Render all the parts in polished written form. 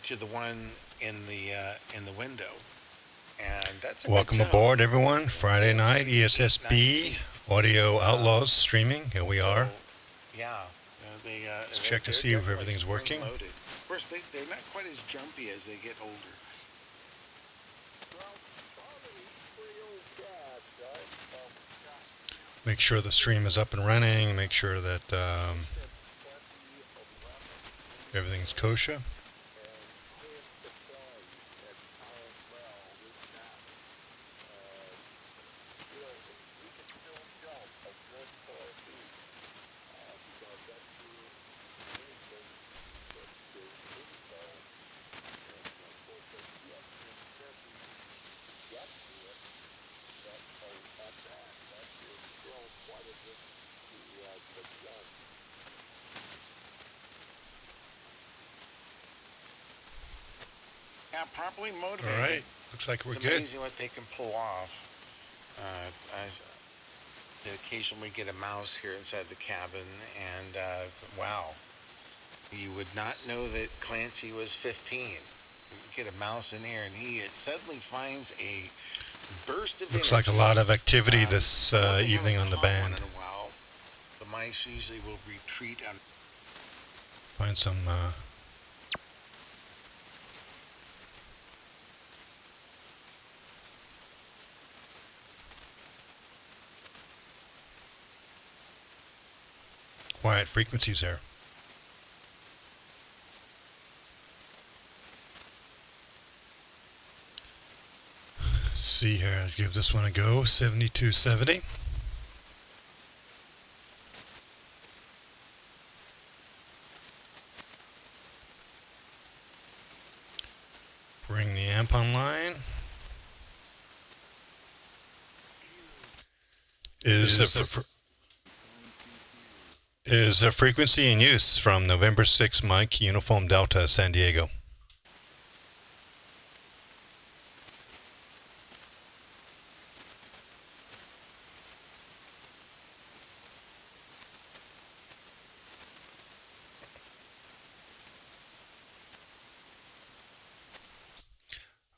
to the one in the window, and that's a Welcome good tone. aboard, everyone. Friday night, ESSB Audio Outlaws streaming. Here we are. So, yeah, Let's check to see if everything's working. Loaded. Of course, they're not quite as jumpy as they get older. Make sure the stream is up and running. Make sure that everything's kosher. Yeah, properly motivated. All right, looks like we're it's good. amazing what they can pull off. They occasionally get a mouse here inside the cabin, and wow, you would not know that Clancy was 15. You get a mouse in here, and he suddenly finds a burst of Looks energy. like a lot of activity this evening on the band. In a while. The mice usually will retreat on. Find some quiet frequencies there. Let's see here, I'll give this one a go. 7270. Bring the amp online. Is the frequency in use from November 6 Mike Uniform Delta San Diego.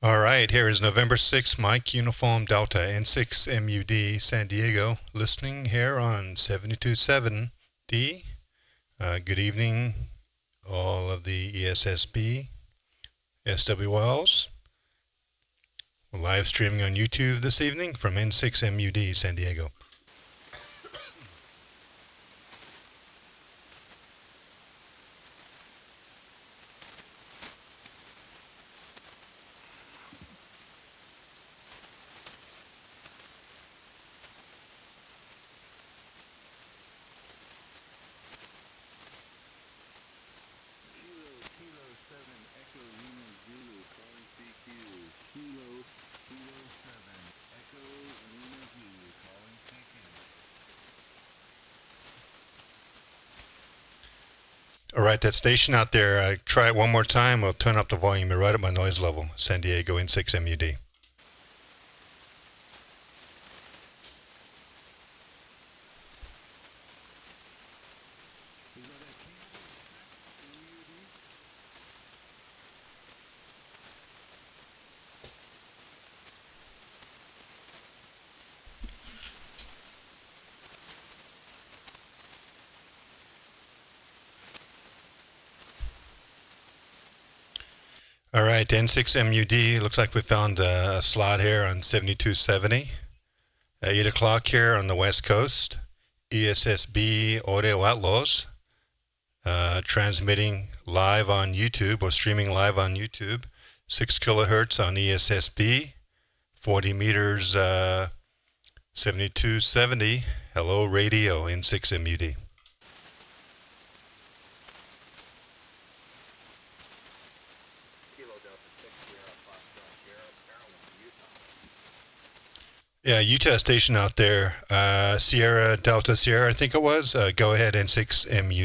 All right, here is November 6 Mike Uniform Delta N6 MUD San Diego, listening here on 72.7D. Good evening, all of the ESSB SWLs. We're live streaming on YouTube this evening from N6 MUD San Diego. All right, that station out there, try it one more time. We'll turn up the volume right at my noise level. San Diego N6 MUD. All right, N6 MUD, looks like we found a slot here on 7270. 8 o'clock here on the West Coast. ESSB Audio Outlaws, transmitting live on YouTube or streaming live on YouTube. 6 kilohertz on ESSB, 40 meters, 7270. Hello Radio, N6 MUD. Yeah, Utah station out there, Sierra Delta Sierra, I think it was. Go ahead, N6 MUD. Yeah,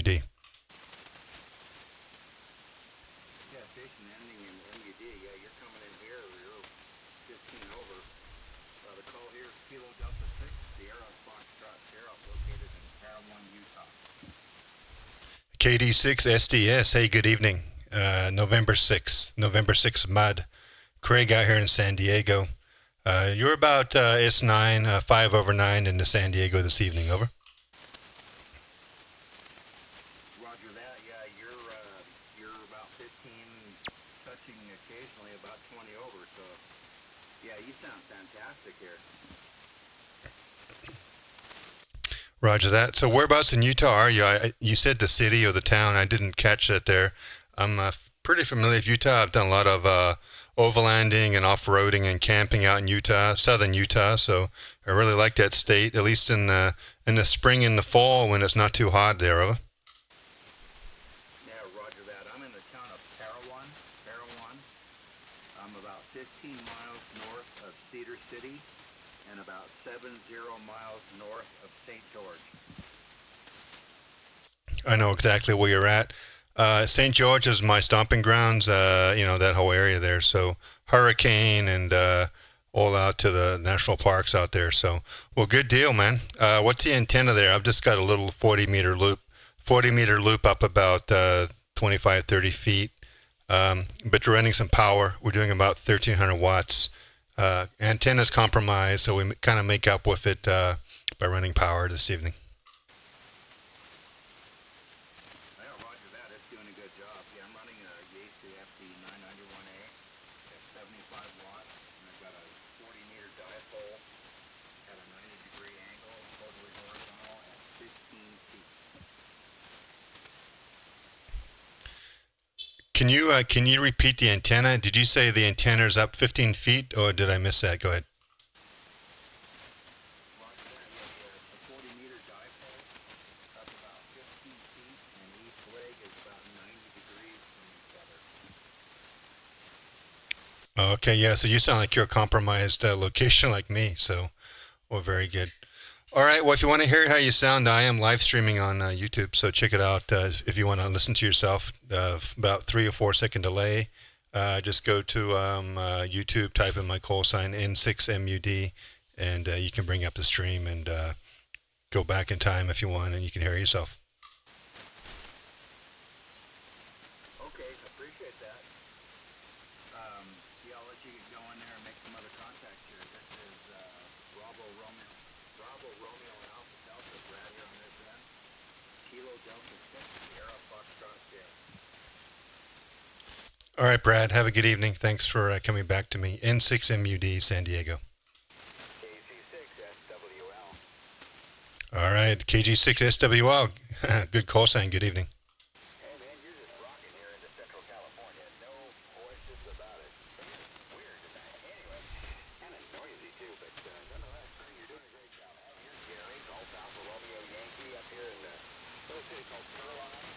station ending in MUD. Yeah, you're coming in here. You're 15 over. The call here is Kilo Delta 6, Sierra Foxtrot Sierra, located in Parawan, Utah. KD6 SDS, hey, good evening. November 6th. November 6th mud. Craig out here in San Diego. You're about S9, 5 over 9 into San Diego this evening, over. Roger that. Yeah, you're about 15, touching occasionally about 20 over. So, yeah, you sound fantastic here. Roger that. So whereabouts in Utah are you? You said the city or the town. I didn't catch that there. I'm pretty familiar with Utah. I've done a lot of overlanding and off-roading and camping out in Utah, southern Utah. So I really like that state, at least in the spring and the fall when it's not too hot there. Over. Yeah, roger that. I'm in the town of Parowan. I'm about 15 miles north of Cedar City and about 70 miles north of St. George. I know exactly where you're at. St. George is my stomping grounds, that whole area there. So Hurricane and all out to the national parks out there. So, well, good deal, man. What's the antenna there? I've just got a little 40-meter loop up about 25, 30 feet. But you're running some power. We're doing about 1,300 watts. Antenna's compromised, so we kind of make up with it by running power this evening. Yeah, roger that. It's doing a good job. Yeah, I'm running a ESSB 991A at 75 watts, and I've got a 40-meter dipole at a 90-degree angle, totally horizontal at 15 feet. Can you repeat the antenna? Did you say the antenna is up 15 feet, or did I miss that? Go ahead. Roger that. Yeah, it's a 40-meter dipole up about 15 feet, and each leg is about 90 degrees from each other. Okay, yeah. So you sound like you're a compromised location like me. So, well, very good. All right. Well, if you want to hear how you sound, I am live streaming on YouTube. So check it out if you want to listen to yourself. About 3 or 4 second delay. Just go to YouTube, type in my call sign N6MUD, and you can bring up the stream and go back in time if you want, and you can hear yourself. Okay, appreciate that. Yeah, I'll let you get going there and make some other contacts here. This is Bravo Romeo Alpha Delta, Brad here on this end. Kilo Delta 6, Sierra Foxtrot Sierra. All right, Brad. Have a good evening. Thanks for coming back to me. N6MUD, San Diego. KG6SWL. All right, KG6SWL. Good call sign. Good evening. Hey man, you're just rocking here into Central California. No questions about it. It's weird tonight. Anyway, kind of noisy too, but nonetheless, you're doing a great job. Here's Gary, Golf Alpha Romeo Yankee up here in a little city called Airline.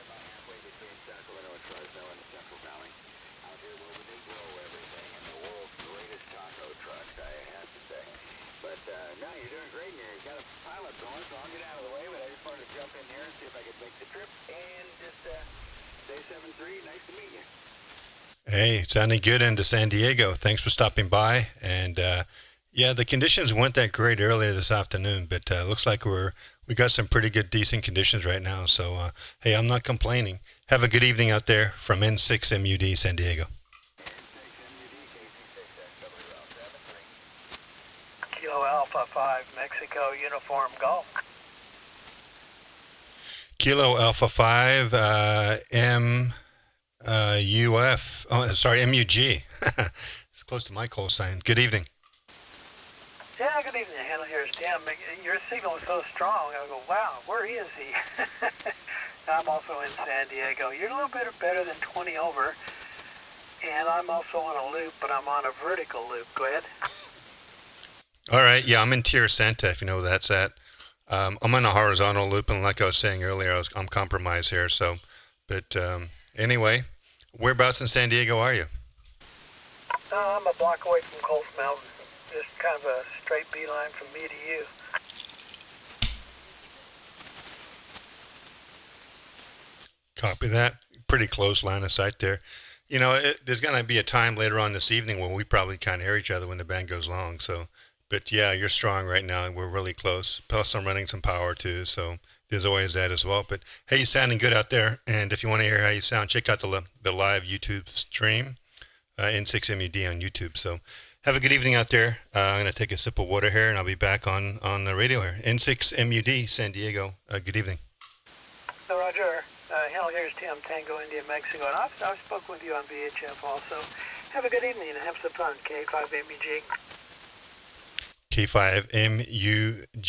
About halfway between Sacramento and Fresno in the Central Valley. Out here where they grow everything and the world's greatest taco trucks, I have to say. But no, you're doing great here. You've got a pilot going, so I'll get out of the way, but I just wanted to jump in here and see if I could make the trip and just say 7-3. Nice to meet you. Hey, sounding good into San Diego. Thanks for stopping by. And yeah, the conditions weren't that great earlier this afternoon, but looks like we got some pretty good, decent conditions right now. So hey, I'm not complaining. Have a good evening out there from N6MUD San Diego. Kilo Alpha 5, Mexico, Uniform Golf. Kilo Alpha 5, MUG. It's close to my call sign. Good evening. Yeah, good evening, Handle. Here's Tim. Your signal was so strong. I go, wow, where is he? I'm also in San Diego. You're a little bit better than 20 over, and I'm also on a loop, but I'm on a vertical loop. Go ahead. All right. Yeah, I'm in Tierra Santa, if you know where that's at. I'm on a horizontal loop, and like I was saying earlier, I'm compromised here. So, but anyway, whereabouts in San Diego are you? I'm a block away from Coles Mountain. Just kind of a straight beeline from me to you. Copy that. Pretty close line of sight there. You know, there's going to be a time later on this evening when we probably can't hear each other when the band goes long. So, but yeah, you're strong right now, and we're really close. Plus, I'm running some power too. So, there's always that as well. But hey, you're sounding good out there. And if you want to hear how you sound, check out the live YouTube stream, N6MUD on YouTube. So have a good evening out there. I'm going to take a sip of water here, and I'll be back on the radio here. N6MUD, San Diego. Good evening. So Roger, hello, here's Tim, Tango, India, Mexico. And I've spoken with you on VHF also. Have a good evening and have some fun, K5MEG. K5MUG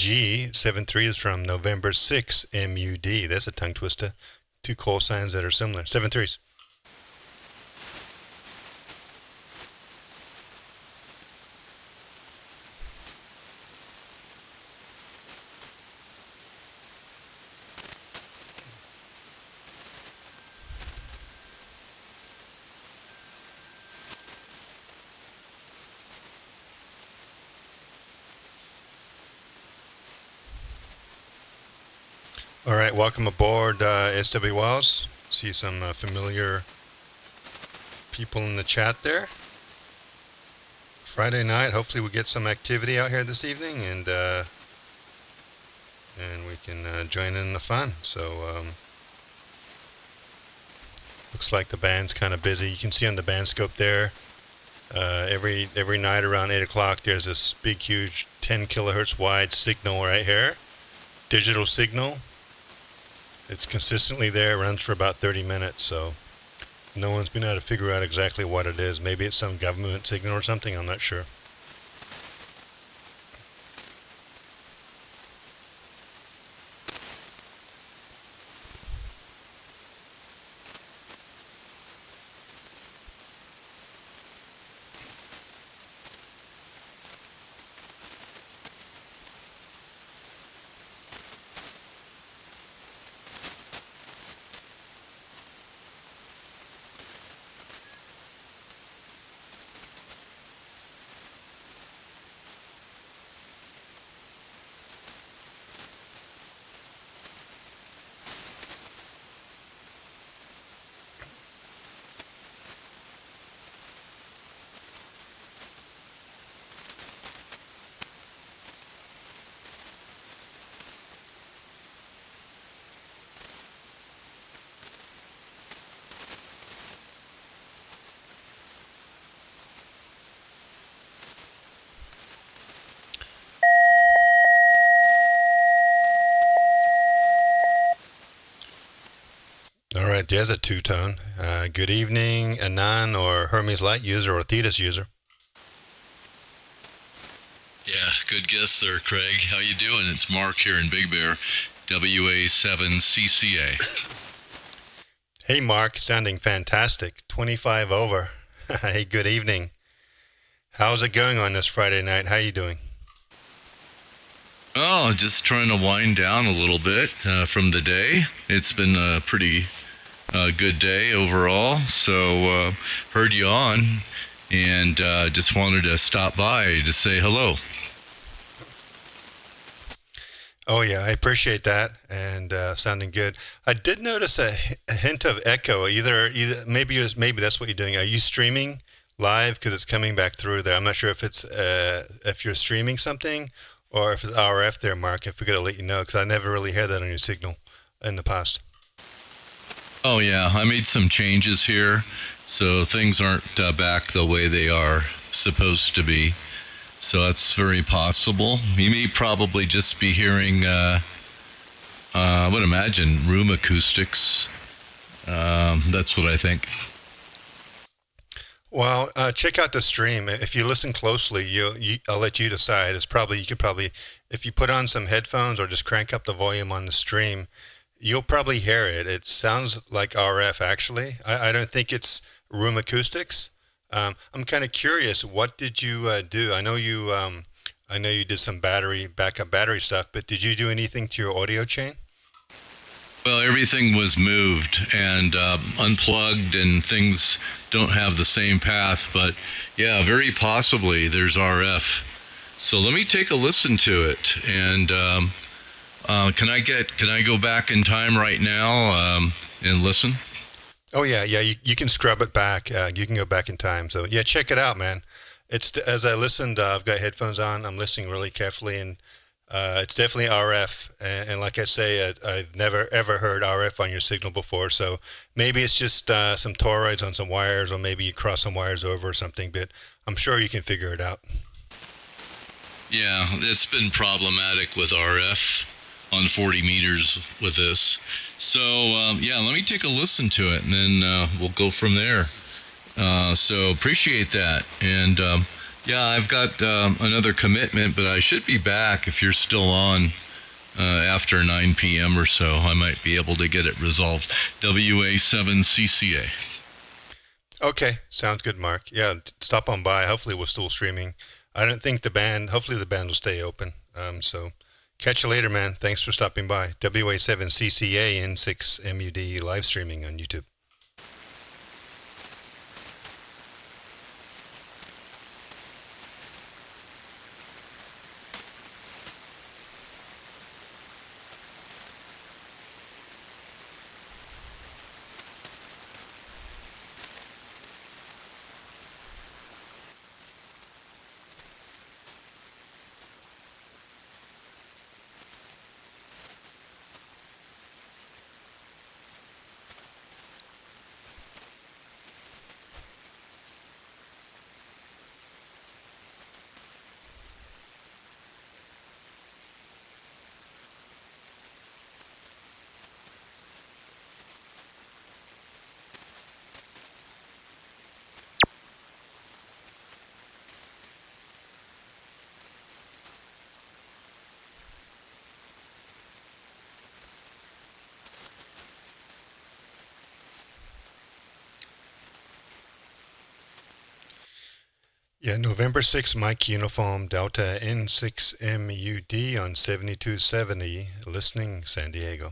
73 is from November 6 MUD. That's a tongue twister. Two call signs that are similar. 73s. All right, welcome aboard SW Wells. See some familiar people in the chat there. Friday night, hopefully we'll get some activity out here this evening, and we can join in the fun. So looks like the band's kind of busy. You can see on the band scope there, every night around 8 o'clock, there's this big, huge 10 kilohertz wide signal right here, digital signal. It's consistently there, runs for about 30 minutes, so no one's been able to figure out exactly what it is. Maybe it's some government signal or something, I'm not sure. All right, there's a two-tone. Good evening, Anan or Hermes Light user or Thetis user. Yeah, good guess there, Craig. How you doing? It's Mark here in Big Bear, WA7CCA. Hey, Mark, sounding fantastic. 25 over. Hey, good evening. How's it going on this Friday night? How you doing? Oh, just trying to wind down a little bit from the day. It's been a pretty good day overall. So heard you on and just wanted to stop by to say hello. Oh yeah, I appreciate that, and sounding good. I did notice a hint of echo. Either maybe that's what you're doing. Are you streaming live because it's coming back through there? I'm not sure if it's if you're streaming something or if it's RF there, Mark. If we could let you know, because I never really heard that on your signal in the past. Oh yeah, I made some changes here, so things aren't back the way they are supposed to be. So that's very possible. You may probably just be hearing, I would imagine, room acoustics. That's what I think. Well, check out the stream. If you listen closely, I'll let you decide. You could probably, if you put on some headphones or just crank up the volume on the stream, you'll probably hear it. It sounds like RF, actually. I don't think it's room acoustics. I'm kind of curious. What did you do? I know you did some backup battery stuff, but did you do anything to your audio chain? Well, everything was moved and unplugged, and things don't have the same path. But yeah, very possibly there's RF. So let me take a listen to it. And can I go back in time right now and listen? Oh yeah. You can scrub it back. You can go back in time. So yeah, check it out, man. It's as I listened. I've got headphones on. I'm listening really carefully, and It's definitely RF, and like I say, I've never ever heard RF on your signal before. So maybe it's just some toroids on some wires, or maybe you cross some wires over or something. But I'm sure you can figure it out. Yeah, it's been problematic with RF on 40 meters with this. So yeah, let me take a listen to it, and then we'll go from there. So appreciate that. And yeah, I've got another commitment, but I should be back if you're still on after 9 p.m. or so. I might be able to get it resolved. WA7CCA. Okay, sounds good, Mark. Yeah, stop on by. Hopefully we're still streaming. I don't think hopefully the band will stay open. So catch you later, man. Thanks for stopping by. WA7CCA and 6MUD live streaming on YouTube. Yeah, November 6, Mike Uniform Delta N6MUD on 7270, listening San Diego.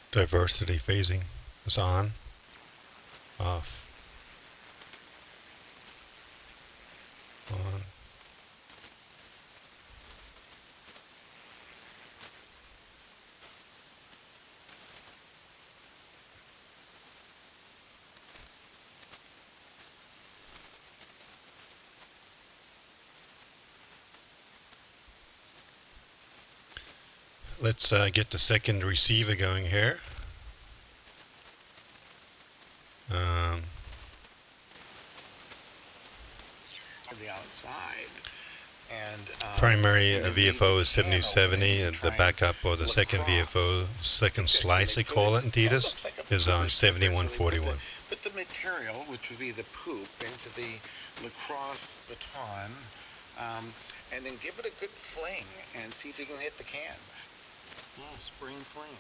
Diversity phasing is on, off, on. Let's get the second receiver going here. The outside. And Primary VFO is 7070, and the backup or the second VFO, second slice they call it in Thetis, is on 7141. Put the material, which would be the poop, into the lacrosse baton, and then give it a good fling and see if you can hit the can. Yeah, spring fling.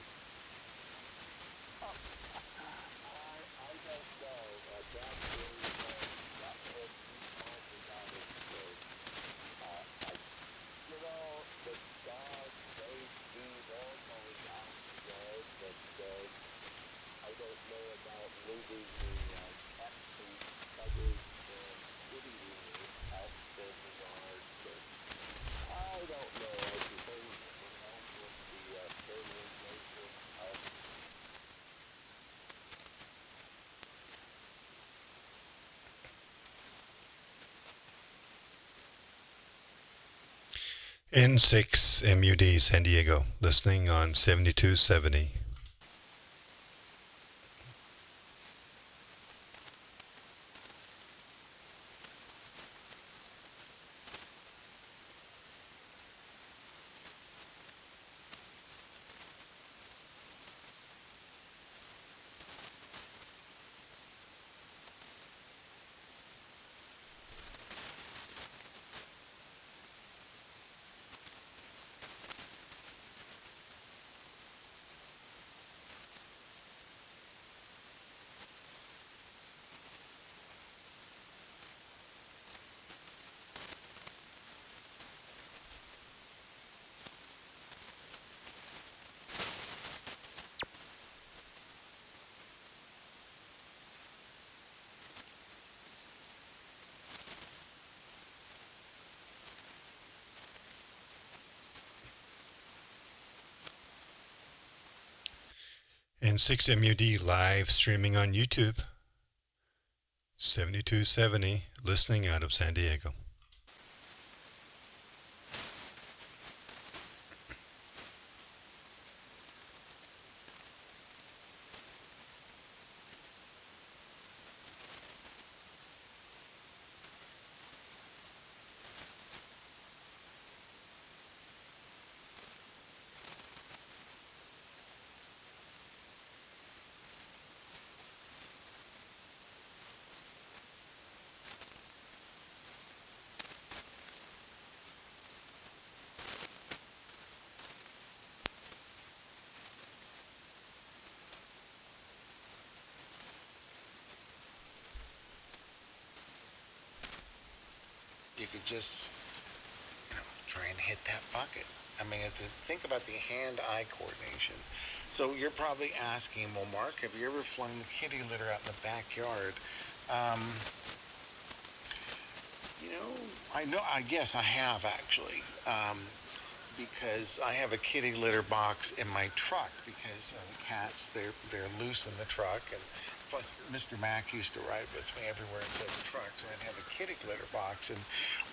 N6 MUD San Diego, listening on 7270. And 6MUD live streaming on YouTube. 7270 listening out of San Diego. You could just, try and hit that bucket. I mean, think about the hand-eye coordination. So you're probably asking, well, Mark, have you ever flung the kitty litter out in the backyard? I guess I have actually. Because I have a kitty litter box in my truck because the cats, they're loose in the truck, and plus Mr. Mack used to ride with me everywhere inside the truck, so I'd have a kitty litter box, and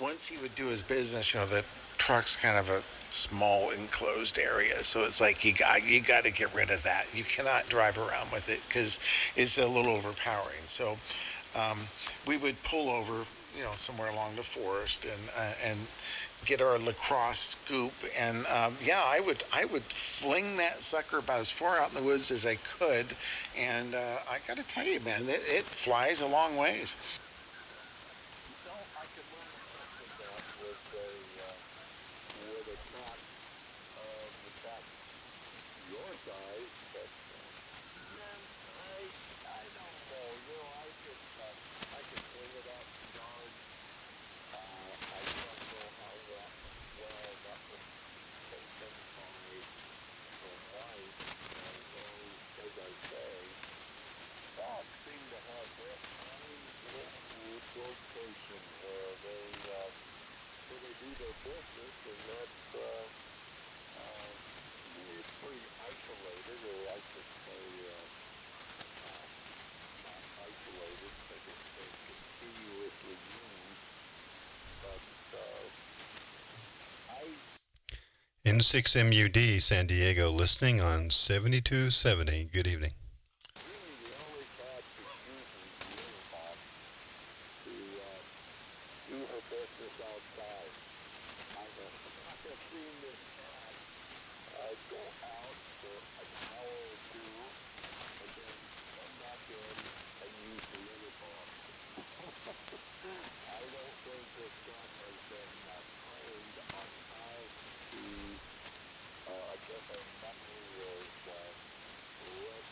once he would do his business, the truck's kind of a small enclosed area, so it's like you got to get rid of that. You cannot drive around with it because it's a little overpowering. So we would pull over, somewhere along the forest and get our lacrosse scoop, and I would fling that sucker about as far out in the woods as I could, and I got to tell you, man, it flies a long ways. I could learn something that with a cat of the cat your size, but man, I don't know. I could bring it up yard. I don't know how that well that was taken by the wife, although, as I say, dogs seem to have that tiny little location where they do their business, and that's it's pretty isolated, or I should say not isolated, but it's continuously used. But N6MUD San Diego listening on 7270. Good evening. really the only cat that uses the intercom to do her business outside. I have seen this cat go out for an hour or two and then come back in and use the intercom. I don't think this cat has been trained on how to, I guess our memory was read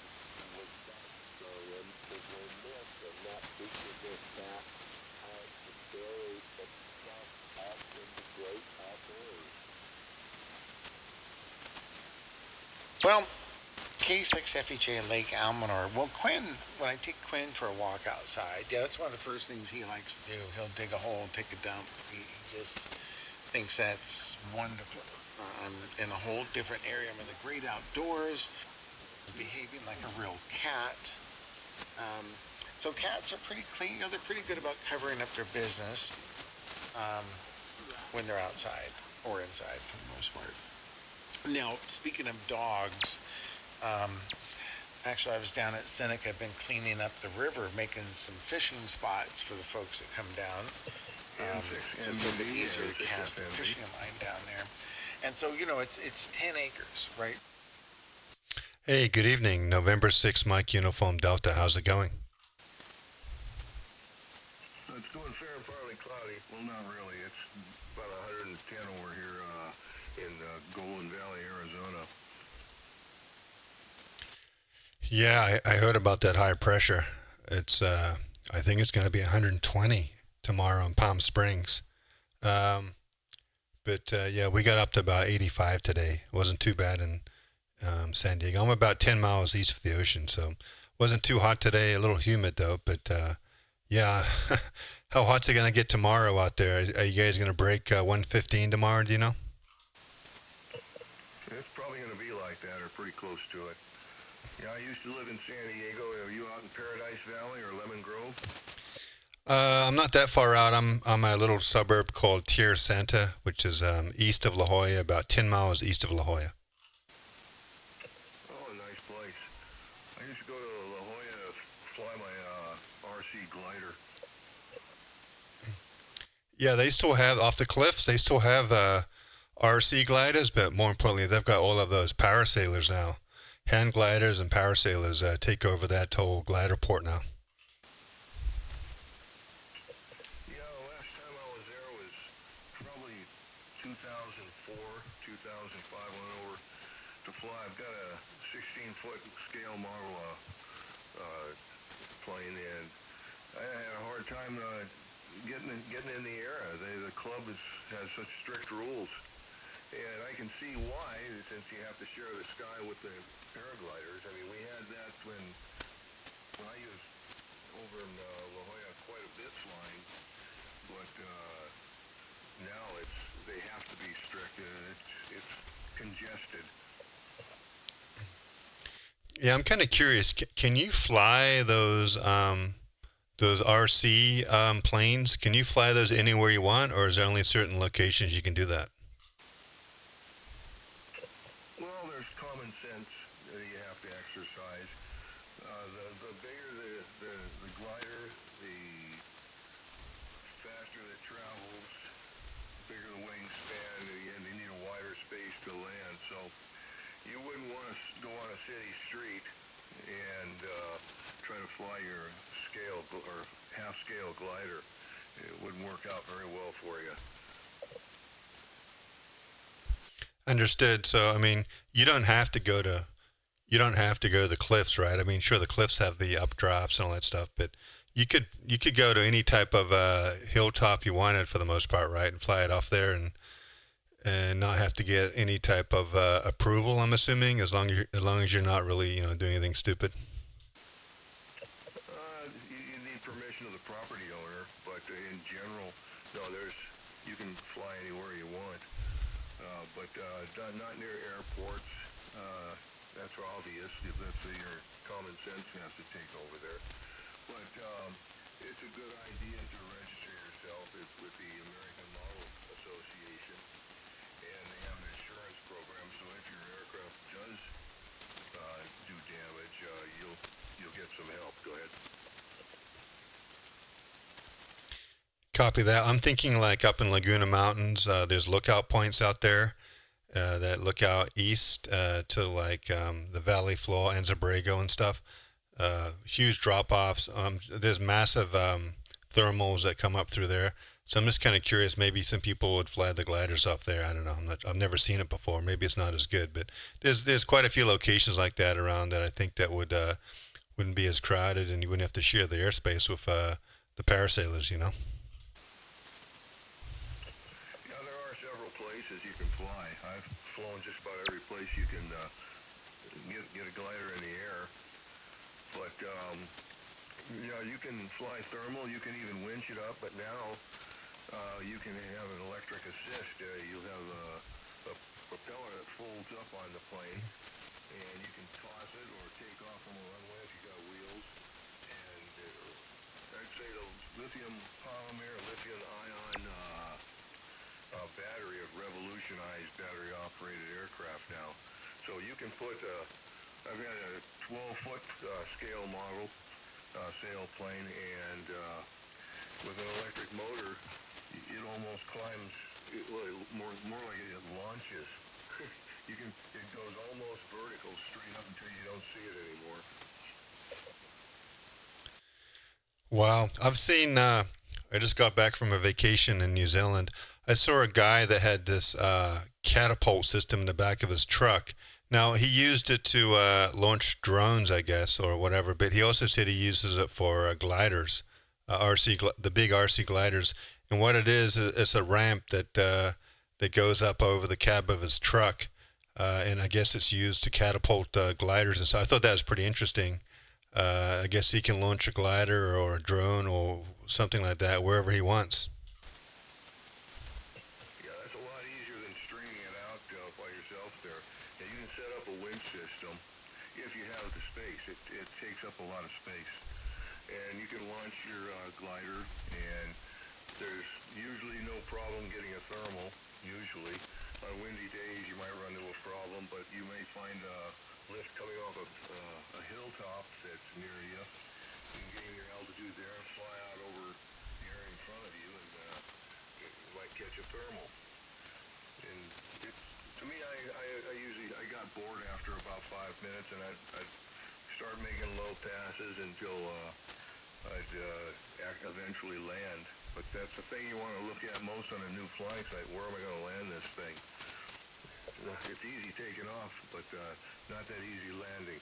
was done, so when we're missed, and that teaches us back how to bury the stuff up in the great outdoors. Well, K6FHA Lake Almanor. Well, when I take Quinn for a walk outside, that's one of the first things he likes to do. He'll dig a hole, take a dump. He just thinks that's wonderful. I'm in a whole different area. I'm in the great outdoors, behaving like a real cat. So cats are pretty clean. They're pretty good about covering up their business when they're outside or inside for the most part. Now, speaking of dogs, actually I was down at Seneca. I've been cleaning up the river, making some fishing spots for the folks that come down. It's a little bit easier to cast a fishing line down there. And so, it's 10 acres, right? Hey, good evening. November 6th, Mike Uniform Delta. How's it going? It's going fair and partly cloudy. Well, not really. It's about 110 over here in Golden Valley, Arizona. Yeah, I heard about that high pressure. It's I think it's going to be 120 tomorrow in Palm Springs. But yeah, we got up to about 85 today. It wasn't too bad in San Diego. I'm about 10 miles east of the ocean, so it wasn't too hot today. A little humid though, but yeah. How hot's it going to get tomorrow out there? Are you guys going to break 115 tomorrow, do you know? It's probably going to be like that or pretty close to it. Yeah, I used to live in San Diego. Are you out in Paradise Valley or Lemon Grove? I'm not that far out. I'm a little suburb called Tierra Santa, which is east of La Jolla, about 10 miles east of La Jolla. Oh, nice place. I used to go to La Jolla to fly my RC glider. Yeah, they still have, off the cliffs, they still have RC gliders, but more importantly, they've got all of those parasailers now. Hand gliders and parasailers take over that whole glider port now. Yeah, the last time I was there was probably 2004, 2005. I went over to fly. I've got a 16-foot scale model plane, and I had a hard time getting in the air. The club has such strict rules, and I can see why, since you have to share the sky with the paragliders. I mean, we had that when I was over in La Jolla quite a bit flying, but now they have to be strict. It's congested. Yeah, I'm kind of curious. Can you fly those RC planes? Can you fly those anywhere you want, or is there only certain locations you can do that? Well, there's common sense that you have to exercise. The bigger the glider, the faster it travels, bigger the wingspan, and you need a wider space to land. So you wouldn't want to go on a city street and try to fly your scale or half-scale glider. It wouldn't work out very well for you. Understood. So, I mean, you don't have to go to the cliffs, right? I mean, sure, the cliffs have the updrafts and all that stuff, but you could go to any type of hilltop you wanted for the most part, right? And fly it off there and not have to get any type of approval. I'm assuming, as long as you're not really doing anything stupid. You need permission of the property owner, but in general, no. You can fly anywhere you want, but not near airports. That's obvious. Your common sense has to take over there. But it's a good idea to register yourself with the American Model Association, and they have an insurance program. So if your aircraft does do damage, you'll get some help. Go ahead. Copy that. I'm thinking like up in Laguna Mountains, there's lookout points out there that look out east to like the valley floor, Anza-Borrego and stuff. Huge drop-offs. There's massive thermals that come up through there. So I'm just kind of curious. Maybe some people would fly the gliders off there. I don't know. I've never seen it before. Maybe it's not as good, but there's quite a few locations like that around that I think that wouldn't be as crowded, and you wouldn't have to share the airspace with the parasailers. There are several places you can fly. I've flown just about every place you can get a glider in the air. But you can fly thermal. You can even winch it up. But now you can have an electric assist. You'll have a propeller that folds up on the plane, and you can toss it or take off on the runway if you got wheels. And I'd say the lithium polymer, lithium ion battery have revolutionized battery-operated aircraft now. So you can put I've got a 12-foot scale model sailplane, and with an electric motor, it almost climbs. More like it launches. It goes almost vertical straight up until you don't see it anymore. Wow. I've seen, I just got back from a vacation in New Zealand. I saw a guy that had this catapult system in the back of his truck. Now, he used it to launch drones, I guess, or whatever, but he also said he uses it for gliders, the big RC gliders. And what it is, it's a ramp that goes up over the cab of his truck, and I guess it's used to catapult gliders. And so I thought that was pretty interesting. I guess he can launch a glider or a drone or something like that wherever he wants. Yeah, that's a lot easier than stringing it out by yourself there. Yeah, you can set up a winch system. if you have the space. It takes up a lot of space. And you can launch your glider, and there's usually no problem getting a thermal, usually. On windy days, you might run into a problem, but you may find a lift coming off of a hilltop that's near you. You can gain your altitude there and fly out over the area in front of you, and you might catch a thermal. And it's, to me, I got bored after about 5 minutes, and I'd start making low passes until I'd eventually land. But that's the thing you want to look at most on a new flying site. Where am I going to land this thing? It's easy taking off, but not that easy landing.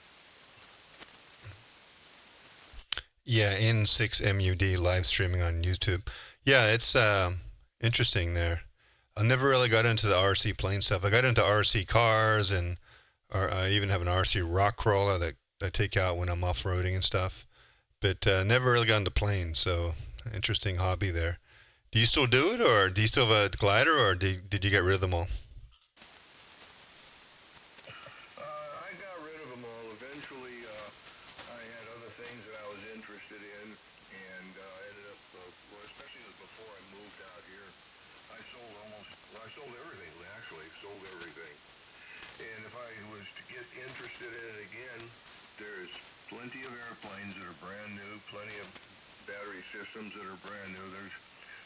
Yeah, N6MUD live streaming on YouTube. Yeah, it's interesting there. I never really got into the RC plane stuff. I got into RC cars, and I even have an RC rock crawler that I take out when I'm off-roading and stuff. But never really got into planes, so interesting hobby there. Do you still do it, or do you still have a glider, or did you get rid of them all? I got rid of them all. Eventually, I had other things that I was interested in, and ended up, well, especially before I moved out here, I sold everything, actually, sold everything. And if I was to get interested in it again, there's plenty of airplanes that are brand new, plenty of battery systems that are brand new, there's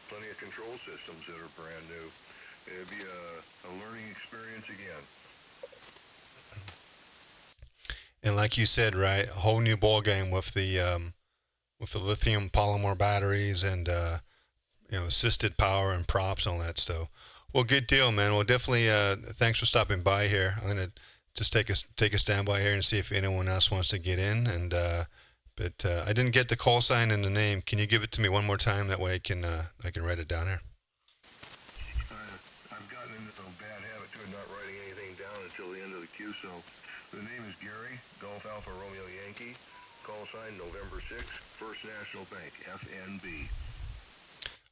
plenty of control systems that are brand new. It'd be a learning experience again. And like you said, right, a whole new ball game with the lithium polymer batteries and assisted power and props and all that. So, well, good deal, man. Well, definitely. Thanks for stopping by here. I'm gonna just take a standby here and see if anyone else wants to get in. And but I didn't get the call sign and the name. Can you give it to me one more time? That way I can write it down here. I've gotten into a bad habit of not writing anything down until the end of the queue. So the name is Gary, Golf Alpha Romeo Yankee. Call sign November 6th, First National Bank, FNB.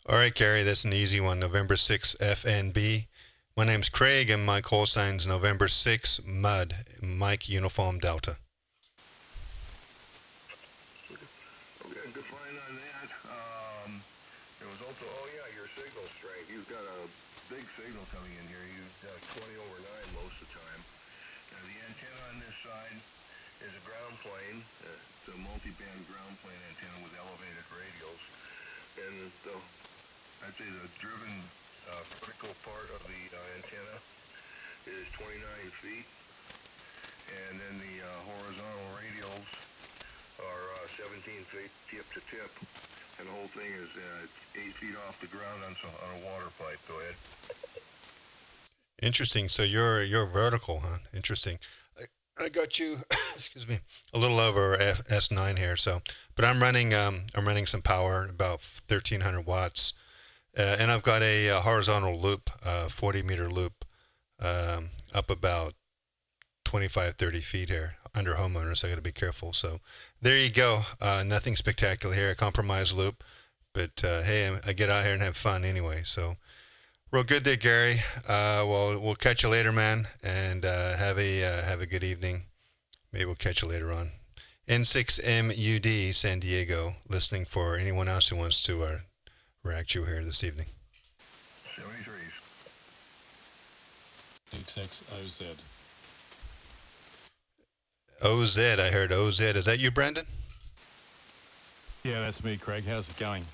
All right, Gary, that's an easy one. November 6th, FNB. My name's Craig, and my call sign's November 6th, MUD, Mike Uniform Delta. Okay, good find on that. There was also, your signal strength. You've got a big signal coming in here. You've got 20/9 most of the time. The antenna on this side is a ground plane. It's a multi-band ground plane antenna with elevated radials. And I'd say the driven vertical part of the antenna is 29 feet, and then the horizontal radials are 17 feet tip to tip, and the whole thing is 8 feet off the ground on a water pipe. Go ahead. Interesting. So you're vertical, huh? Interesting. I got you. Excuse me. A little over S9 here. So, but I'm running some power, about 1,300 watts. And I've got a horizontal loop, 40-meter loop, up about 25, 30 feet here under homeowners. So I got to be careful. So there you go. Nothing spectacular here, a compromised loop. But hey, I get out here and have fun anyway. So real good there, Gary. Well, we'll catch you later, man. And have a good evening. Maybe we'll catch you later on. N6MUD San Diego, listening for anyone else who wants to react you here this evening. 73s. 66OZ. OZ, I heard OZ. Is that you, Brandon? Yeah, that's me, Craig. How's it going?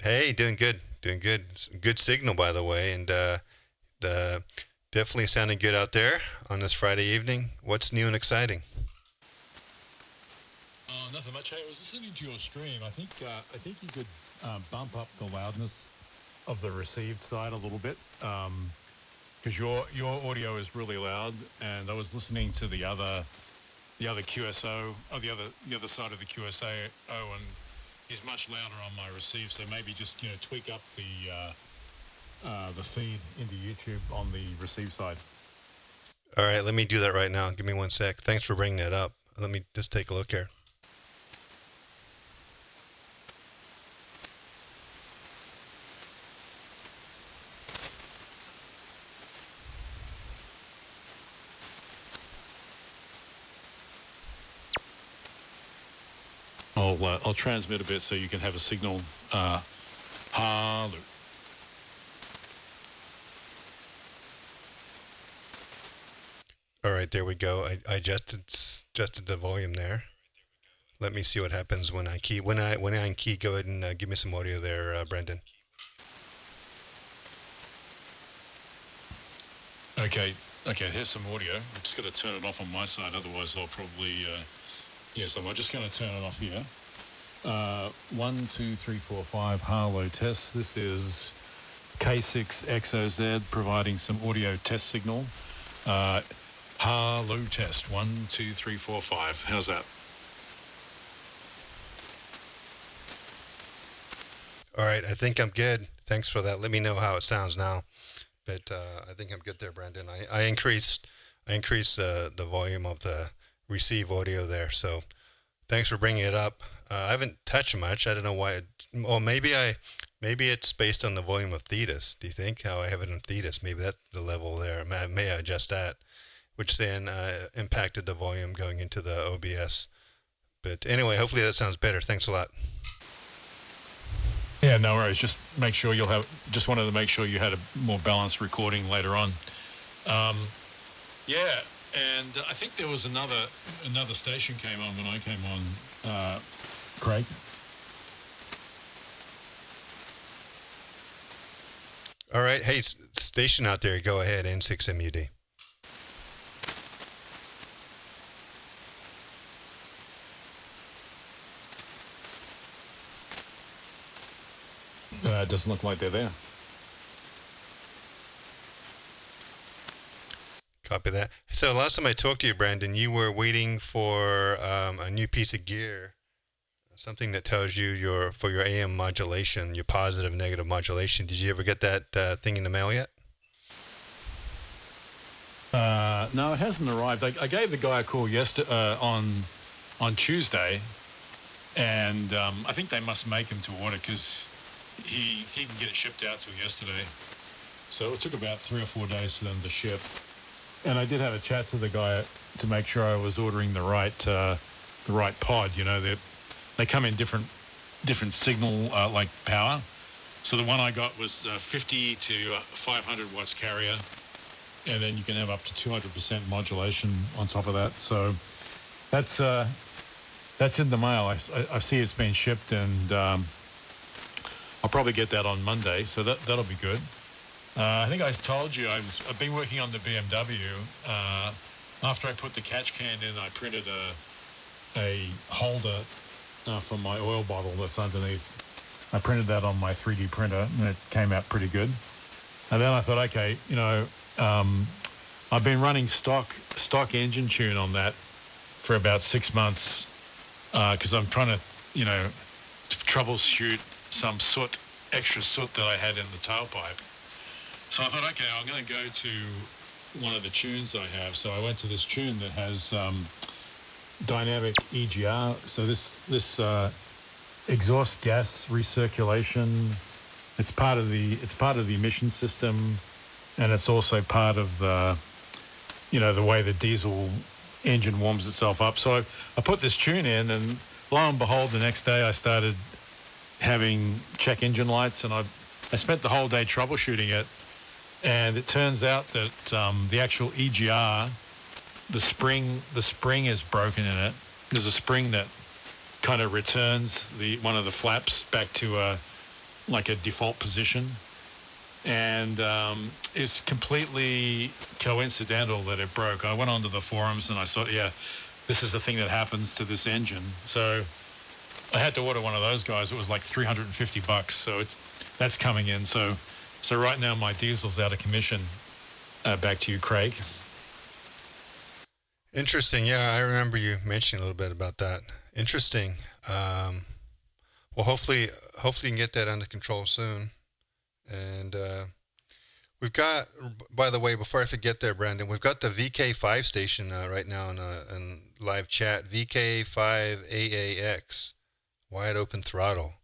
Hey, doing good. Doing good. Good signal, by the way, and definitely sounding good out there on this Friday evening. What's new and exciting? Nothing much. Hey, I was listening to your stream. I think you could bump up the loudness of the received side a little bit, because your audio is really loud. And I was listening to the other QSO, or the other side of the QSO, and he's much louder on my receive. So maybe just tweak up the feed into YouTube on the receive side. All right, let me do that right now. Give me 1 sec. Thanks for bringing that up. Let me just take a look here. I'll transmit a bit so you can have a signal. Hello. All right, there we go. I adjusted the volume there. Let me see what happens when I key. When I key, go ahead and give me some audio there, Brendan. Okay, here's some audio. I'm just going to turn it off on my side, otherwise I'll probably... so I'm just going to turn it off here. 1, 2, 3, 4, 5, Harlow test. This is K6XOZ providing some audio test signal. Harlow test. 1, 2, 3, 4, 5. How's that? All right, I think I'm good. Thanks for that. Let me know how it sounds now. But I think I'm good there, Brendan. I increased the volume of the receive audio there. So thanks for bringing it up. I haven't touched much. I don't know why. Maybe it's based on the volume of Thetis. Do you think how I have it in Thetis? Maybe that's the level there. May I adjust that, which then impacted the volume going into the OBS. But anyway, hopefully that sounds better. Thanks a lot. Yeah, no worries. Just make sure just wanted to make sure you had a more balanced recording later on. Yeah, and I think there was another station came on when I came on, Craig. All right. Hey, station out there, go ahead, N6MUD. It doesn't look like they're there. Copy that. So last time I talked to you, Brandon, you were waiting for a new piece of gear, something that tells you for your AM modulation, your positive, negative modulation. Did you ever get that thing in the mail yet? No, it hasn't arrived. I gave the guy a call yesterday on Tuesday, and I think they must make him to order because he didn't get it shipped out till yesterday. So it took about 3 or 4 days for them to ship. And I did have a chat to the guy to make sure I was ordering the right pod. You know, they come in different signal like power. So the one I got was 50 to 500 watts carrier, and then you can have up to 200% modulation on top of that. So that's in the mail. I see it's been shipped, and I'll probably get that on Monday. So that'll be good. I think I told you I've been working on the BMW. After I put the catch can in, I printed a holder for my oil bottle that's underneath. I printed that on my 3D printer, and it came out pretty good. And then I thought, okay, you know, I've been running stock engine tune on that for about 6 months because I'm trying to, you know, troubleshoot some extra soot that I had in the tailpipe. So I thought, okay, I'm going to go to one of the tunes I have. So I went to this tune that has dynamic EGR. So this exhaust gas recirculation. It's part of the emission system, and it's also part of the, you know, the way the diesel engine warms itself up. So I put this tune in, and lo and behold, the next day I started having check engine lights, and I spent the whole day troubleshooting it. And it turns out that the actual EGR, the spring is broken in it. There's a spring that kind of returns one of the flaps back to a default position, and it's completely coincidental that it broke. I went onto the forums and I saw, yeah, this is the thing that happens to this engine. So I had to order one of those guys. It was like $350. So that's coming in. So right now my diesel's out of commission. Back to you, Craig. Interesting. Yeah, I remember you mentioning a little bit about that. Interesting. Well, hopefully you can get that under control soon. And we've got, by the way, before I forget there, Brandon, we've got the VK5 station right now in live chat. VK5AAX, wide open throttle.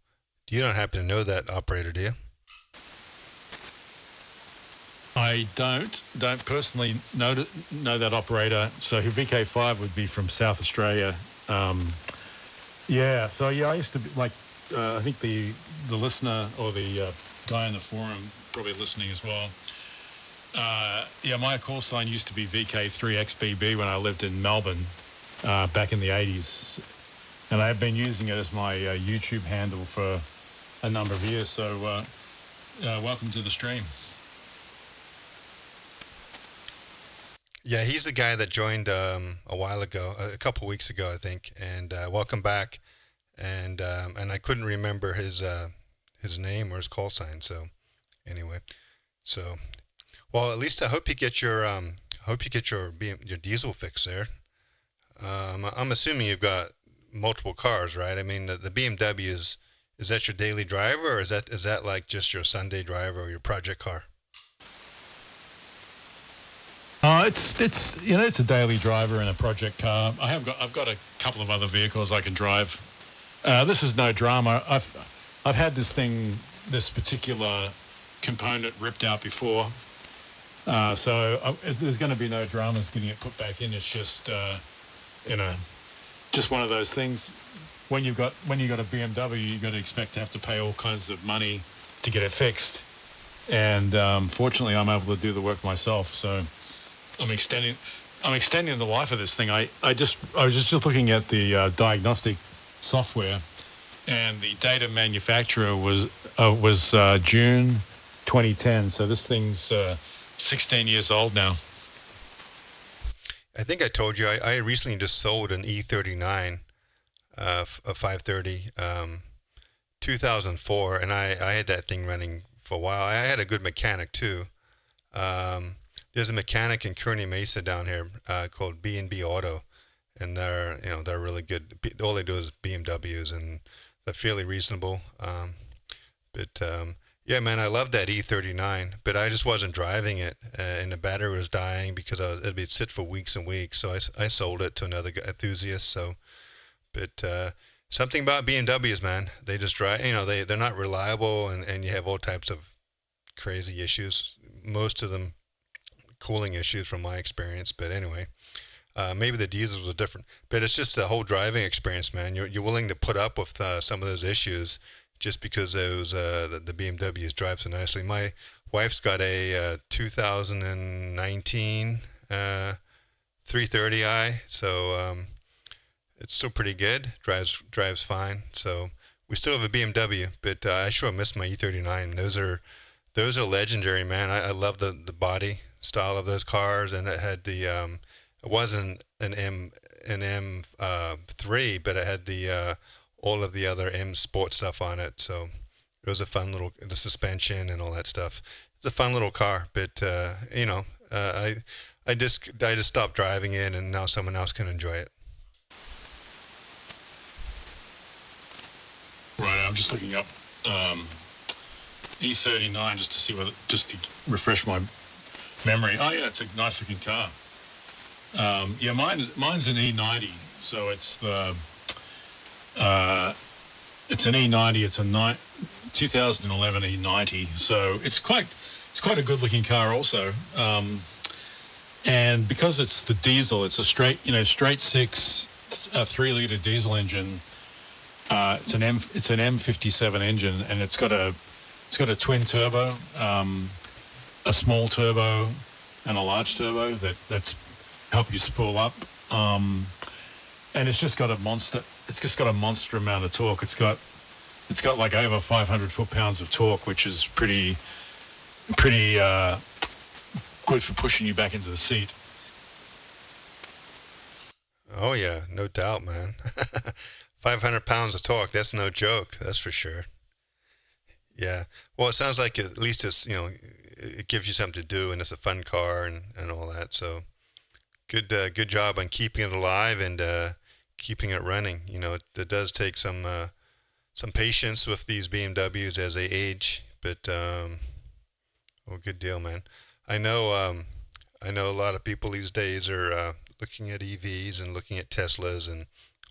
You don't happen to know that operator, do you? I don't personally know that operator. So VK5 would be from South Australia. Yeah, so yeah, I used to be like, I think the listener or the guy in the forum probably listening as well. Yeah, my call sign used to be VK3XBB when I lived in Melbourne back in the 80s. And I've been using it as my YouTube handle for a number of years. So welcome to the stream. Yeah, he's the guy that joined a while ago, a couple weeks ago, I think. And welcome back. And I couldn't remember his name or his call sign. So anyway, well, at least I hope you get your your diesel fix there. I'm assuming you've got multiple cars, right? I mean, the BMW is that your daily driver, or is that like just your Sunday driver or your project car? It's a daily driver and a project car. I've got a couple of other vehicles I can drive. This is no drama. I've had this particular component ripped out before, so there's going to be no dramas getting it put back in. It's just just one of those things. When you've got a BMW, you've got to expect to have to pay all kinds of money to get it fixed. And fortunately, I'm able to do the work myself. So I'm extending the life of this thing. I was just looking at the diagnostic software, and the date of manufacturer was June 2010. So this thing's 16 years old now. I think I told you I recently just sold an E39, a 530, 2004, and I had that thing running for a while. I had a good mechanic too. There's a mechanic in Kearney Mesa down here called B&B Auto, and they're really good. All they do is BMWs, and they're fairly reasonable. Yeah, man, I love that E39, but I just wasn't driving it, and the battery was dying because it'd sit for weeks and weeks. So I sold it to another enthusiast. So, but something about BMWs, man, they just drive. They're not reliable, and you have all types of crazy issues. Most of them cooling issues, from my experience. But anyway, maybe the diesels are different. But it's just the whole driving experience, man. You're willing to put up with some of those issues, just because those the BMWs drive so nicely. My wife's got a 2019 330i, so it's still pretty good. Drives fine. So we still have a BMW, but I sure miss my E39. Those are legendary, man. I love the body style of those cars, and it had the it wasn't an M3, but it had the all of the other M Sport stuff on it. So it was a fun the suspension and all that stuff. It's a fun little car, but I just stopped driving it, and now someone else can enjoy it. Right, I'm just looking up E39 just to refresh my memory. Oh yeah, it's a nice looking car. Yeah, mine's an E90, so it's it's an E90. It's a 2011 E90, so it's quite a good looking car also. And because it's the diesel, it's a straight 6 3-liter diesel engine. It's an M57 engine, and it's got a twin turbo, a small turbo, and a large turbo that's help you spool up. And it's just got a monster amount of torque. It's got like over 500 foot-pounds of torque, which is pretty good for pushing you back into the seat. Oh yeah, no doubt, man. 500 pounds of torque, that's no joke, that's for sure. Yeah. Well, it sounds like at least it's, it gives you something to do, and it's a fun car and all that. So good job on keeping it alive and keeping it running. It does take some patience with these BMWs as they age, but good deal, man. I know a lot of people these days are looking at EVs and looking at Teslas and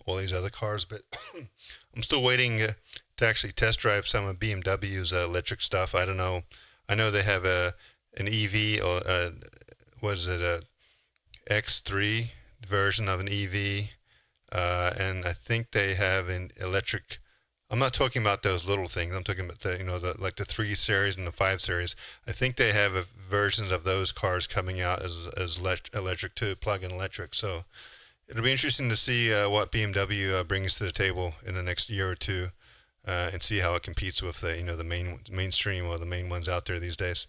all these other cars, but I'm still waiting to actually test drive some of BMW's electric stuff. I don't know. I know they have an EV, or a X3 version of an EV. and I think they have an electric. I'm not talking about those little things. I'm talking about the 3 series and the 5 series. I think they have versions of those cars coming out as electric too, plug-in electric. So it'll be interesting to see what BMW brings to the table in the next year or two, and see how it competes with the mainstream or the main ones out there these days.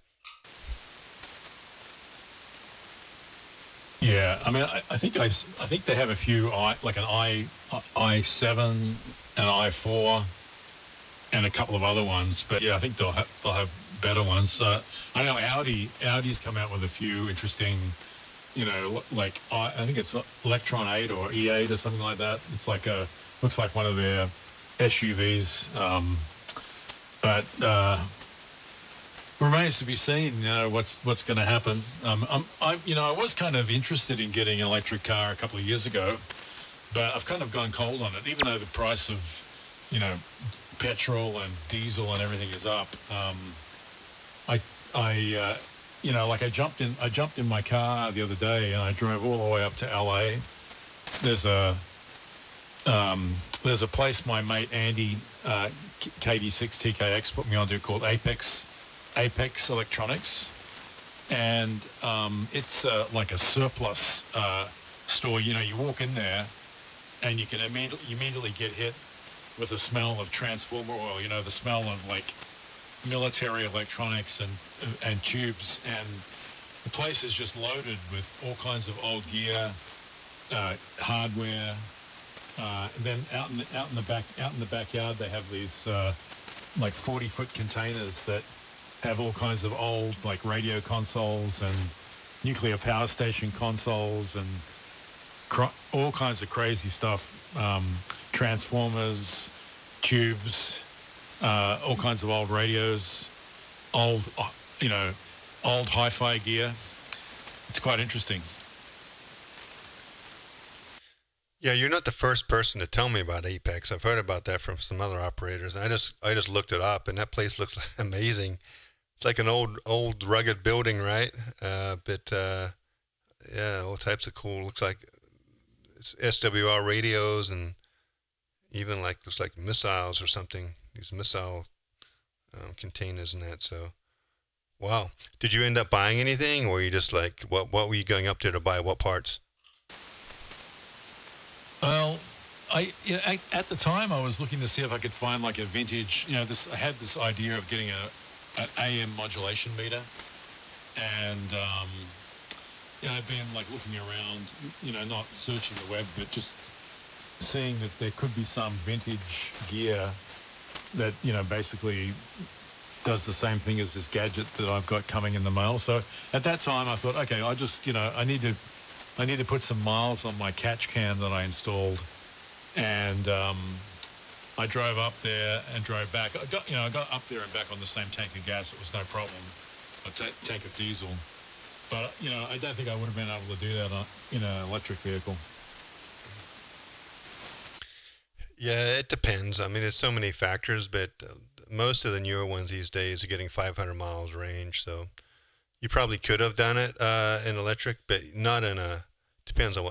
Yeah, I mean, I think they have a few like an i7, an i4, and a couple of other ones. But yeah, I think they'll have better ones. I know Audi's come out with a few interesting, like I think it's Electron 8 or E8 or something like that. It's like looks like one of their SUVs, but remains to be seen. What's going to happen. I was kind of interested in getting an electric car a couple of years ago, but I've kind of gone cold on it, even though the price of petrol and diesel and everything is up. I jumped in my car the other day and I drove all the way up to LA. There's a place my mate Andy KD6 TKX put me onto called Apex Electronics, and it's like a surplus store. You walk in there and you can immediately get hit with the smell of transformer oil, the smell of like military electronics and tubes, and the place is just loaded with all kinds of old gear, hardware. And then out in the backyard they have these like 40-foot containers that have all kinds of old like radio consoles and nuclear power station consoles and all kinds of crazy stuff, transformers, tubes, all kinds of old radios, old hi-fi gear. It's quite interesting. Yeah, you're not the first person to tell me about Apex. I've heard about that from some other operators. I just looked it up, and that place looks amazing. It's like an old rugged building, right? Yeah, all types of cool. Looks like it's SWR radios and even looks like missiles or something. These missile containers and that. So, wow. Did you end up buying anything, or were you just like, what were you going up there to buy? What parts? Well, at the time I was looking to see if I could find like a vintage. I had this idea of getting an AM modulation meter, and I've been like looking around, not searching the web, but just seeing that there could be some vintage gear that basically does the same thing as this gadget that I've got coming in the mail. So at that time I thought, okay, I just I need to put some miles on my catch cam that I installed, and I drove up there and drove back. I got up there and back on the same tank of gas. It was no problem. A tank of diesel, but I don't think I would have been able to do that in an electric vehicle. Yeah, it depends. I mean, there's so many factors, but most of the newer ones these days are getting 500 miles range. So you probably could have done it in electric, but not in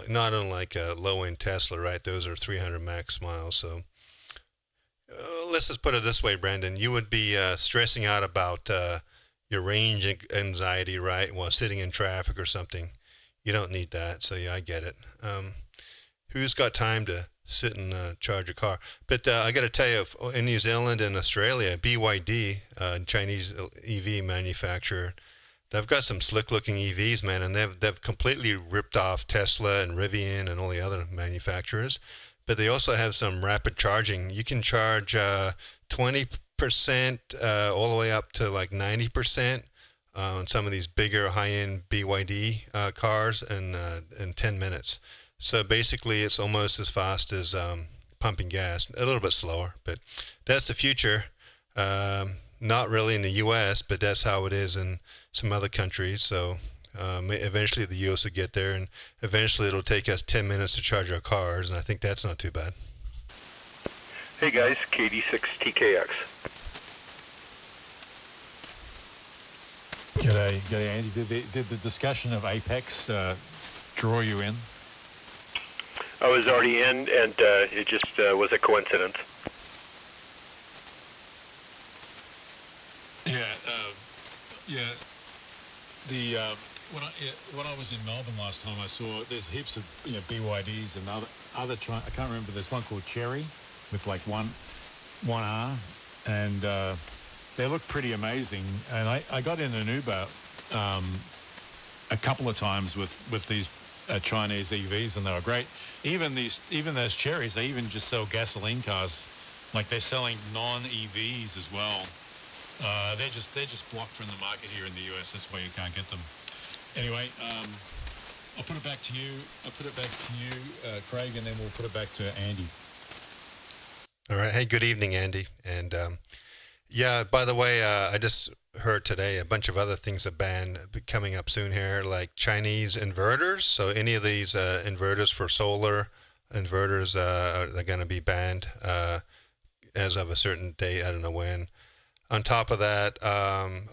not on like a low-end Tesla, right? Those are 300 max miles. So let's just put it this way, Brandon. You would be stressing out about your range anxiety, right, while sitting in traffic or something. You don't need that. So yeah, I get it. Who's got time to sit and charge a car? But I got to tell you, in New Zealand and Australia, BYD, Chinese EV manufacturer, they've got some slick-looking EVs, man, and they've completely ripped off Tesla and Rivian and all the other manufacturers. But they also have some rapid charging. You can charge 20% all the way up to like 90% on some of these bigger high-end BYD cars in 10 minutes. So basically, it's almost as fast as pumping gas, a little bit slower. But that's the future. Not really in the U.S., but that's how it is in some other countries. So eventually the U.S. will get there, and eventually it'll take us 10 minutes to charge our cars, and I think that's not too bad. Hey guys, KD6 TKX. G'day, Andy. Did the discussion of Apex draw you in? I was already in, and it just was a coincidence. Yeah. The when I was in Melbourne last time, I saw there's heaps of BYDs and other I can't remember. There's one called Cherry with like one R, and they look pretty amazing. And I got in an Uber a couple of times with these Chinese EVs, and they were great. Even those Cherries, they even just sell gasoline cars. Like they're selling non-EVs as well. They're just blocked from the market here in the US. That's why you can't get them. Anyway, I'll put it back to you. Craig, and then we'll put it back to Andy. All right. Hey, good evening, Andy. And yeah, by the way, I just heard today a bunch of other things are banned coming up soon here, like Chinese inverters. So any of these inverters for solar inverters are going to be banned as of a certain date. I don't know when. On top of that,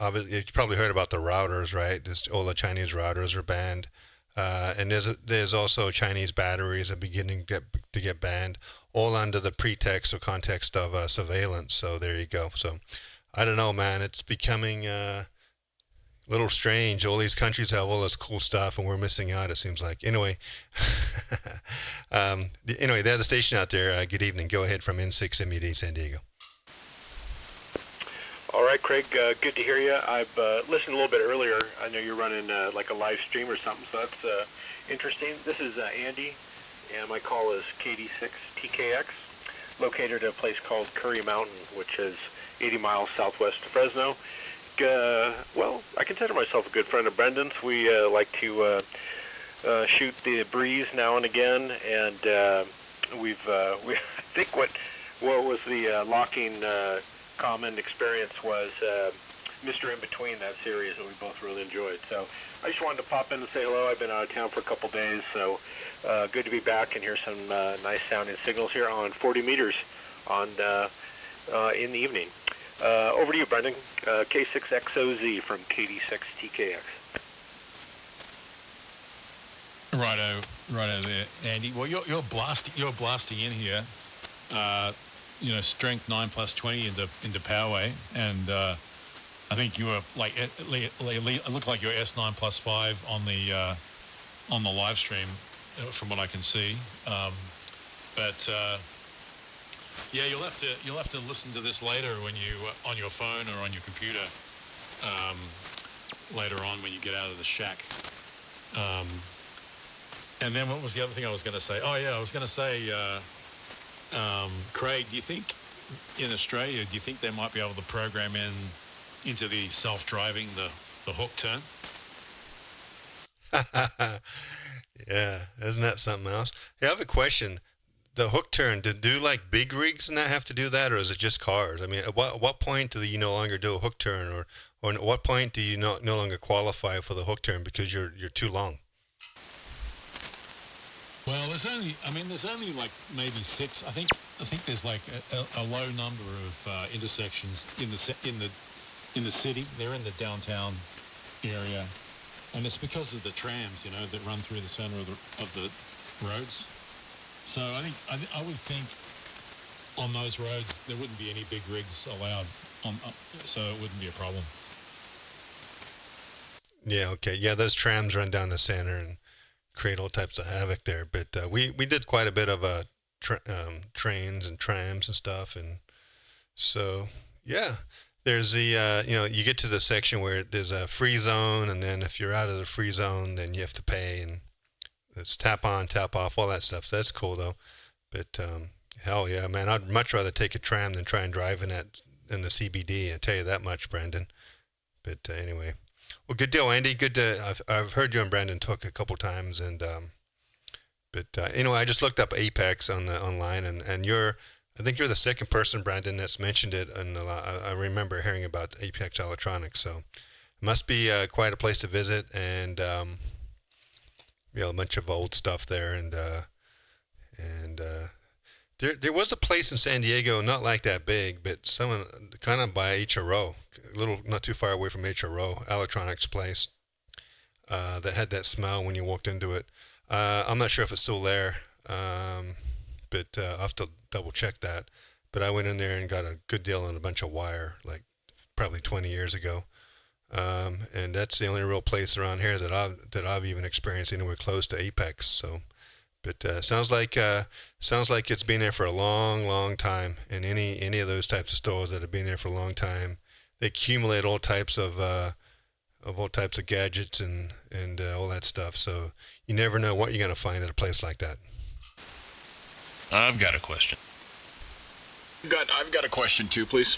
obviously, you probably heard about the routers, right? All the Chinese routers are banned. And there's also Chinese batteries are beginning to get banned, all under the pretext or context of surveillance. So there you go. So I don't know, man. It's becoming a little strange. All these countries have all this cool stuff, and we're missing out, it seems like. Anyway, anyway, there's the station out there. Good evening. Go ahead from N6MED San Diego. All right, Craig, good to hear you. I've listened a little bit earlier. I know you're running like a live stream or something, so that's interesting. This is Andy, and my call is KD6TKX, located at a place called Curry Mountain, which is 80 miles southwest of Fresno. Well, I consider myself a good friend of Brendan's. We like to shoot the breeze now and again, and I think what was the locking common experience was Mr. In Between, that series that we both really enjoyed. So I just wanted to pop in and say hello. I've been out of town for a couple days, so good to be back and hear some nice sounding signals here on 40 meters in the evening. Over to you, Brendan. K6XOZ from KD6TKX. Righto there, Andy. Well, you're blasting in here. Strength 9 plus 20 into Poway, and I think you were like it looked like you were S9 plus 5 on the live stream, from what I can see. But yeah, you'll have to listen to this later when you on your phone or on your computer later on when you get out of the shack. And then what was the other thing I was going to say? Oh yeah, I was going to say. Craig, do you think in Australia, do you think they might be able to program into the self-driving, the hook turn? Yeah, isn't that something else? Hey, I have a question. The hook turn, do like big rigs and that have to do that, or is it just cars? I mean, at what point do you no longer do a hook turn, or at what point do you no longer qualify for the hook turn because you're too long? Well, there's only like maybe 6. I think there's like a low number of intersections in the city. They're in the downtown area, and it's because of the trams, that run through the center of the roads. So I would think on those roads there wouldn't be any big rigs allowed, so it wouldn't be a problem. Yeah. Okay. Yeah, those trams run down the center and create all types of havoc there, but we did quite a bit of trains and trams and stuff, and so yeah, there's the you get to the section where there's a free zone, and then if you're out of the free zone, then you have to pay, and it's tap on, tap off, all that stuff. So that's cool though, but hell yeah, man, I'd much rather take a tram than try and drive in the CBD. I tell you that much, Brandon. But anyway. Well, good deal, Andy. Good to. I've heard you and Brandon talk a couple times, and but I just looked up Apex online, and I think you're the second person, Brandon, that's mentioned it, and I remember hearing about Apex Electronics. So it must be quite a place to visit, and a bunch of old stuff there, and there was a place in San Diego, not like that big, but someone kind of by HRO, a little not too far away from HRO, electronics place, that had that smell when you walked into it. I'm not sure if it's still there. but I'll have to double check that. But I went in there and got a good deal on a bunch of wire, like probably 20 years ago. And that's the only real place around here that I've even experienced anywhere close to Apex. So, but sounds like it's been there for a long, long time. And any of those types of stores that have been there for a long time, they accumulate all types of gadgets and all that stuff. So you never know what you're gonna find at a place like that. I've got a question. I've got a question too, please.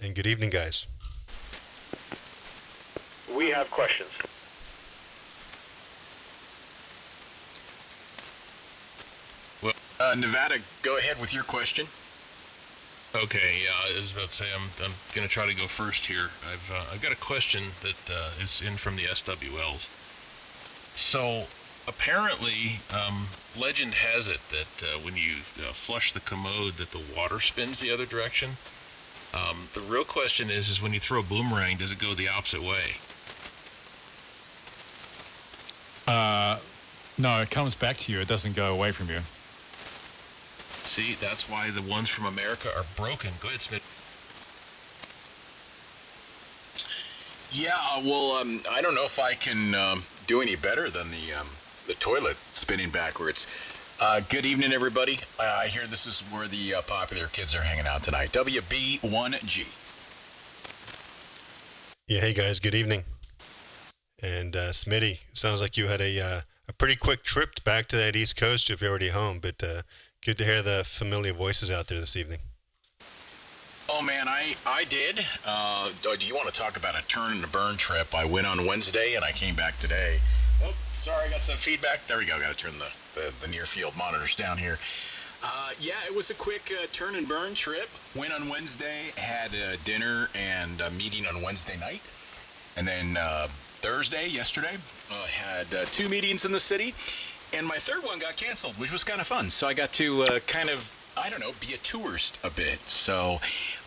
And good evening, guys. We have questions. Well, Nevada, go ahead with your question. okay, yeah, I was about to say I'm going to try to go first here. I've got a question that is in from the SWLs. So apparently, legend has it that when you flush the commode, that the water spins the other direction. The real question is when you throw a boomerang, does it go the opposite way? No, it comes back to you. It doesn't go away from you. See, that's why the ones from America are broken. Go ahead, Smith. Yeah, well, I don't know if I can do any better than the toilet spinning backwards. Good evening, everybody. I hear this is where the popular kids are hanging out tonight. WB1G. Yeah, hey guys, good evening. And Smitty, sounds like you had a pretty quick trip back to that East Coast if you're already home, but good to hear the familiar voices out there this evening. Oh man, I did. Do you want to talk about a turn and a burn trip? I went on Wednesday and I came back today. Oh, sorry, I got some feedback. There we go. Got to turn the near field monitors down here. Yeah, it was a quick turn and burn trip. Went on Wednesday, had dinner and a meeting on Wednesday night, and then Thursday, yesterday, had 2 meetings in the city, and my third one got canceled, which was kind of fun. So I got to be a tourist a bit. So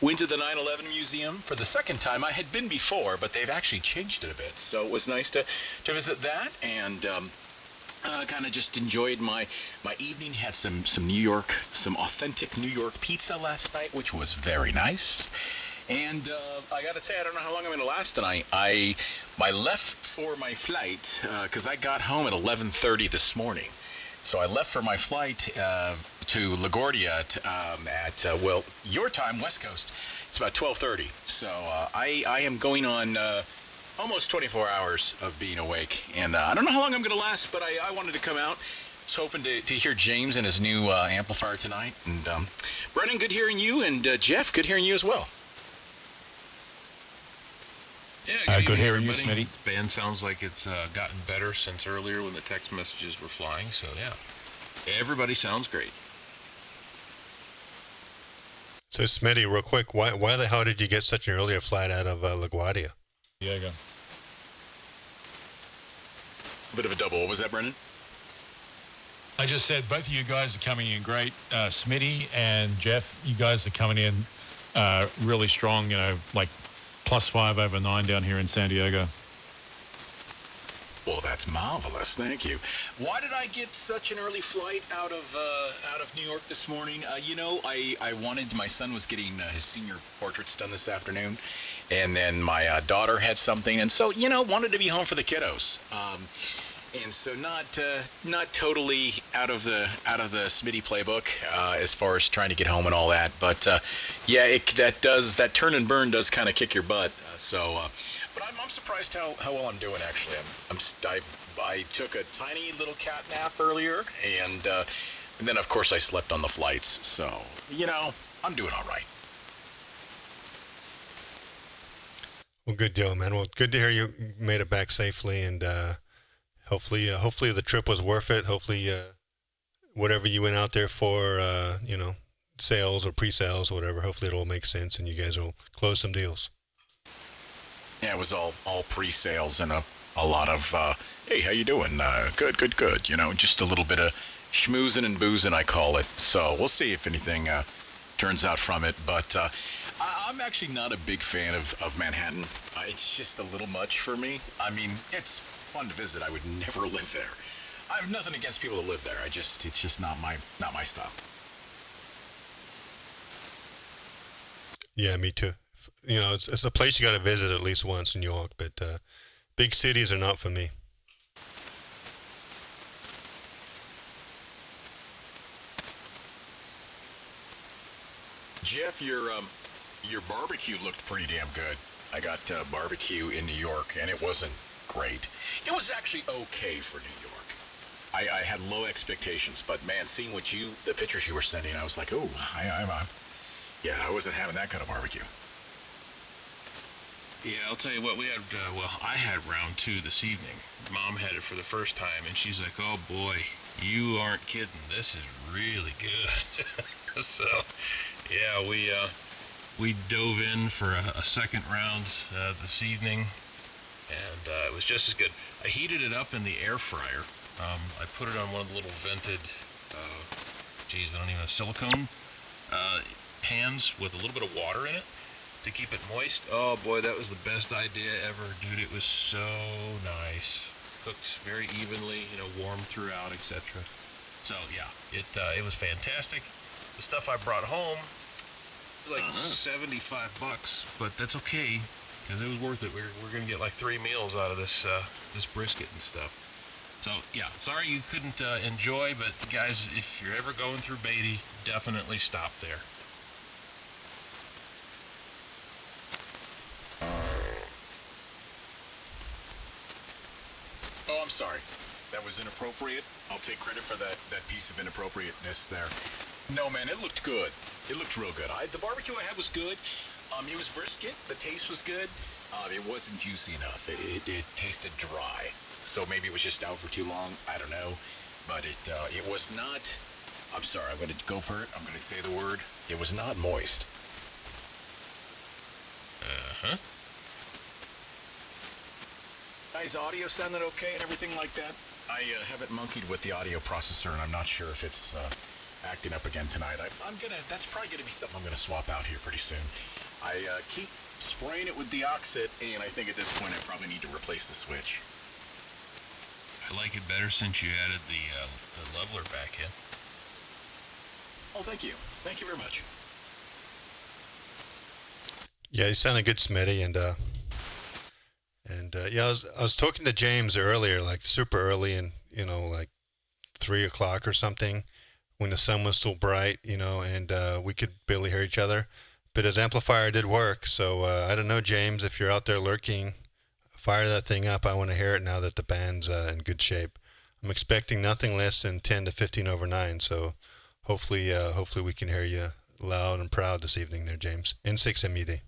went to the 9/11 Museum for the second time. I had been before, but they've actually changed it a bit. So it was nice to visit that, and kind of just enjoyed my evening. Had some authentic New York pizza last night, which was very nice. And I got to say, I don't know how long I'm going to last tonight. I left for my flight because I got home at 11:30 this morning. So I left for my flight to LaGuardia at your time, West Coast. It's about 12:30. So I am going on almost 24 hours of being awake. And I don't know how long I'm going to last, but I wanted to come out. I was hoping to hear James and his new amplifier tonight. And Brennan, good hearing you. And Jeff, good hearing you as well. Yeah, good hearing you, everybody. Smitty. The band sounds like it's gotten better since earlier when the text messages were flying. So yeah, everybody sounds great. So Smitty, real quick, why the hell did you get such an earlier flight out of LaGuardia? Diego. A bit of a double. What was that, Brennan? I just said both of you guys are coming in great. Smitty and Jeff, you guys are coming in really strong, like +5 over 9 down here in San Diego. Well, that's marvelous. Thank you. Why did I get such an early flight out of New York this morning? I wanted, my son was getting his senior portraits done this afternoon, and then my daughter had something, and so wanted to be home for the kiddos. And so not totally out of the Smitty playbook as far as trying to get home and all that, but that turn and burn does kind of kick your butt. But I'm surprised how well I'm doing actually. I took a tiny little cat nap earlier, and then of course I slept on the flights. So I'm doing all right. Well, good deal, man. Well, good to hear you made it back safely, and hopefully the trip was worth it. Hopefully, whatever you went out there for, sales or pre-sales or whatever, hopefully it'll make sense and you guys will close some deals. Yeah, it was all pre-sales and a lot of, hey, how you doing? Good. Just a little bit of schmoozing and boozing, I call it. So we'll see if anything turns out from it. But I'm actually not a big fan of Manhattan. It's just a little much for me. I mean, it's fun to visit. I would never live there. I have nothing against people that live there. It's just not my style. Yeah, me too. You know, it's a place you got to visit at least once in New York, but big cities are not for me. Jeff, your barbecue looked pretty damn good. I got barbecue in New York, and it wasn't great. It was actually okay for New York. I had low expectations, but man, seeing the pictures you were sending, I was like, oh, I wasn't having that kind of barbecue. Yeah, I'll tell you what, we had, I had round 2 this evening. Mom had it for the first time, and she's like, oh boy, you aren't kidding, this is really good. So, yeah, we dove in for a second round this evening, and it was just as good. I heated it up in the air fryer. I put it on one of the little vented, I don't even know, silicone pans with a little bit of water in it to keep it moist. Oh boy, that was the best idea ever, dude. It was so nice. Cooks very evenly, warm throughout, etc. So yeah, it was fantastic. The stuff I brought home was like $75, but that's okay because it was worth it. We're gonna get like 3 meals out of this brisket and stuff. So yeah, sorry you couldn't enjoy, but guys, if you're ever going through Beatty, definitely stop there. Oh, I'm sorry. That was inappropriate. I'll take credit for that piece of inappropriateness there. No, man, it looked good. It looked real good. The barbecue I had was good. It was brisket. The taste was good. It wasn't juicy enough. It tasted dry. So maybe it was just out for too long. I don't know. But it was not... I'm sorry, I'm going to go for it. I'm going to say the word. It was not moist. Uh-huh. Guys, audio sounded okay and everything like that? I haven't monkeyed with the audio processor, and I'm not sure if it's acting up again tonight. That's probably gonna be something I'm gonna swap out here pretty soon. I keep spraying it with deoxit, and I think at this point I probably need to replace the switch. I like it better since you added the leveler back in. Oh, thank you. Thank you very much. Yeah, you sounded good, Smitty, and yeah, I was talking to James earlier, like super early, and like 3 o'clock or something, when the sun was still bright, and we could barely hear each other. But his amplifier did work, so I don't know, James, if you're out there lurking, fire that thing up. I want to hear it now that the band's in good shape. I'm expecting nothing less than 10 to 15 over 9, so hopefully we can hear you loud and proud this evening there, James. N6 MUD.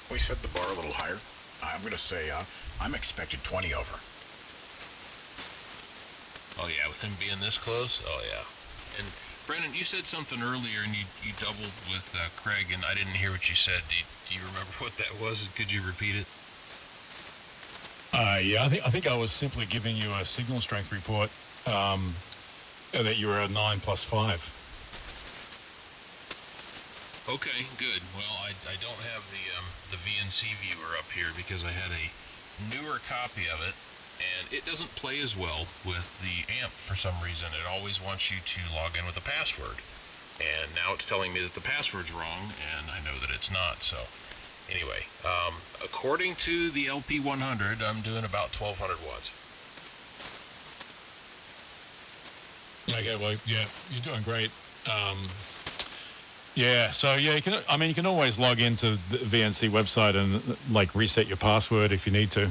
We set the bar a little higher. I'm going to say I'm expecting 20 over. Oh yeah, with him being this close? Oh yeah. And Brennan, you said something earlier, and you doubled with Craig, and I didn't hear what you said. Do you remember what that was? Could you repeat it? Yeah, I think I was simply giving you a signal strength report that you were at 9 plus 5. Okay, good. Well, I don't have the VNC viewer up here because I had a newer copy of it, and it doesn't play as well with the amp for some reason. It always wants you to log in with a password, and now it's telling me that the password's wrong, and I know that it's not. So anyway, according to the LP100, I'm doing about 1200 watts. Okay, well, yeah, you're doing great. Yeah, so yeah, you can always log into the VNC website and like reset your password if you need to.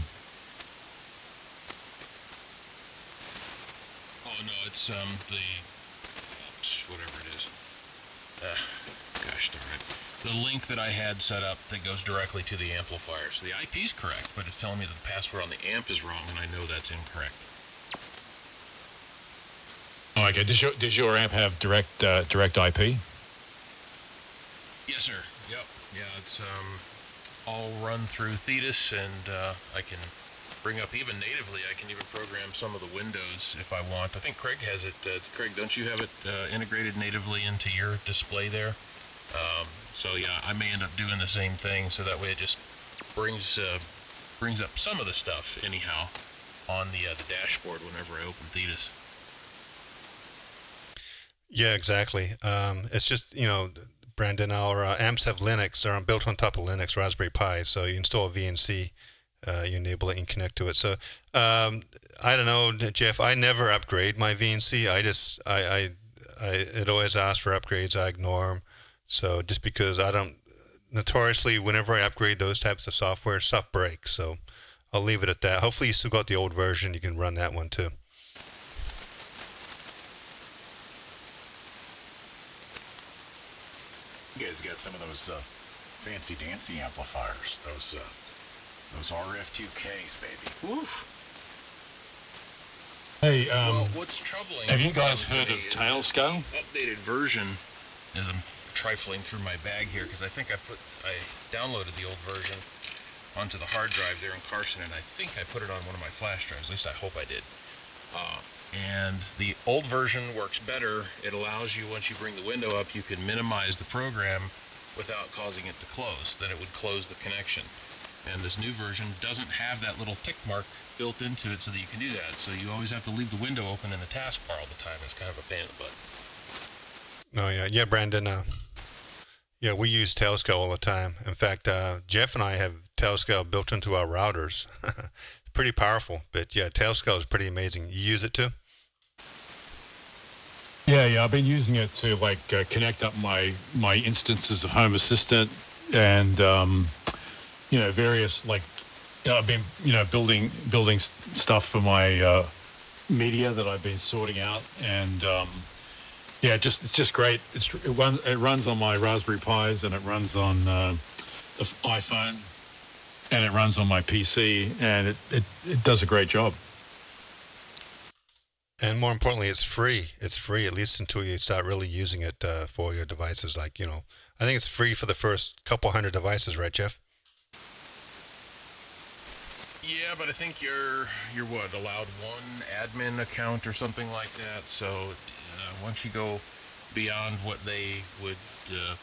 Oh no, it's whatever it is. Gosh darn it. The link that I had set up that goes directly to the amplifier. So the IP is correct, but it's telling me that the password on the amp is wrong, and I know that's incorrect. Oh, okay. Does your amp have direct IP? Yes, sir. Yep. Yeah, it's all run through Thetis, and I can bring up even natively. I can even program some of the windows if I want. I think Craig has it. Craig, don't you have it integrated natively into your display there? So yeah, I may end up doing the same thing, so that way it just brings up some of the stuff anyhow. on the dashboard whenever I open Thetis. Yeah, exactly. It's just, Brandon, our amps have Linux. They're built on top of Linux, Raspberry Pi. So you install a VNC, you enable it and connect to it. So I don't know, Jeff. I never upgrade my VNC. It always asks for upgrades. I ignore them. So just because I don't, notoriously, whenever I upgrade those types of software, stuff breaks. So I'll leave it at that. Hopefully you still got the old version. You can run that one too. You guys got some of those fancy dancy amplifiers, those RF2Ks, baby. Woof. Hey, well, what's troubling? have you guys heard of Tailscale? Updated version, as I'm trifling through my bag here, because I think I downloaded the old version onto the hard drive there in Carson, and I think I put it on one of my flash drives. At least I hope I did. And the old version works better. It allows you, once you bring the window up, you can minimize the program without causing it to close. Then it would close the connection. And this new version doesn't have that little tick mark built into it so that you can do that. So you always have to leave the window open in the taskbar all the time. It's kind of a pain in the butt. Oh, yeah. Yeah, Brandon. Yeah, we use Tailscale all the time. In fact, Jeff and I have Tailscale built into our routers. Pretty powerful, but yeah, Tailscale is pretty amazing. You use it too? Yeah, I've been using it to connect up my instances of Home Assistant and various I've been building stuff for my media that I've been sorting out, and it's just great. It runs on my Raspberry Pis, and it runs on the iPhone, and it runs on my PC, and it does a great job. And more importantly, it's free. It's free, at least until you start really using it for your devices. I think it's free for the first couple hundred devices, right, Jeff? Yeah, but I think you're what, allowed one admin account or something like that. So once you go beyond what they would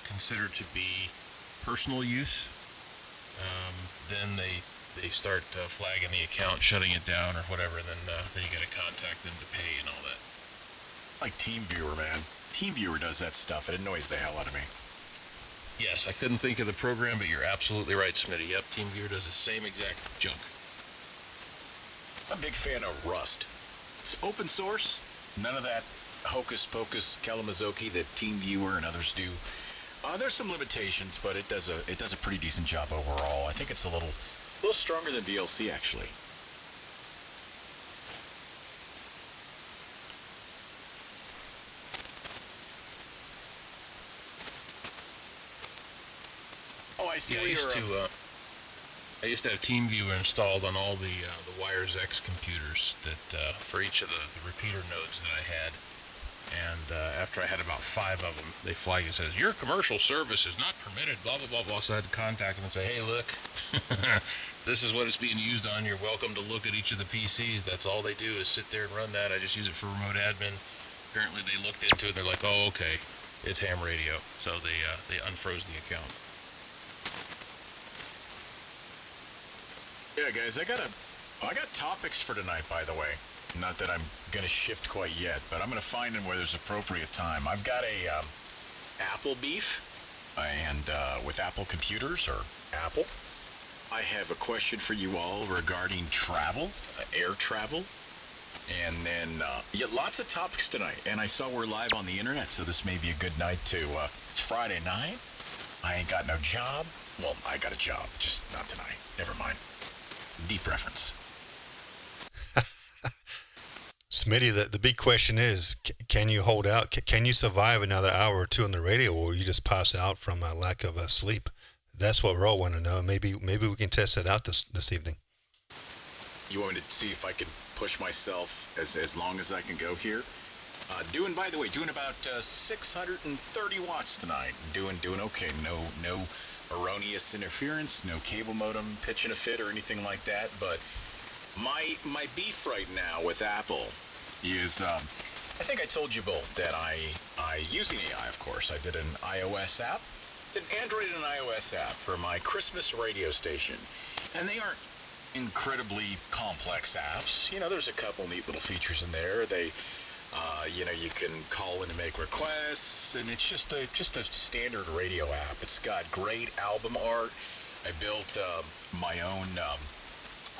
consider to be personal use, then they start flagging the account, shutting it down or whatever, and then you got to contact them to pay and all that. Like TeamViewer, man. TeamViewer does that stuff. It annoys the hell out of me. Yes, I couldn't think of the program, but you're absolutely right, Smitty. Yep, TeamViewer does the same exact junk. I'm a big fan of Rust. It's open source. None of that hocus pocus Kalamazoo that TeamViewer and others do. There's some limitations, but it does a pretty decent job overall. I think it's a little stronger than VLC, actually. Oh, I see. Yeah, I used to have TeamViewer installed on all the Wires X computers that for each of the repeater nodes that I had. And after I had about 5 of them, they flag and says, your commercial service is not permitted, blah, blah, blah, blah. So I had to contact them and say, hey, look, this is what it's being used on. You're welcome to look at each of the PCs. That's all they do is sit there and run that. I just use it for remote admin. Apparently they looked into it and they're like, oh, okay, it's ham radio. So they unfroze the account. Yeah, guys, I got topics for tonight, by the way. Not that I'm going to shift quite yet, but I'm going to find them where there's appropriate time. I've got a Apple beef, and with Apple computers, or Apple. I have a question for you all regarding travel, air travel, and then lots of topics tonight. And I saw we're live on the internet, so this may be a good night to, it's Friday night. I ain't got no job. Well, I got a job, just not tonight. Never mind. Deep reference. Smitty, the big question is, can you hold out? Can you survive another hour or two on the radio, or will you just pass out from a lack of sleep? That's what we all want to know. Maybe we can test it out this evening. You want me to see if I can push myself as long as I can go here? Doing about 630 watts tonight. Doing okay. No erroneous interference, no cable modem pitching a fit or anything like that. But my beef right now with Apple is, I think I told you both that I using AI, of course. I did an iOS app, an Android and iOS app for my Christmas radio station, and they aren't incredibly complex apps. You know, there's a couple neat little features in there. They, you know, you can call in and make requests, and it's just a standard radio app. It's got great album art. I built my own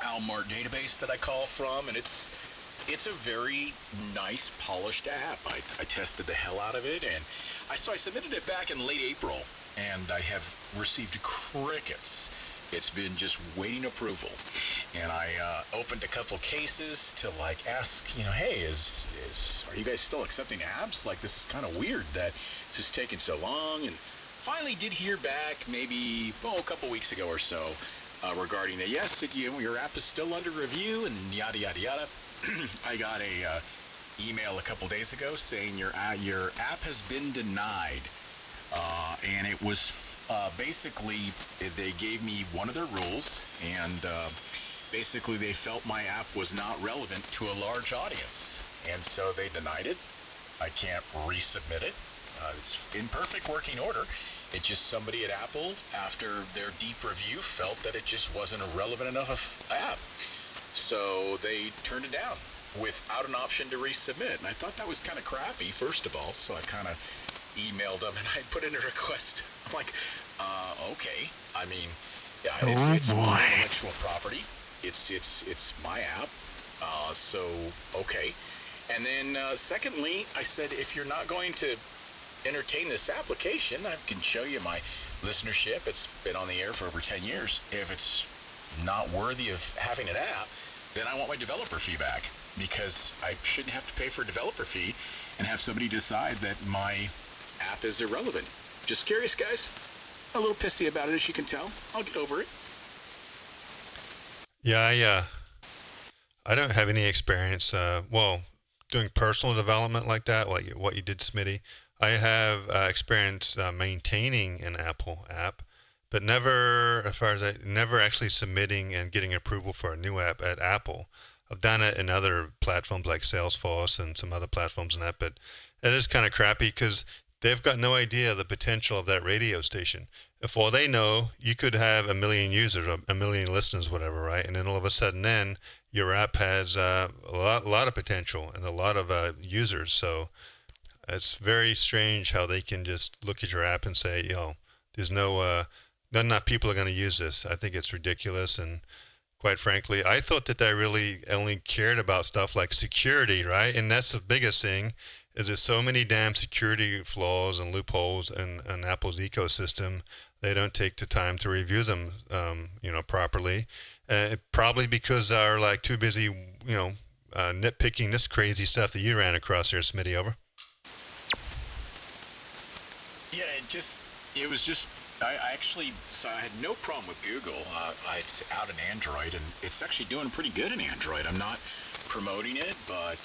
album art database that I call from, and it's a very nice, polished app. I tested the hell out of it, and I submitted it back in late April, and I have received crickets. It's been just waiting approval, and I opened a couple cases to like ask, you know, hey, are you guys still accepting apps? Like, this is kind of weird that it's just taking so long. And finally did hear back maybe a couple weeks ago or so regarding that. Yes, your app is still under review and yada yada yada. I got a email a couple days ago saying your app has been denied, and it was. Basically, they gave me one of their rules, and basically they felt my app was not relevant to a large audience, and so they denied it. I can't resubmit it. It's in perfect working order. It's just somebody at Apple, after their deep review, felt that it just wasn't a relevant enough app. So they turned it down without an option to resubmit. And I thought that was kind of crappy, first of all, so I kind of emailed them and I put in a request. I'm like, okay. I mean, yeah, it's my intellectual property. It's my app. So okay. And then secondly, I said, if you're not going to entertain this application, I can show you my listenership. It's been on the air for over 10 years. If it's not worthy of having an app, then I want my developer fee back, because I shouldn't have to pay for a developer fee and have somebody decide that my app is irrelevant. Just curious, guys. A little pissy about it, as you can tell. I'll get over it. Yeah, I don't have any experience, doing personal development like that, like what you did, Smitty. I have experience maintaining an Apple app, but never, as far as never actually submitting and getting approval for a new app at Apple. I've done it in other platforms like Salesforce and some other platforms and that, but it is kind of crappy because they've got no idea the potential of that radio station. If all they know, you could have 1 million users or 1 million listeners, whatever, right? And then all of a sudden then your app has a lot of potential and a lot of users. So it's very strange how they can just look at your app and say, there's not enough people are going to use this. I think it's ridiculous. And quite frankly, I thought that they really only cared about stuff like security, right? And that's the biggest thing, is there's so many damn security flaws and loopholes in Apple's ecosystem. They don't take the time to review them, properly. Probably because they're like too busy, nitpicking this crazy stuff that you ran across here, Smitty. Over. Yeah, I had no problem with Google. It's out in Android, and it's actually doing pretty good in Android. I'm not promoting it, but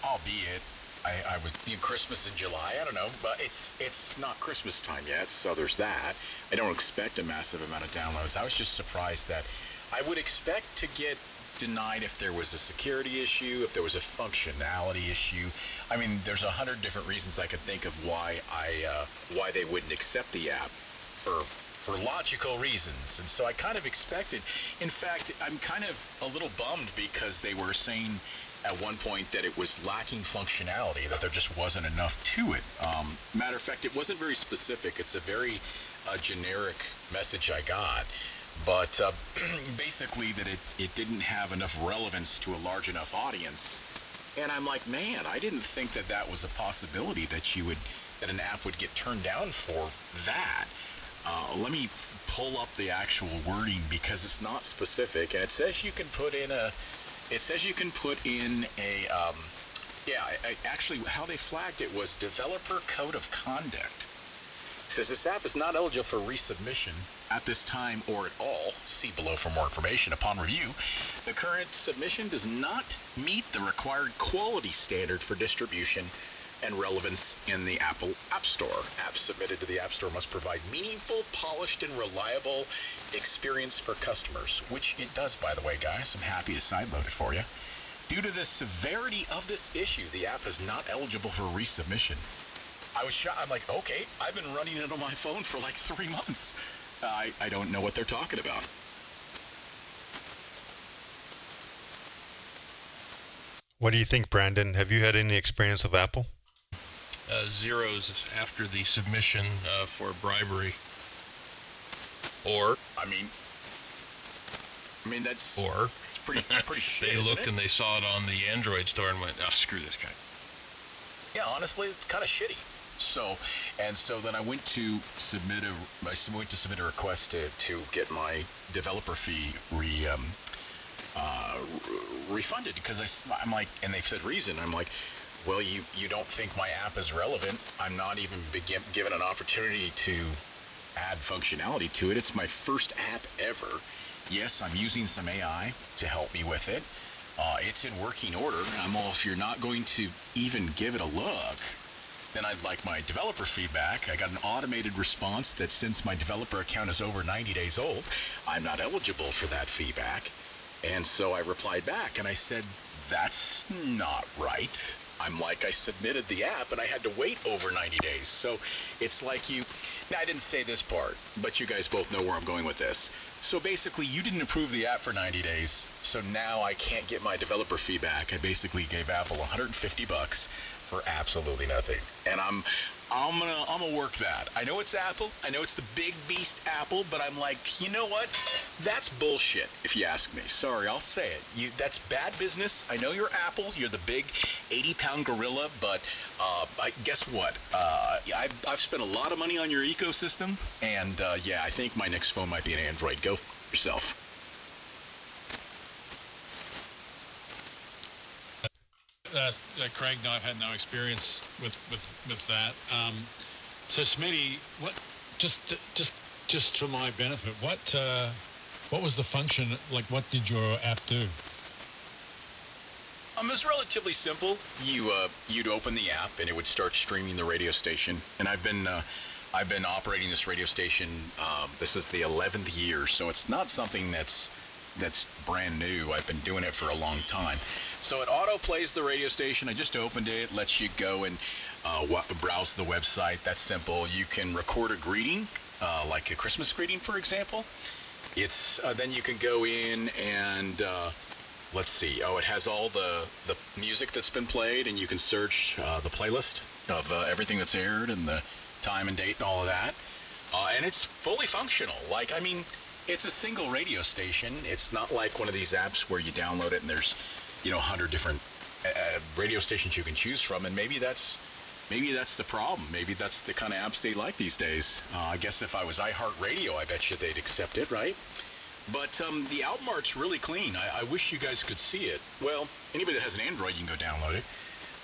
albeit I was Christmas in July. I don't know, but it's not Christmas time yet, so there's that. I don't expect a massive amount of downloads. I was just surprised that I would expect to get denied if there was a security issue, if there was a functionality issue. I mean, there's 100 different reasons I could think of why they wouldn't accept the app for logical reasons. And so I kind of expected. In fact, I'm kind of a little bummed because they were saying at one point that it was lacking functionality, that there just wasn't enough to it. Matter of fact, it wasn't very specific. It's a very generic message I got. But basically that it didn't have enough relevance to a large enough audience. And I'm like, man, I didn't think that was a possibility, that an app would get turned down for that. Let me pull up the actual wording, because it's not specific, and it says you can put in actually how they flagged it was developer code of conduct. It says this app is not eligible for resubmission at this time or at all. See below for more information. Upon review, the current submission does not meet the required quality standard for distribution and relevance in the Apple App Store. Apps submitted to the App Store must provide meaningful, polished, and reliable experience for customers, which it does, by the way, guys. I'm happy to sideload it for you. Due to the severity of this issue, the app is not eligible for resubmission. I was shocked. I'm like, okay, I've been running it on my phone for like 3 months. I don't know what they're talking about. What do you think, Brandon? Have you had any experience of Apple? Zeros after the submission for bribery. Or I mean that's or pretty shit. they looked isn't it? and they saw it on the Android store and went, "Oh, screw this guy." Yeah, honestly, it's kind of shitty. So then I went to submit a request to get my developer fee refunded, because I'm like, and they said reason. I'm like, well, you don't think my app is relevant. I'm not even given an opportunity to add functionality to it. It's my first app ever. Yes, I'm using some AI to help me with it. It's in working order. I'm all, if you're not going to even give it a look, then I'd like my developer feedback. I got an automated response that since my developer account is over 90 days old, I'm not eligible for that feedback. And so I replied back and I said, that's not right. I'm like, I submitted the app and I had to wait over 90 days. So it's like now I didn't say this part, but you guys both know where I'm going with this. So basically you didn't approve the app for 90 days. So now I can't get my developer feedback. I basically gave Apple $150 for absolutely nothing. And I'm gonna work that. I know it's Apple. I know it's the big beast Apple, but I'm like, you know what? That's bullshit, if you ask me. Sorry, I'll say it. That's bad business. I know you're Apple. You're the big 80-pound gorilla, but guess what? I've spent a lot of money on your ecosystem, and yeah, I think my next phone might be an Android. Go f yourself. Craig and I've had no experience with that. So Smitty, what? Just for my benefit, what was the function? Like, what did your app do? It was relatively simple. You'd open the app and it would start streaming the radio station. And I've been operating this radio station. This is the 11th year, so it's not something that's brand new. I've been doing it for a long time. So it auto plays the radio station. I just opened it. Lets you go and browse the website. That's simple. You can record a greeting, like a Christmas greeting, for example. It's then you can go in and let's see. Oh, it has all the music that's been played, and you can search the playlist of everything that's aired and the time and date and all of that. And it's fully functional. Like, I mean, it's a single radio station. It's not like one of these apps where you download it and there's 100 different radio stations you can choose from. And maybe that's the problem. Maybe that's the kind of apps they like these days. I guess if I was iHeartRadio, I bet you they'd accept it, right? But the Outmart's really clean. I wish you guys could see it. Well, anybody that has an Android, you can go download it.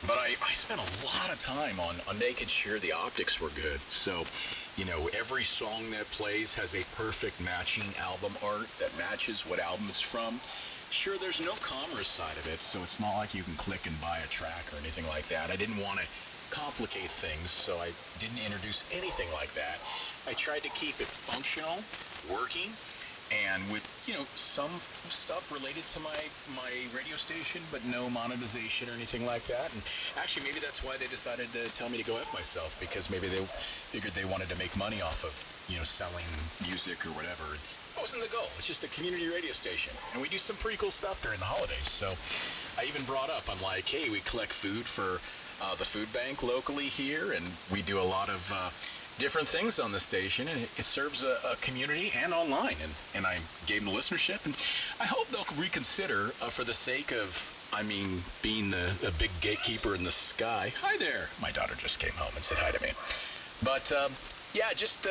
But I spent a lot of time on making sure the optics were good. So, every song that plays has a perfect matching album art that matches what album it's from. Sure, there's no commerce side of it, so it's not like you can click and buy a track or anything like that. I didn't want to complicate things, so I didn't introduce anything like that. I tried to keep it functional, working, and with, some stuff related to my radio station, but no monetization or anything like that. And actually, maybe that's why they decided to tell me to go F myself, because maybe they figured they wanted to make money off of, selling music or whatever. That wasn't the goal. It's just a community radio station, and we do some pretty cool stuff during the holidays. So I even brought up, I'm like, hey, we collect food for the food bank locally here, and we do a lot of different things on the station, and it serves a community and online, and I gave them the listenership, and I hope they'll reconsider for the sake of, being a big gatekeeper in the sky. Hi there. My daughter just came home and said hi to me. But yeah, just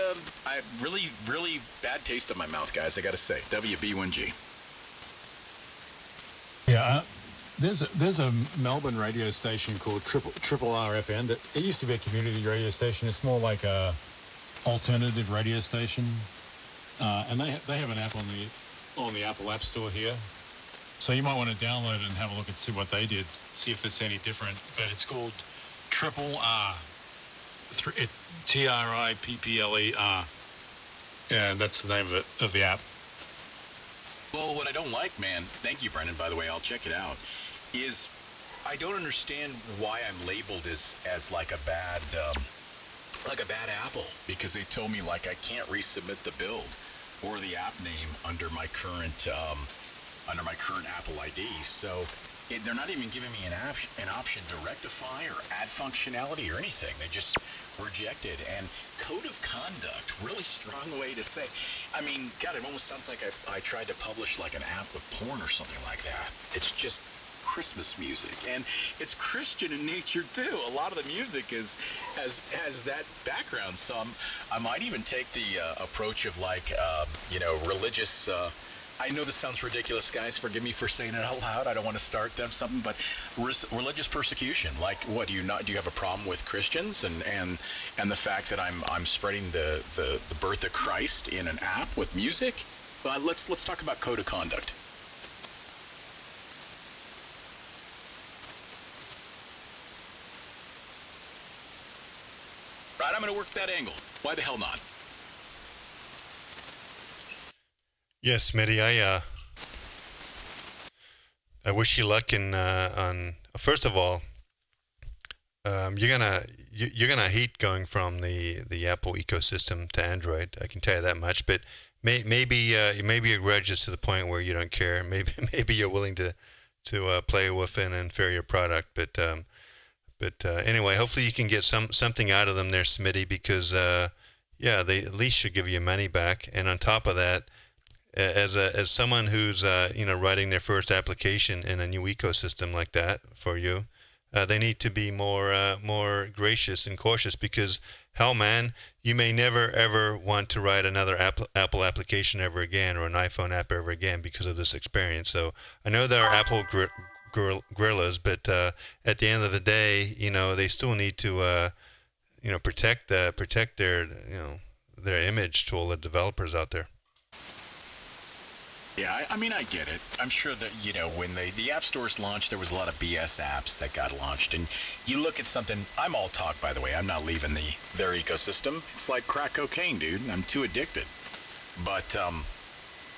I really, really bad taste in my mouth, guys, I gotta say. WB1G. Yeah, there's a Melbourne radio station called Triple RFN. That it used to be a community radio station. It's more like a alternative radio station, and they have an app on the Apple App Store here. So you might want to download it and have a look and see what they did, see if it's any different. But it's called Triple R. TRIPPLER. Yeah, that's the name of the app. Well, what I don't like, man, thank you, Brendan, by the way, I'll check it out, is I don't understand why I'm labeled as like a bad Apple, because they told me, like, I can't resubmit the build or the app name under my current Apple ID. So they're not even giving me an option to rectify or add functionality or anything. They just reject it. And code of conduct, really strong way to say. I mean, God, it almost sounds like I tried to publish like an app with porn or something like that. It's just Christmas music, and it's Christian in nature too. A lot of the music has that background. So I might even take the approach of like religious. I know this sounds ridiculous, guys. Forgive me for saying it out loud. I don't want to start them something, but religious persecution. Like, what do you have a problem with Christians and the fact that I'm spreading the birth of Christ in an app with music? Let's talk about code of conduct. Right, I'm going to work that angle. Why the hell not? Yes, Smitty, I wish you luck on. First of all, you're gonna hate going from the Apple ecosystem to Android. I can tell you that much. But maybe your grudge is to the point where you don't care. Maybe you're willing to play with an inferior product. But anyway, hopefully you can get something out of them there, Smitty, because they at least should give you money back. And on top of that, as someone who's writing their first application in a new ecosystem like that for you, they need to be more gracious and cautious, because hell, man, you may never ever want to write another Apple application ever again, or an iPhone app ever again, because of this experience. So I know there are Apple gorillas, but at the end of the day, they still need to protect their image to all the developers out there. Yeah, I mean, I get it. I'm sure that, when the app stores launched, there was a lot of BS apps that got launched. And you look at something, I'm all talk, by the way. I'm not leaving their ecosystem. It's like crack cocaine, dude. I'm too addicted. But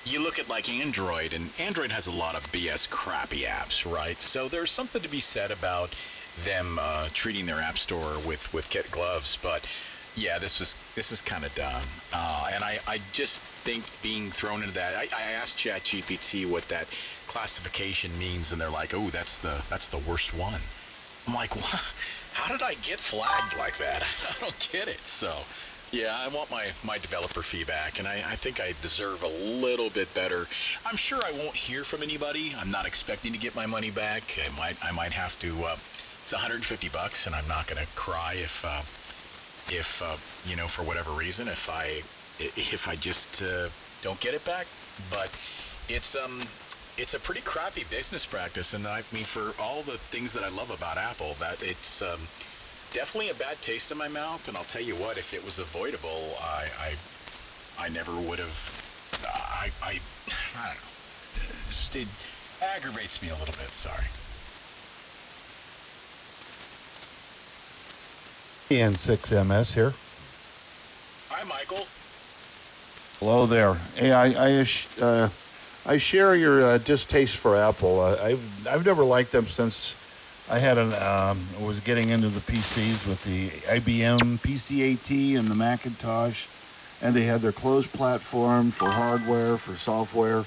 you look at like Android, and Android has a lot of BS crappy apps, right? So there's something to be said about them treating their app store with kid gloves. But yeah, this is kind of dumb, and I just think being thrown into that. I asked ChatGPT what that classification means, and they're like, "Oh, that's the worst one." I'm like, "What? How did I get flagged like that? I don't get it." So, yeah, I want my developer feedback, and I think I deserve a little bit better. I'm sure I won't hear from anybody. I'm not expecting to get my money back. I might have to. It's $150, and I'm not going to cry if for whatever reason, if I just don't get it back. But it's a pretty crappy business practice, and I mean, for all the things that I love about Apple, that it's definitely a bad taste in my mouth. And I'll tell you what, if it was avoidable, I never would have. I don't know. It aggravates me a little bit. Sorry. EN6MS here. Hi, Michael. Hello there. Hey, I share your distaste for Apple. I've never liked them since I had was getting into the PCs with the IBM PC-AT and the Macintosh, and they had their closed platform for hardware, for software.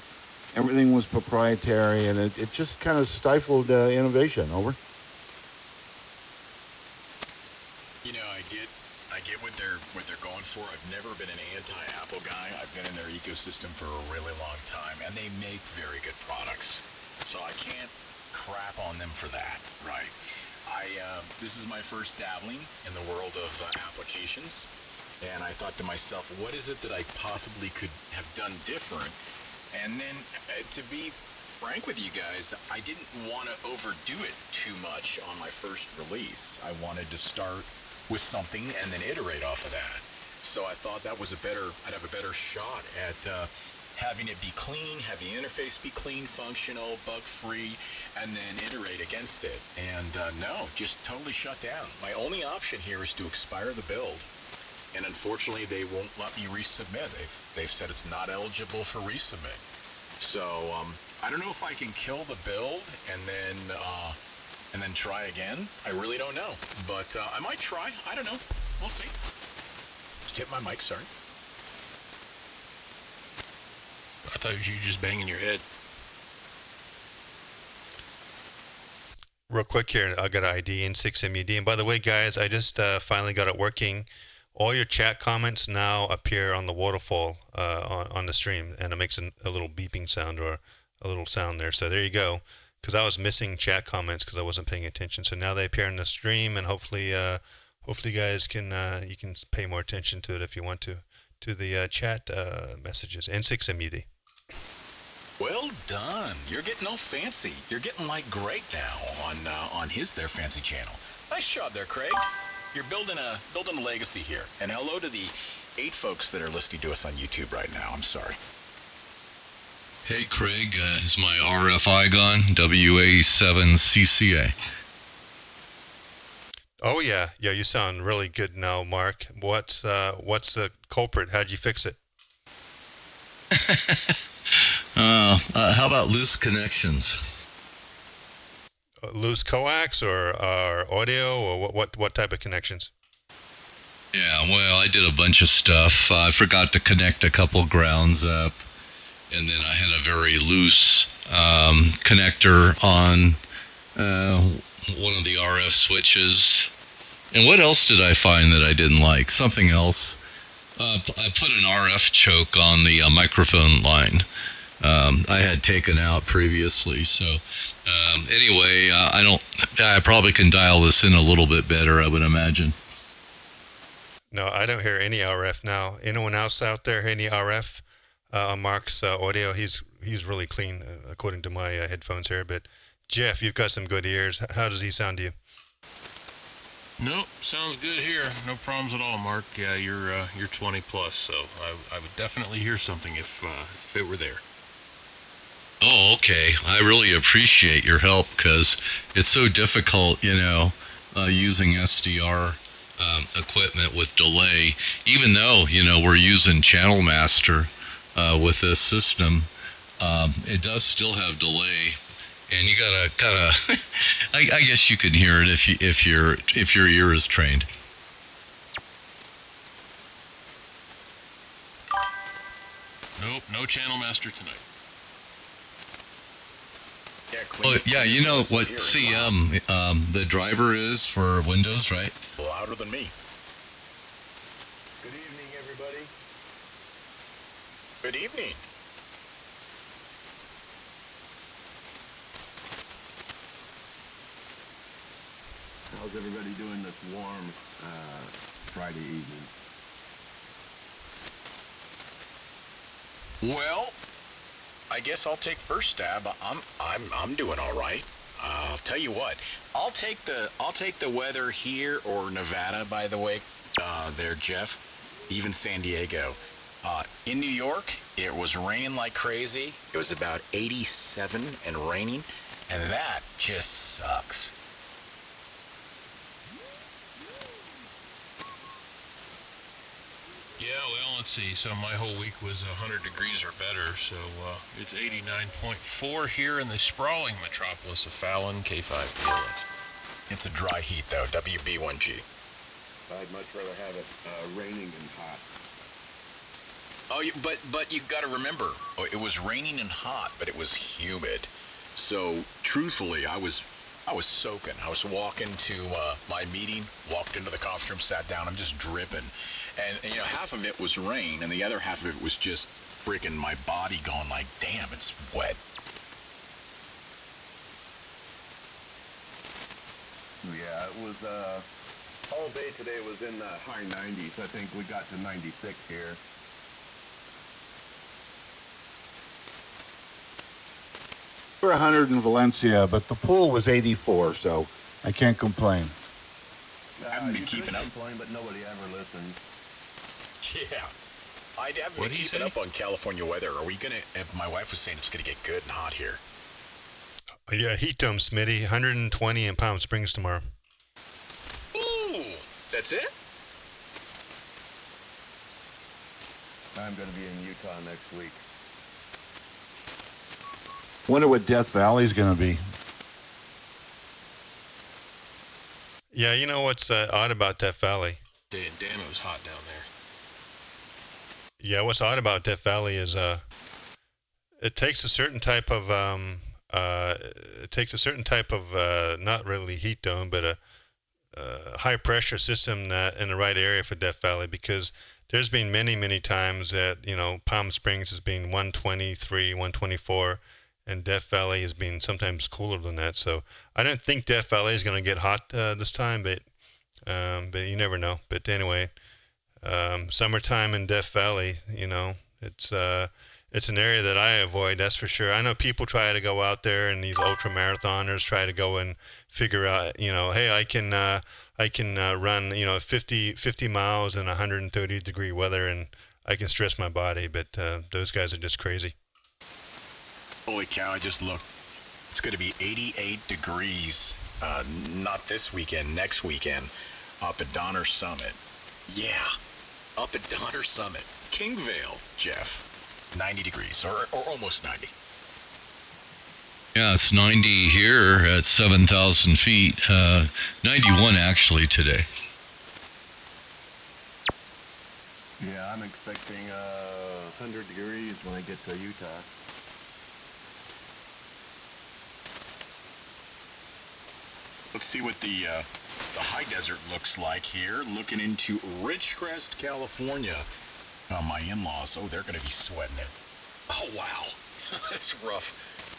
Everything was proprietary, and it just kind of stifled innovation. Over. I get what they're going for. I've never been an anti-Apple guy. I've been in their ecosystem for a really long time, and they make very good products. So I can't crap on them for that, right? This is my first dabbling in the world of applications, and I thought to myself, what is it that I possibly could have done different? And then, to be frank with you guys, I didn't want to overdo it too much on my first release. I wanted to start with something and then iterate off of that. So I thought that was I'd have a better shot at having it be clean, have the interface be clean, functional, bug-free, and then iterate against it. And no, just totally shut down. My only option here is to expire the build. And unfortunately, they won't let me resubmit. They've said it's not eligible for resubmit. So I don't know if I can kill the build and then try again. I really don't know, but I might try. I don't know. We'll see. Just hit my mic. Sorry. I thought it was you just banging your head. Real quick here, I got ID in 6MUD. And by the way, guys, I just finally got it working. All your chat comments now appear on the waterfall on the stream, and it makes a little beeping sound or a little sound there. So there you go. Because I was missing chat comments because I wasn't paying attention. So now they appear on the stream, and hopefully you guys can you can pay more attention to it if you want to the chat messages and 6MUD. Well done. You're getting all fancy. You're getting like Greg now on his Their Fancy channel. Nice job there, Craig. You're building a legacy here. And hello to the 8 folks that are listening to us on YouTube right now. I'm sorry. Hey, Craig, is my RFI gone? WA7CCA. Oh yeah, you sound really good now, Mark. What's the culprit? How'd you fix it? How about loose connections? Loose coax or audio, or what type of connections? Yeah, well, I did a bunch of stuff. I forgot to connect a couple grounds up, and then I had a very loose connector on one of the RF switches. And what else did I find that I didn't like? Something else. I put an RF choke on the microphone line. I had taken out previously. So anyway, I probably can dial this in a little bit better, I would imagine. No, I don't hear any RF now. Anyone else out there hear any RF on Mark's audio? He's really clean according to my headphones here. But Jeff, you've got some good ears. How does he sound to you? Nope, sounds good here. No problems at all, Mark. Yeah, you're 20 plus, so I would definitely hear something if it were there. Oh, okay. I really appreciate your help because it's so difficult, using SDR equipment with delay. Even though, we're using Channel Master with this system, it does still have delay. And you gotta I guess you can hear it if your ear is trained. Nope, no Channel Master tonight. Oh, yeah, you know what CM the driver is for Windows, right? Louder than me. Good evening, everybody. Good evening. How's everybody doing this warm Friday evening? Well, I guess I'll take first stab. I'm doing all right. I'll tell you what. I'll take the weather here, or Nevada, by the way. There, Jeff. Even San Diego. In New York, it was raining like crazy. It was about 87 and raining, and that just sucks. Yeah, well, let's see. So my whole week was 100 degrees or better. So it's 89.4 here in the sprawling metropolis of Fallon, K5 PLS. It's a dry heat, though. WB1G. I'd much rather have it raining and hot. Oh, but you got to remember, it was raining and hot, but it was humid. So truthfully, I was soaking. I was walking to my meeting, walked into the conference room, sat down. I'm just dripping, and half of it was rain, and the other half of it was just freaking my body going like, damn, it's wet. Yeah, it was all day today was in the high 90s. I think we got to 96 here. We're 100 in Valencia, but the pool was 84, so I can't complain. I haven't been You keeping could up. complain, but nobody ever listens. Yeah. I haven't been What'd he keeping say? up on California weather. Are we going to... My wife was saying it's going to get good and hot here. Yeah, heat dome, Smitty. 120 in Palm Springs tomorrow. Ooh, that's it? I'm going to be in Utah next week. Wonder what Death Valley's going to be. Yeah, you know what's odd about Death Valley? Damn, it was hot down there. Yeah, what's odd about Death Valley is it takes a certain type of it takes a certain type of not really heat dome, but a high pressure system that in the right area for Death Valley, because there's been many times that, you know, Palm Springs has been 123, 124, and Death Valley has been sometimes cooler than that. So I don't think Death Valley is going to get hot this time, but you never know. But anyway, summertime in Death Valley, you know, it's an area that I avoid, that's for sure. I know people try to go out there, and these ultra marathoners try to go and figure out, you know, hey, I can run, you know, 50 miles in 130 degree weather, and I can stress my body. But those guys are just crazy. Holy cow! I just looked. It's going to be 88 degrees. Not this weekend, next weekend, up at Donner Summit. Yeah, up at Donner Summit, Kingvale, Jeff. 90 degrees, or almost 90. Yeah, it's 90 here at 7,000 feet. 91 actually today. Yeah, I'm expecting 100 degrees when I get to Utah. Let's see what the high desert looks like here. Looking into Ridgecrest, California. My in-laws, they're going to be sweating it. Oh, wow. That's rough.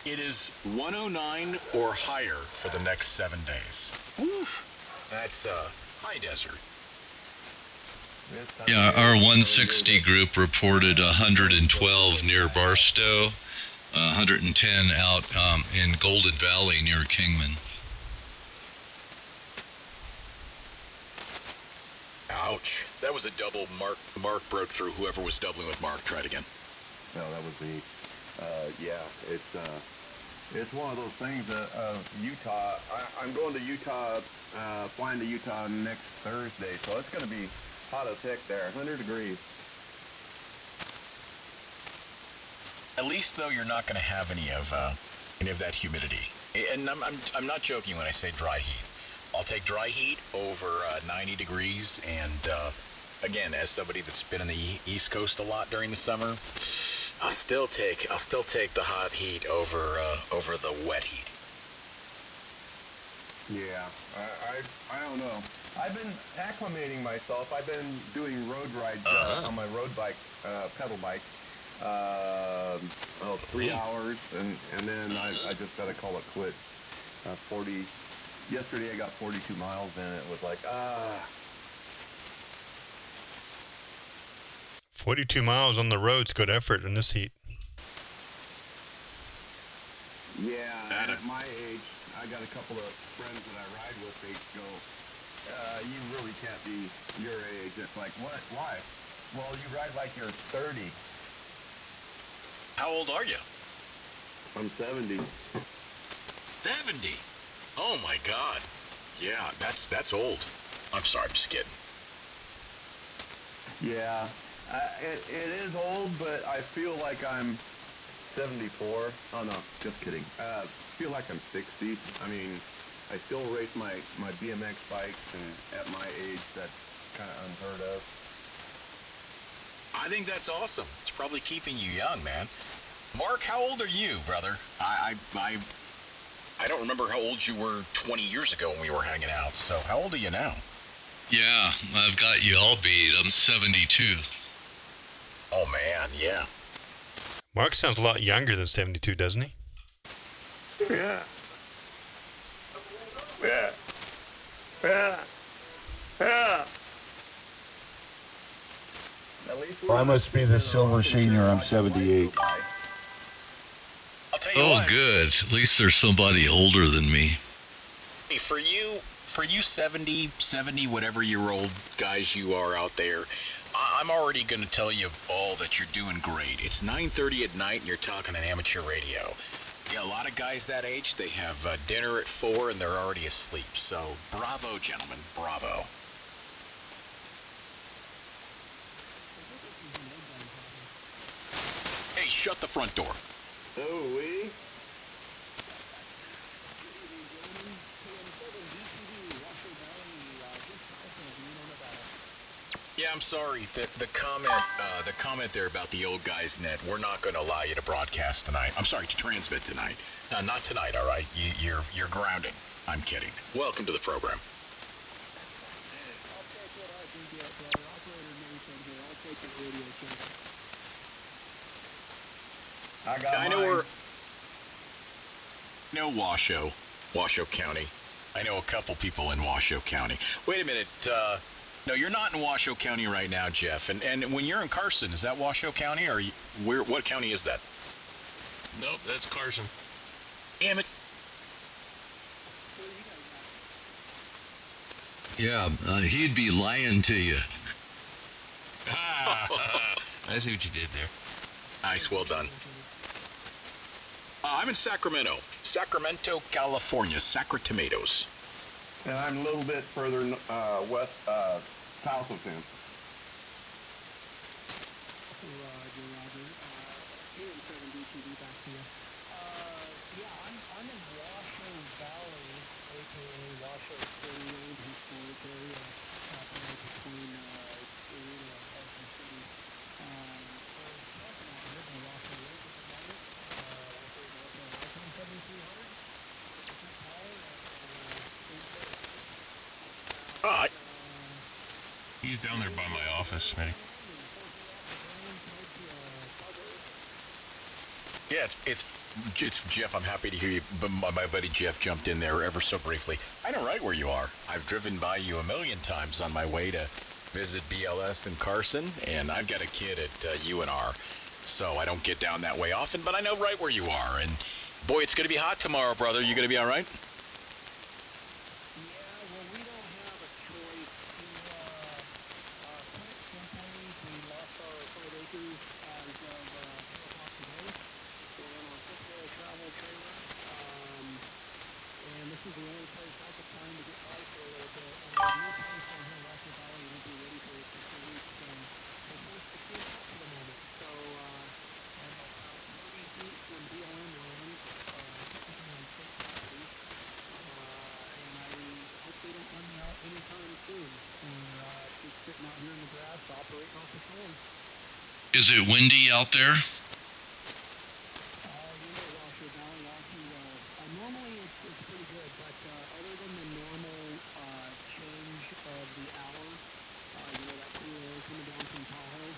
It is 109 or higher for the next 7 days. Woof. That's high desert. Yeah, our 160 group reported 112 near Barstow, 110 out in Golden Valley near Kingman. Ouch. That was a double. Mark broke through. Whoever was doubling with Mark, try it again. No, that was me. Yeah, it's one of those things that Utah. I'm going to Utah, flying to Utah next Thursday, so it's going to be hot as heck there. 100 degrees. At least though, you're not going to have any of that humidity. And I'm not joking when I say dry heat. I'll take dry heat over 90 degrees, and again, as somebody that's been in the East Coast a lot during the summer, I'll still take the hot heat over the wet heat. Yeah, I don't know. I've been acclimating myself. I've been doing road rides on my road bike, pedal bike. 3 hours, and then I just gotta call it quits. 40. Yesterday I got 42 miles in. It was like 42 miles on the road's good effort in this heat. Yeah, at my age, I got a couple of friends that I ride with. They go, you really can't be your age. It's like, what? Why? Well, you ride like you're 30. How old are you? I'm 70. 70. Oh my God. Yeah, that's old. I'm sorry, I'm just kidding. Yeah, it is old, but I feel like I'm 74. Oh no, just kidding. Feel like I'm 60. I mean, I still race my BMX bikes, and at my age, that's kind of unheard of. I think that's awesome. It's probably keeping you young, man. Mark, how old are you, brother? I don't remember how old you were 20 years ago when we were hanging out. So how old are you now? Yeah, I've got you all beat. I'm 72. Oh man, yeah. Mark sounds a lot younger than 72, doesn't he? Yeah. Yeah. Yeah. Yeah. Well, I must be the silver senior. I'm 78. I'll tell you Oh, what. good. At least there's somebody older than me. Hey, for you 70, whatever year old guys you are out there, I'm already going to tell you all that you're doing great. It's 9:30 at night and you're talking on amateur radio. Yeah, a lot of guys that age, they have dinner at 4 and they're already asleep. So bravo, gentlemen, bravo. Hey, shut the front door. Oh, we? Yeah, I'm sorry. The comment there about the old guys net, we're not going to allow you to broadcast tonight. I'm sorry, to transmit tonight. Not tonight, all right? You're grounded. I'm kidding. Welcome to the program. I'll take what I can get, brother. Operator Nathan here. I'll take the radio check. I got I know mine. we're... Washoe County. I know a couple people in Washoe County. Wait a minute. No, you're not in Washoe County right now, Jeff. And when you're in Carson, is that Washoe County, or what county is that? Nope, that's Carson. Damn it. Yeah, he'd be lying to you. I see what you did there. Nice, well done. I'm in Sacramento, California, Sacramento. And I'm a little bit further west, south of him. Roger. PM7DTV back to you. Yeah, I'm in Washoe Valley, aka Washoe City, old historic area, halfway between Erie and Carson City. We're talking out here by Washoe Lake at the moment. Washoe North, 7300, 50% power, and All right. He's down there by my office, Smitty. Yeah, it's Jeff. I'm happy to hear you. But my buddy Jeff jumped in there ever so briefly. I know right where you are. I've driven by you a million times on my way to visit BLS in Carson, and I've got a kid at UNR, so I don't get down that way often, but I know right where you are. And boy, it's going to be hot tomorrow, brother. You going to be all right? Is it windy out there? Normally it's pretty good, but other than the normal change of the hour, that cool air coming down from Tahoe,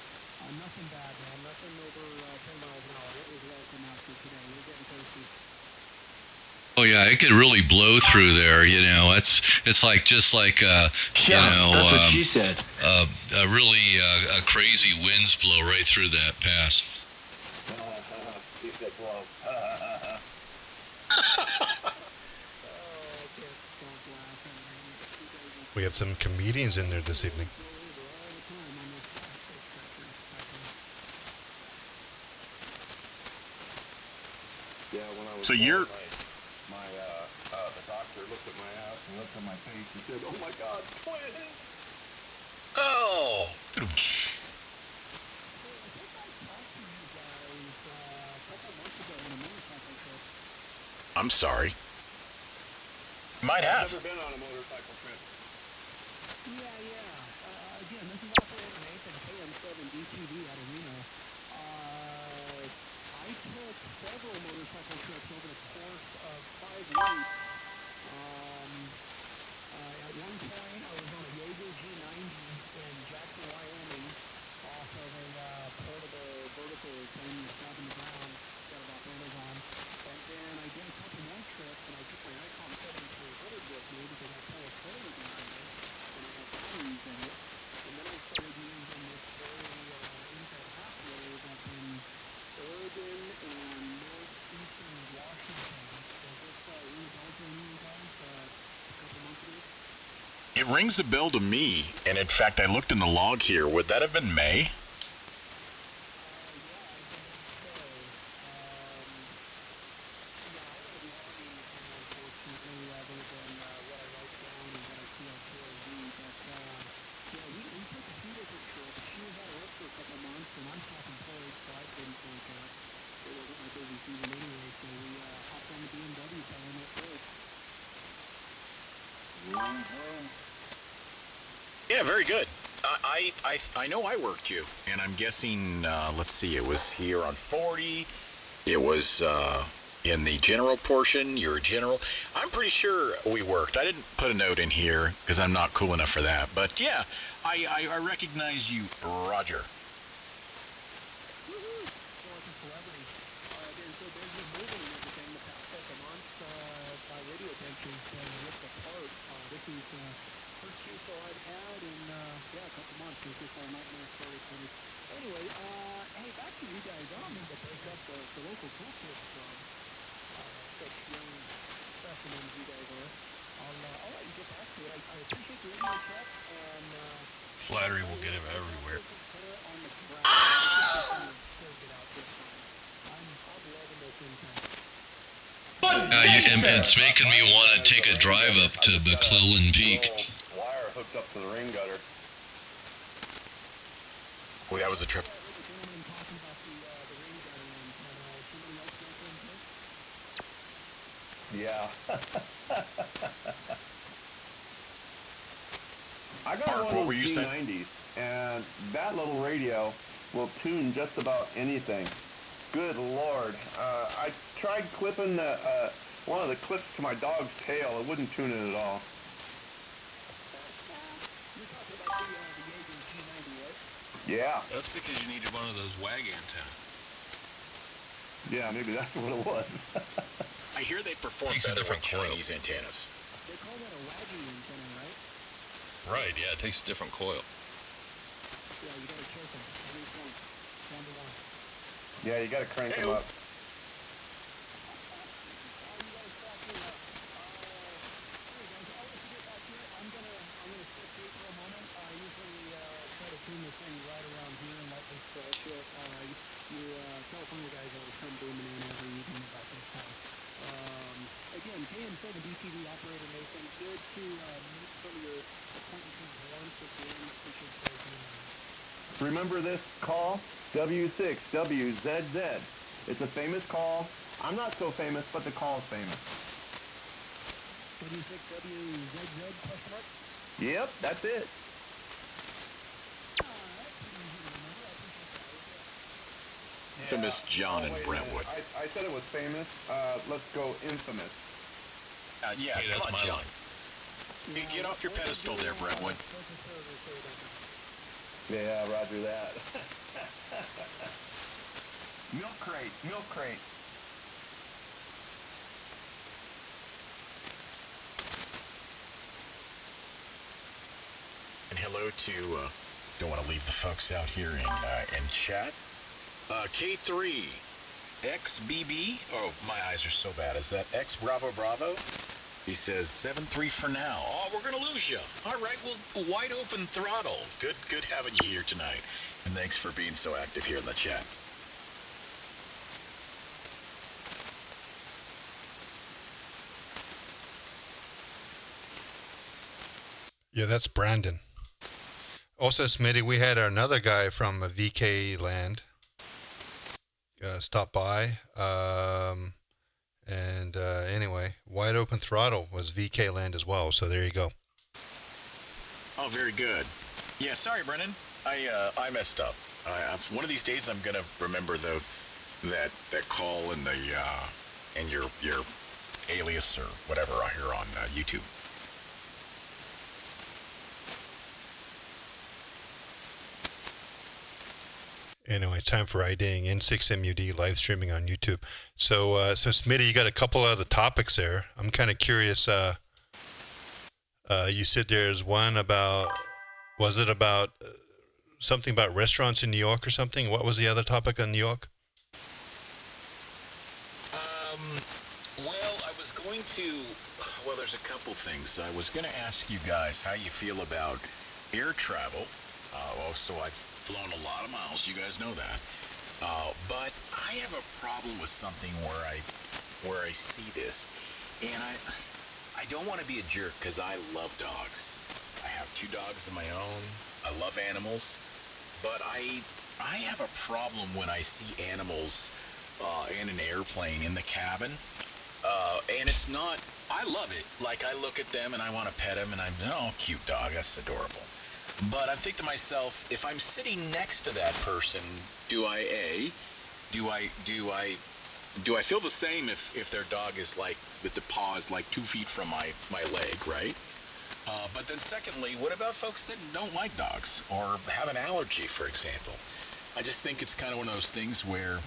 nothing bad, man. Nothing over 10 miles an hour. It was welcome out here today. We're getting toasty. Oh yeah, it could really blow through there. It's like just like that's what she said. Really crazy winds blow right through that pass. We have some comedians in there this evening. Yeah, when I was So you're... the doctor looked at my ass and looked at my face and said, "Oh my God, twins!" Oh. I'm sorry. Might have. I've never been on a motorcycle trip. Again, this is Operator Nathan, KM7DTV out of Reno. I took several motorcycle trips over the course of 5 weeks. At one point, I was on a Jaeger G90 in Jackson, Wyoming, off of a portable vertical thing you slap in the ground, got about burners on. And then I did a couple more trips, and I took my Icon 7300 with me because I pull a trailer behind it, and I have batteries in it. And then I started using this very inside half wave up in Oregon and northeastern Washington. Was this ring a bell to any of you guys a couple months ago? It rings a bell to me, and in fact, I looked in the log here. Would that have been May? Yeah, very good. I know I worked you, and I'm guessing, let's see, it was here on 40. It was in the general portion, your general. I'm pretty sure we worked. I didn't put a note in here because I'm not cool enough for that. But yeah, I recognize you, Roger. Anyway, hey, back to you guys. I don't mean to break up the local toolkit such young specimens you guys are. I'll let you get back to it. I appreciate the radio check, and Flattery will get him everywhere. It's making me want to take a drive up to McClellan Peak. Wire hooked up to the rain gutter. Boy, that was a trip. Yeah. I got Mark, one what of were you those saying? G90s, and that little radio will tune just about anything. Good Lord. I tried clipping one of the clips to my dog's tail. It wouldn't tune it at all. Yeah. That's because you needed one of those WAG antennas. Yeah, maybe that's what it was. I hear they perform Takes a better with different coil. Chinese antennas. they call that a wagging antenna, right? Right, yeah, it takes a different coil. Yeah, you gotta choke them at least once, 1 to 1. Yeah, you got to crank them up. California guys always come booming in every evening about this time. Again, KM7 DTV operator Nathan, good to meet some of your acquaintances once again. Appreciate you guys being on. Remember this call? W6WZZ. It's a famous call. I'm not so famous, but the call is famous. W6WZZ question mark? Yep, that's it. Infamous John and wait a Brentwood. minute. I said it was famous. Let's go infamous. Yeah, Hey, come that's on, my John. line. You get off your pedestal there, Brentwood. Yeah, roger that. Milk crate, milk crate. And hello to, don't want to leave the folks out here in chat. K3, XBB. Oh, my eyes are so bad. Is that X Bravo Bravo? He says 7-3 for now. Oh, we're going to lose you. All right, well, wide open throttle. Good having you here tonight. And thanks for being so active here in the chat. Yeah, that's Brandon. Also, Smitty, we had another guy from VK Land stop by. Anyway, Wide Open Throttle was VK Land as well. So there you go. Oh, very good. Yeah, sorry, Brennan. I messed up. One of these days, I'm gonna remember that call and and your alias or whatever I hear on YouTube. Anyway, time for IDing N6MUD live streaming on YouTube. So Smitty, you got a couple other topics there. I'm kind of curious. You said there's one about, was it about something about restaurants in New York or something? What was the other topic on New York? Well, I was going to, well, there's a couple things. I was going to ask you guys how you feel about air travel. So I've flown a lot of miles, you guys know that. But I have a problem with something where I see this, and I don't want to be a jerk because I love dogs. I have 2 dogs of my own. I love animals, but I have a problem when I see animals in an airplane in the cabin, and it's not. I love it. Like, I look at them and I want to pet them, and I'm, oh, cute dog, that's adorable. But I think to myself, if I'm sitting next to that person, do I do I feel the same if their dog is like, with the paw is like 2 feet from my leg, right? But then secondly, what about folks that don't like dogs or have an allergy, for example? I just think it's kind of one of those things where,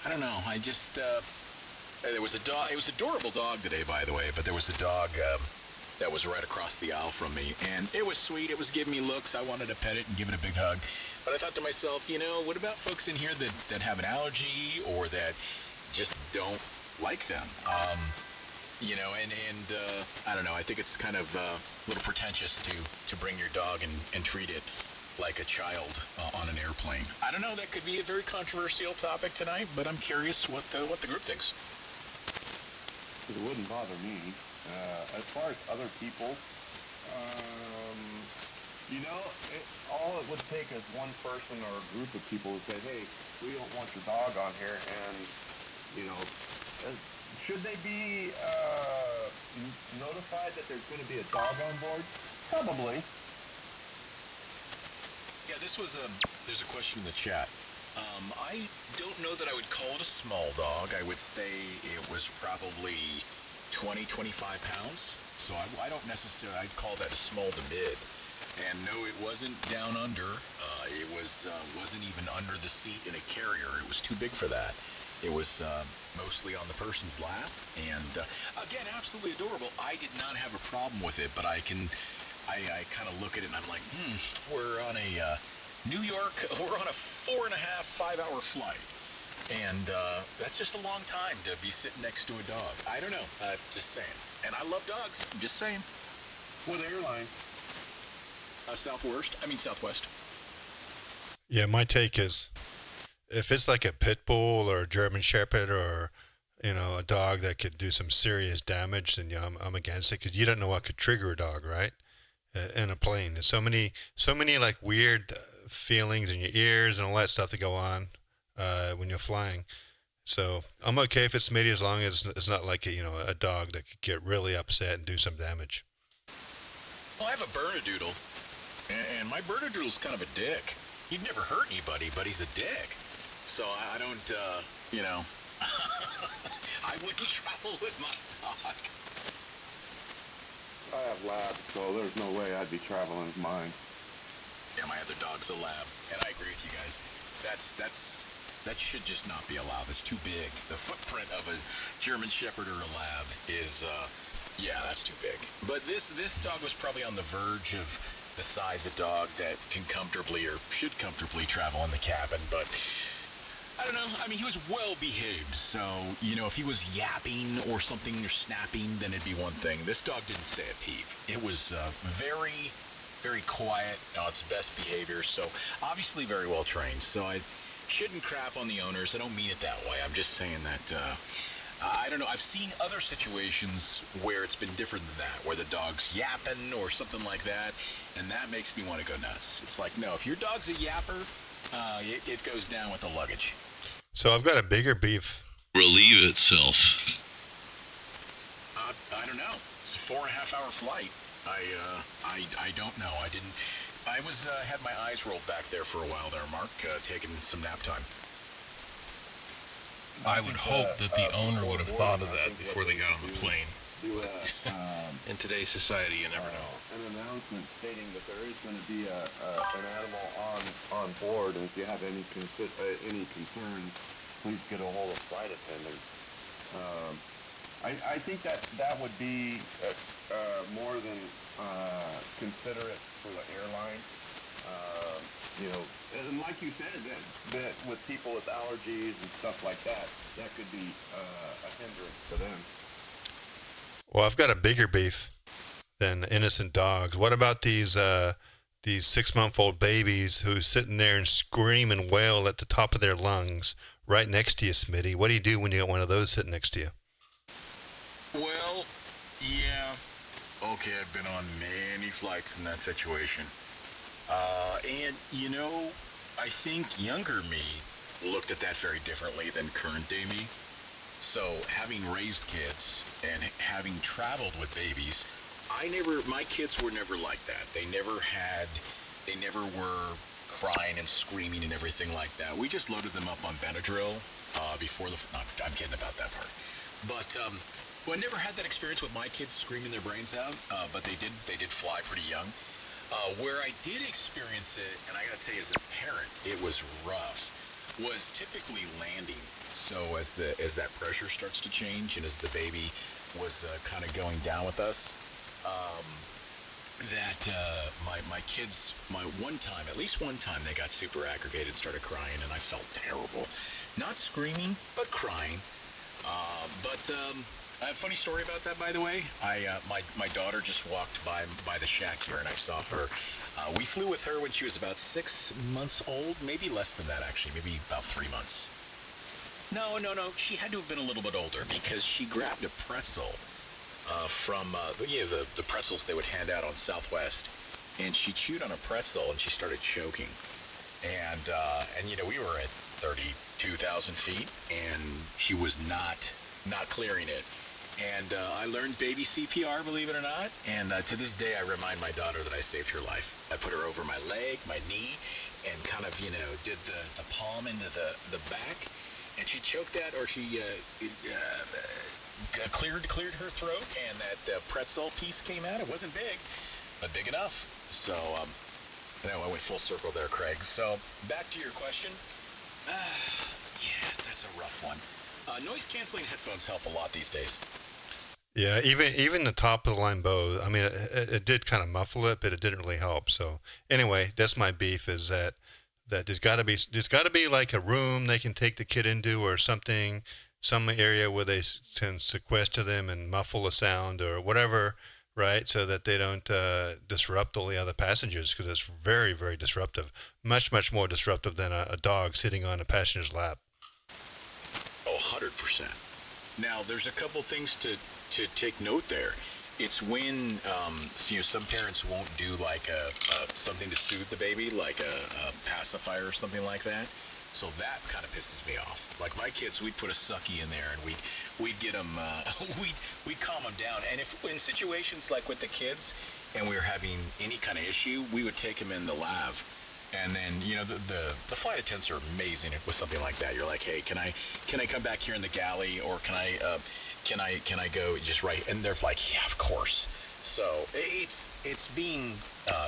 I don't know, I just, there was a dog, it was an adorable dog today, by the way, but there was a dog that was right across the aisle from me, and it was sweet, it was giving me looks, I wanted to pet it and give it a big hug, but I thought to myself, what about folks in here that have an allergy or that just don't like them? I don't know, I think it's kind of a little pretentious to bring your dog and treat it like a child on an airplane. I don't know, that could be a very controversial topic tonight, but I'm curious what the group thinks. It wouldn't bother me. As far as other people, all it would take is one person or a group of people who say, hey, we don't want your dog on here, and, should they be notified that there's going to be a dog on board? Probably. Yeah, there's a question in the chat. I don't know that I would call it a small dog. I would say it was probably 20, 25 pounds. So I don't necessarily, I'd call that a small to mid. And no, it wasn't down under. It wasn't even under the seat in a carrier. It was too big for that. It was mostly on the person's lap. And again, absolutely adorable. I did not have a problem with it, but I kind of look at it and I'm like, we're on a New York, we're on a 4.5, 5-hour flight. And that's just a long time to be sitting next to a dog. I don't know, just saying. And I love dogs, I'm just saying. What airline? Southwest. Yeah, my take is, if it's like a pit bull or a German Shepherd or, a dog that could do some serious damage, then I'm against it, because you don't know what could trigger a dog, right? In a plane. There's so many like weird feelings in your ears and all that stuff that go on when you're flying. So I'm okay if it's Smitty, as long as it's not like a dog that could get really upset and do some damage. Well, I have a Bernedoodle, and my Bernedoodle's kind of a dick. He'd never hurt anybody, but he's a dick. So I don't, I wouldn't travel with my dog. I have labs, so there's no way I'd be traveling with mine. Yeah, my other dog's a lab, and I agree with you guys. That should just not be allowed. It's too big. The footprint of a German Shepherd or a lab is, that's too big. But this dog was probably on the verge of the size of dog that can comfortably or should comfortably travel in the cabin, but I don't know. I mean, he was well behaved, so, if he was yapping or something or snapping, then it'd be one thing. This dog didn't say a peep. It was very, very quiet on its best behavior, so obviously very well trained. So I shouldn't crap on the owners. I don't mean it that way. I'm just saying that, I don't know. I've seen other situations where it's been different than that, where the dog's yapping or something like that, and that makes me want to go nuts. It's like, no, if your dog's a yapper, it goes down with the luggage. So I've got a bigger beef. Relieve itself. I don't know. It's a 4.5-hour flight. I don't know. I had my eyes rolled back there for a while there, Mark, taking some nap time. I would hope that the owner would have thought of that before they got on the plane. In today's society, you never know. An announcement stating that there is going to be an animal on board, and if you have any concerns, please get a hold of flight attendants. I think that would be more than considerate for the airline. And like you said, that with people with allergies and stuff like that could be a hindrance to them. Well, I've got a bigger beef than innocent dogs. What about these 6-month-old babies who's sitting there and scream and wail at the top of their lungs right next to you, Smitty? What do you do when you got one of those sitting next to you? Well, yeah. Okay, I've been on many flights in that situation. And, I think younger me looked at that very differently than current day me. So, having raised kids and having traveled with babies, my kids were never like that. They never were crying and screaming and everything like that. We just loaded them up on Benadryl before the. No, I'm kidding about that part. But well, I never had that experience with my kids screaming their brains out. But they did fly pretty young. Where I did experience it, and I gotta tell you, as a parent, it was rough. Was typically landing. So as that pressure starts to change, and as the baby was kind of going down with us, my kids, at least one time, they got super aggregated and started crying, and I felt terrible. Not screaming, but crying. I have a funny story about that, by the way. My daughter just walked by the shack here, and I saw her. We flew with her when she was about 6 months old, maybe less than that, actually, maybe about 3 months. No, she had to have been a little bit older, because she grabbed a pretzel from the pretzels they would hand out on Southwest, and she chewed on a pretzel, and she started choking. And we were at 32,000 feet, and she was not clearing it. And I learned baby CPR, believe it or not. And to this day, I remind my daughter that I saved her life. I put her over my leg, my knee, and kind of, did the palm into the back. And she choked that, or she cleared her throat, and that pretzel piece came out. It wasn't big, but big enough. So, I went full circle there, Craig. So, back to your question. Yeah, that's a rough one. Noise-canceling headphones help a lot these days. Yeah, even the top of the line Bose, I mean, it did kind of muffle it, but it didn't really help. So anyway, that's my beef, is that there's got to be like a room they can take the kid into, or something, some area where they can sequester them and muffle the sound or whatever, right? So that they don't disrupt all the other passengers, because it's very, very disruptive, much more disruptive than a dog sitting on a passenger's lap. Oh, 100%. Now, there's a couple things to take note there. It's when some parents won't do like something to soothe the baby, like a pacifier or something like that. So that kind of pisses me off. Like my kids, we'd put a sucky in there, and we'd get them, we'd calm them down. And if in situations like with the kids, and we were having any kind of issue, we would take them in the lav. And then, the flight attendants are amazing with something like that. You're like, hey, can I come back here in the galley, or can I go just right? And they're like, yeah, of course. So it's being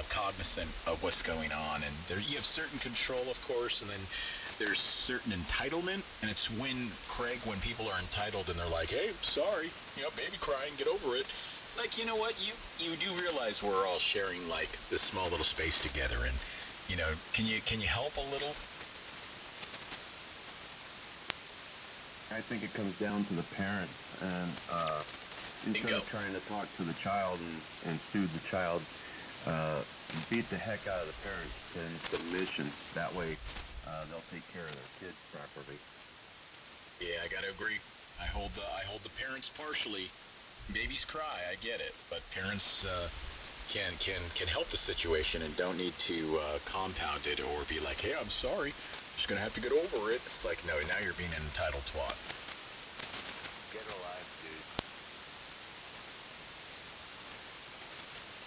cognizant of what's going on, and you have certain control, of course, and then there's certain entitlement, and it's when people are entitled and they're like, hey, sorry, baby crying, get over it. It's like, you know what, you do realize we're all sharing like this small little space together, and can you help a little? I think it comes down to the parent, and instead of trying to talk to the child and soothe the child, beat the heck out of the parents in submission. That way, they'll take care of their kids properly. Yeah, I gotta agree. I hold the parents partially. Babies cry, I get it, but parents can help the situation and don't need to compound it or be like, hey, I'm sorry, just gonna have to get over it. It's like, no, now you're being an entitled twat. Get a life, dude.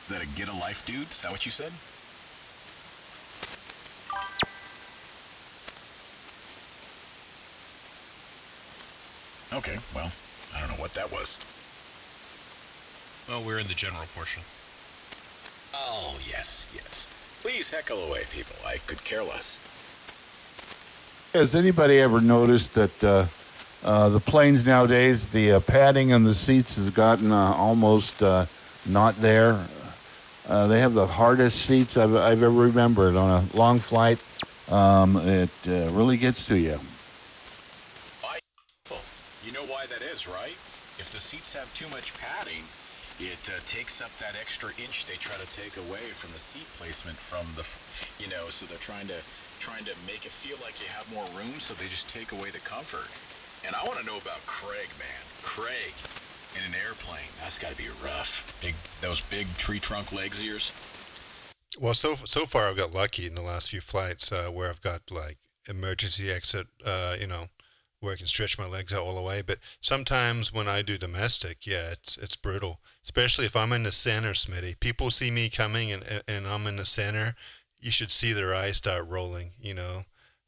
Is that a get a life, dude? Is that what you said? Okay, well, I don't know what that was. Well, we're in the general portion. Oh, yes. Please heckle away, people. I could care less. Has anybody ever noticed that the planes nowadays, the padding on the seats has gotten almost not there? They have the hardest seats I've ever remembered on a long flight. It really gets to you. You know why that is, right? If the seats have too much padding, it takes up that extra inch they try to take away from the seat placement from the, so they're trying to make it feel like you have more room, so they just take away the comfort. And I want to know about Craig, man. Craig in an airplane. That's got to be rough. Those big tree trunk legs of yours. Well, so far I've got lucky in the last few flights where I've got like emergency exit, where I can stretch my legs out all the way. But sometimes when I do domestic, yeah, it's brutal. Especially if I'm in the center, Smitty. People see me coming and I'm in the center. you should see their eyes start rolling,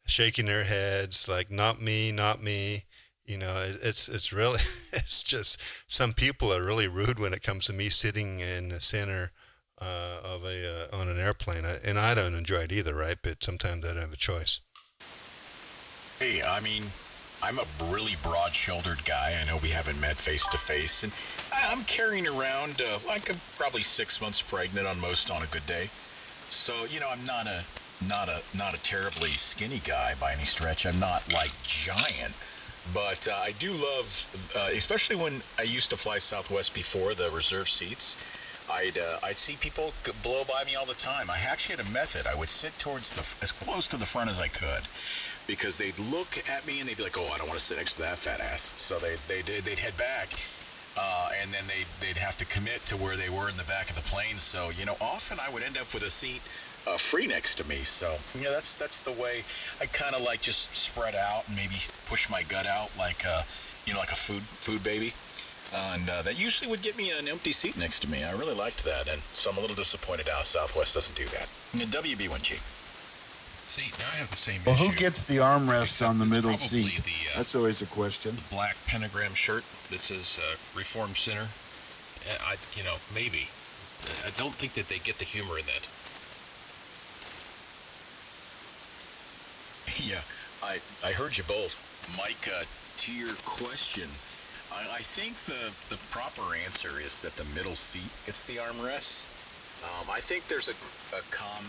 shaking their heads like, not me, not me. It's really, it's just, some people are really rude when it comes to me sitting in the center on an airplane, and I don't enjoy it either, right? But sometimes I don't have a choice. Hey, I mean, I'm a really broad-shouldered guy. I know we haven't met face-to-face, and I'm carrying around like I'm probably 6 months pregnant on a good day. So, I'm not a terribly skinny guy by any stretch. I'm not like giant, but I do love, especially when I used to fly Southwest before the reserve seats. I'd see people blow by me all the time. I actually had a method. I would sit towards as close to the front as I could, because they'd look at me and they'd be like, "Oh, I don't want to sit next to that fat ass." So they'd head back, and then they'd have to commit to where they were in the back of the plane. So often I would end up with a seat free next to me. So that's the way I kind of like, just spread out and maybe push my gut out like like a food baby. And that usually would get me an empty seat next to me. I really liked that, and so I'm a little disappointed how Southwest doesn't do that. WB1G. See, now I have the same Well, issue. who gets the armrest on the middle Probably seat? That's always a question. The black pentagram shirt that says Reformed Center. Maybe. I don't think that they get the humor in that. Yeah, I heard you both. Mike, to your question, I think the proper answer is that the middle seat gets the armrest. I think there's a common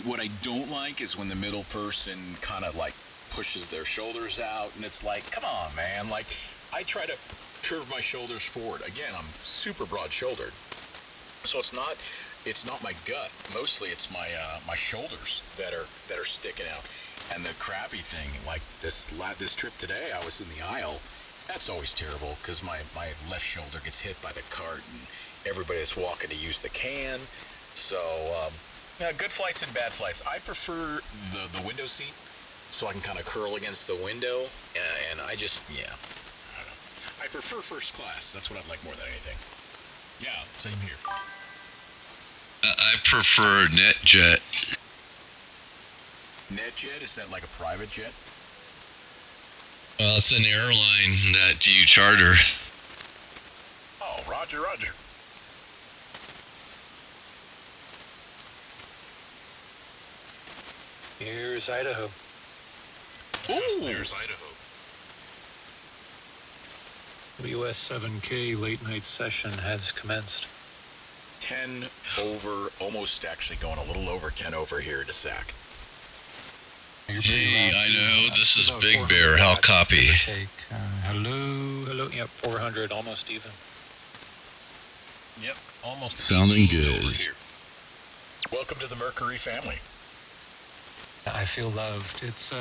what I don't like is when the middle person kind of like pushes their shoulders out, and it's like, come on, man. Like, I try to curve my shoulders forward. Again, I'm super broad-shouldered, so it's not my gut. Mostly, it's my shoulders that are sticking out. And the crappy thing, like this trip today, I was in the aisle. That's always terrible, because my left shoulder gets hit by the cart, and everybody that's walking to use the can. So, good flights and bad flights. I prefer the window seat, so I can kind of curl against the window, and I don't know. I prefer first class. That's what I'd like more than anything. Yeah, same here. I prefer NetJet. NetJet, is that like a private jet? Well, it's an airline that you charter. Oh, roger. Here's Idaho. Ooh. There's Idaho. WS7K late night session has commenced. 10 over, almost actually going a little over 10 over here to SAC. Hey, Idaho, this is Big Bear. How copy? Hello. Yep, 400, almost even. Yep, almost. Sounding good. Over here. Welcome to the Mercury family. I feel loved. It's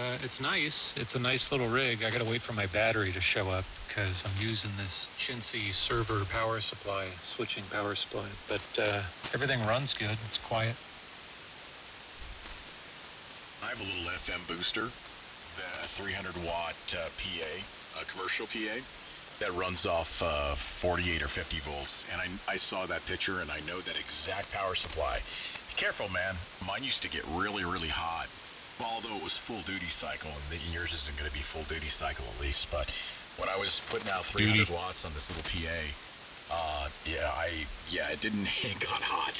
nice. It's a nice little rig. I gotta wait for my battery to show up, because I'm using this chintzy server power supply, switching power supply. But everything runs good. It's quiet. I have a little FM booster, the 300-watt PA, a commercial PA, that runs off 48 or 50 volts. And I saw that picture, and I know that exact power supply. Be careful, man. Mine used to get really, really hot. Although it was full duty cycle, and yours isn't going to be full duty cycle at least. But when I was putting out 300 watts on this little PA, it got hot.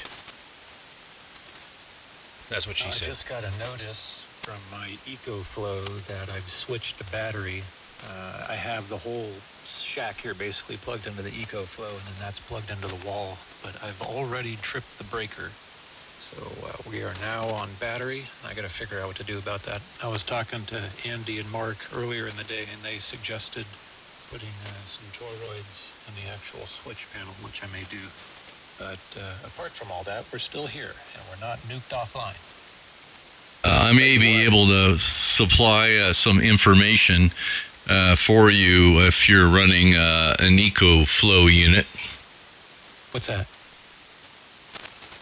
That's what she said. I just got a notice from my EcoFlow that I've switched to battery. I have the whole shack here basically plugged into the EcoFlow, and then that's plugged into the wall. But I've already tripped the breaker. So we are now on battery. I got to figure out what to do about that. I was talking to Andy and Mark earlier in the day, and they suggested putting some toroids in the actual switch panel, which I may do. But apart from all that, we're still here, and we're not nuked offline. I may be able to supply some information for you if you're running an EcoFlow unit. What's that?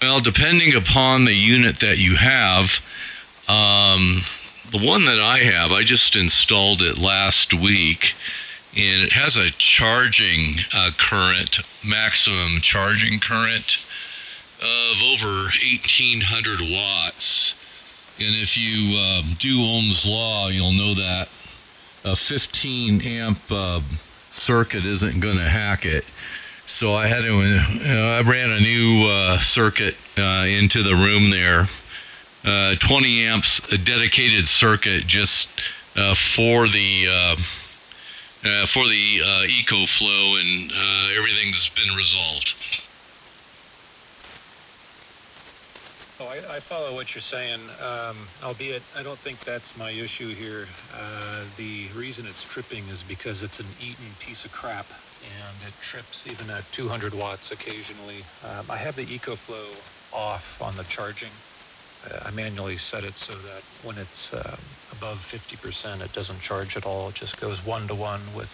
Well, depending upon the unit that you have, the one that I have, I just installed it last week, and it has a charging current, maximum charging current, of over 1,800 watts. And if you do Ohm's law, you'll know that a 15 amp circuit isn't going to hack it. So I had to, I ran a new circuit into the room there. 20 amps, a dedicated circuit just for the EcoFlow, and everything's been resolved. Oh, I follow what you're saying, albeit I don't think that's my issue here. The reason it's tripping is because it's an eaten piece of crap, and it trips even at 200 watts occasionally. I have the EcoFlow off on the charging. I manually set it so that when it's above 50%, it doesn't charge at all. It just goes one-to-one with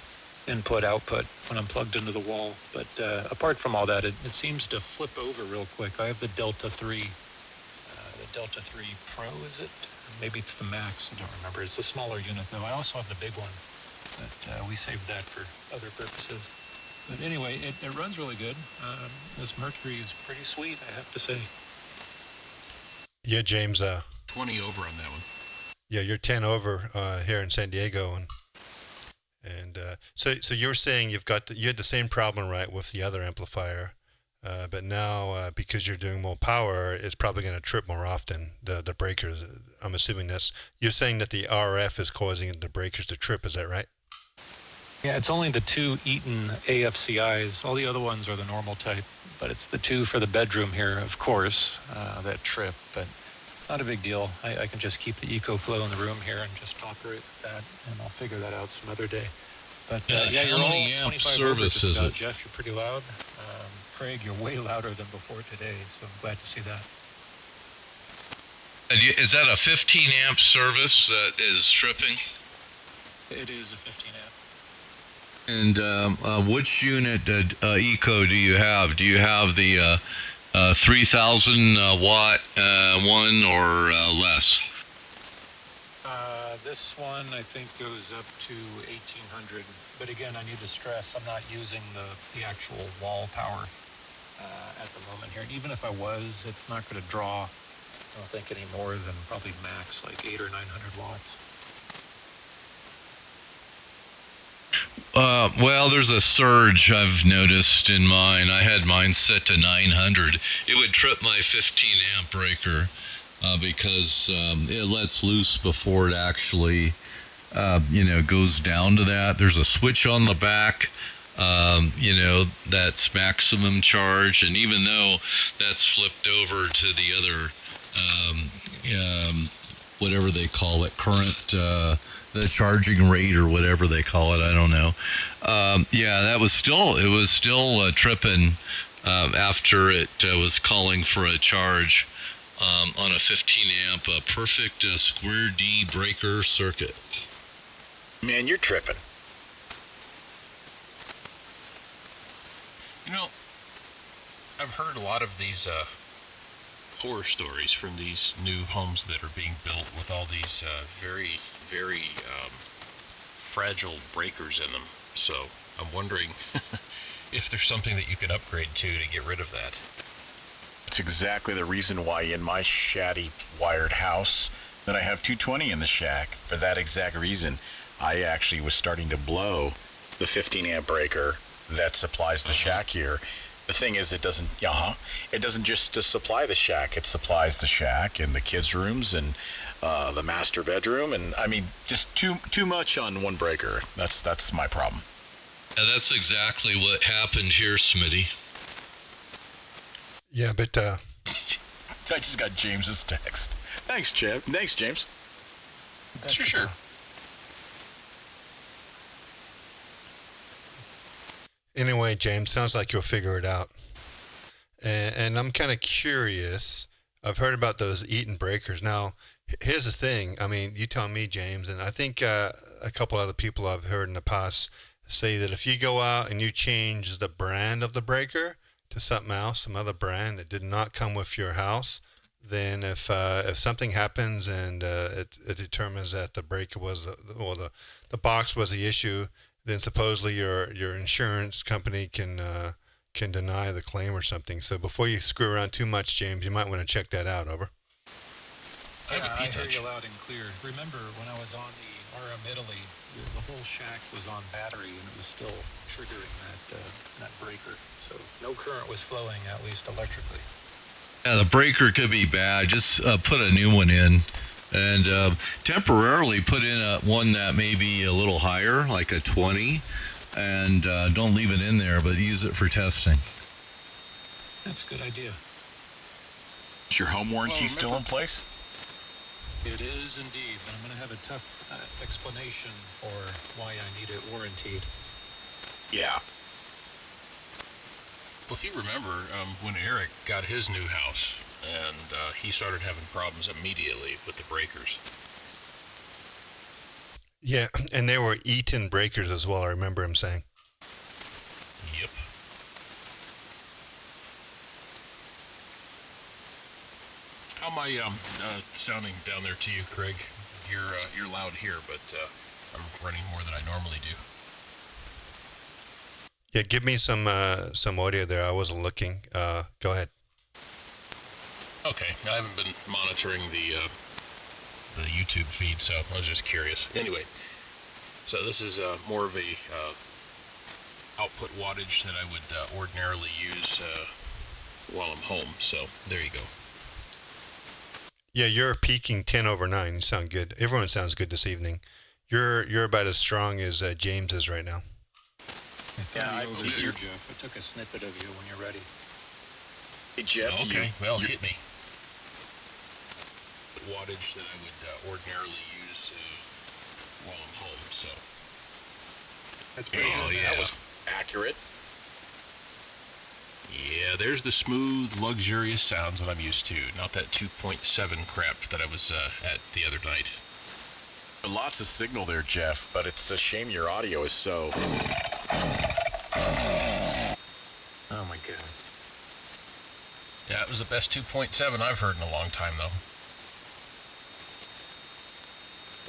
input-output when I'm plugged into the wall. But apart from all that, it seems to flip over real quick. I have the Delta 3. The Delta 3 Pro, is it? Maybe it's the Max, I don't remember. It's a smaller unit, though. I also have the big one, but we saved that for other purposes. But anyway, it runs really good. This Mercury is pretty sweet, I have to say. Yeah, James. 20 over on that one. Yeah, you're 10 over here in San Diego, and so you're saying you had the same problem, right, with the other amplifier. But now, because you're doing more power, it's probably going to trip more often, the breakers. I'm assuming you're saying that the RF is causing the breakers to trip, is that right? Yeah, it's only the two Eaton AFCIs. All the other ones are the normal type, but it's the two for the bedroom here, of course, that trip. But not a big deal. I can just keep the EcoFlow in the room here and just operate with that, and I'll figure that out some other day. But yeah, you're how all many amp 25 service is it? Jeff, you're pretty loud. Craig, you're way louder than before today, so I'm glad to see that. Is that a 15 amp service that is tripping? It is a 15 amp. And which unit Eco do you have? Do you have the 3,000 watt one or less? This one, I think, goes up to 1,800. But again, I need to stress I'm not using the actual wall power at the moment here. And even if I was, it's not going to draw, I don't think, any more than probably max, like 800 or 900 watts. Well, there's a surge I've noticed in mine. I had mine set to 900. It would trip my 15 amp breaker because it lets loose before it actually, goes down to that. There's a switch on the back, that's maximum charge, and even though that's flipped over to the other, whatever they call it, current, the charging rate or whatever they call it, I don't know. It was still tripping after it was calling for a charge on a 15 amp, a perfect square D breaker circuit. Man, you're tripping. I've heard a lot of these horror stories from these new homes that are being built with all these very, very fragile breakers in them. So I'm wondering if there's something that you could upgrade to get rid of that. That's exactly the reason why in my shatty wired house that I have 220 in the shack. For that exact reason, I actually was starting to blow the 15 amp breaker that supplies the shack here. The thing is, it doesn't just supply the shack. It supplies the shack and the kids' rooms and the master bedroom, and I mean, just too much on one breaker. That's my problem. Yeah, that's exactly what happened here, Smitty. Yeah, but I just got James's text. Thanks, Jeff. Thanks, James. Sure. Anyway, James, sounds like you'll figure it out. And I'm kind of curious. I've heard about those Eaton breakers. Now, here's the thing. I mean, you tell me, James, and I think a couple other people I've heard in the past say that if you go out and you change the brand of the breaker to something else, some other brand that did not come with your house, then if something happens and it determines that the breaker was the box was the issue, then supposedly your insurance company can can deny the claim or something. So before you screw around too much, James, you might want to check that out. Over. I hear you loud and clear. Remember when I was on the RM Italy, the whole shack was on battery and it was still triggering that breaker. So no current was flowing, at least electrically. Yeah, the breaker could be bad. Just put a new one in, and temporarily put in one that may be a little higher, like a 20, and don't leave it in there, but use it for testing. That's a good idea. Is your home warranty still in place? It is indeed, but I'm going to have a tough explanation for why I need it warranted. Yeah. Well, if you remember, when Eric got his new house, and he started having problems immediately with the breakers. Yeah, and they were Eaton breakers as well, I remember him saying. Yep. How am I sounding down there to you, Craig? You're loud here, but I'm running more than I normally do. Yeah, give me some audio there. I wasn't looking. Go ahead. Okay, I haven't been monitoring the YouTube feed, so I was just curious. Anyway, so this is more of a output wattage that I would ordinarily use while I'm home. So there you go. Yeah, you're peaking 10/9. You sound good. Everyone sounds good this evening. You're about as strong as James is right now. Yeah, I believe you, Jeff. I took a snippet of you when you're ready. Hey, Jeff. Okay, well, hit me. Wattage that I would ordinarily use while I'm home, so. That's pretty good. Yeah. That was accurate. Yeah, there's the smooth, luxurious sounds that I'm used to, not that 2.7 crap that I was at the other night. Lots of signal there, Jeff, but it's a shame your audio is so... Oh my god. Yeah, it was the best 2.7 I've heard in a long time, though.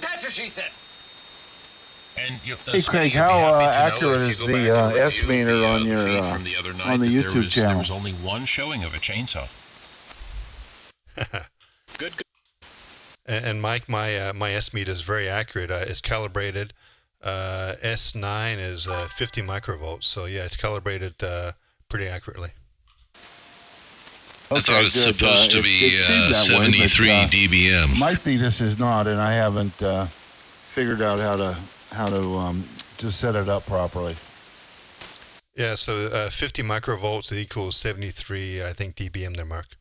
That's what she said. And hey Craig, how accurate is the S meter on your on the YouTube channel? There was only one showing of a chainsaw. Good. And Mike, my S meter is very accurate. It's calibrated. S9 is 50 microvolts, so yeah, it's calibrated pretty accurately. I thought it was supposed to be 73 dBm. My Thetis is not, and I haven't figured out how to set it up properly. Yeah, so 50 microvolts equals 73, I think, dBm there, Mark.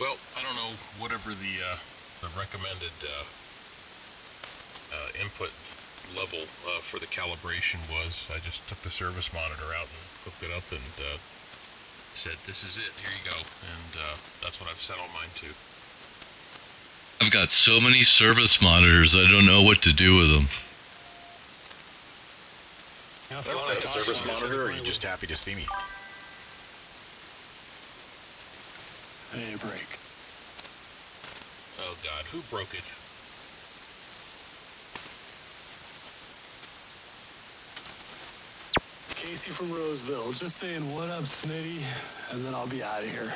Well, I don't know, whatever the recommended input level for the calibration was. I just took the service monitor out and hooked it up and said, this is it, here you go. And that's what I've set all mine to. I've got so many service monitors, I don't know what to do with them. A service monitor, or are you just happy to see me? I need a break. Oh God, who broke it? Casey from Roseville, just saying what up, Smitty, and then I'll be out of here.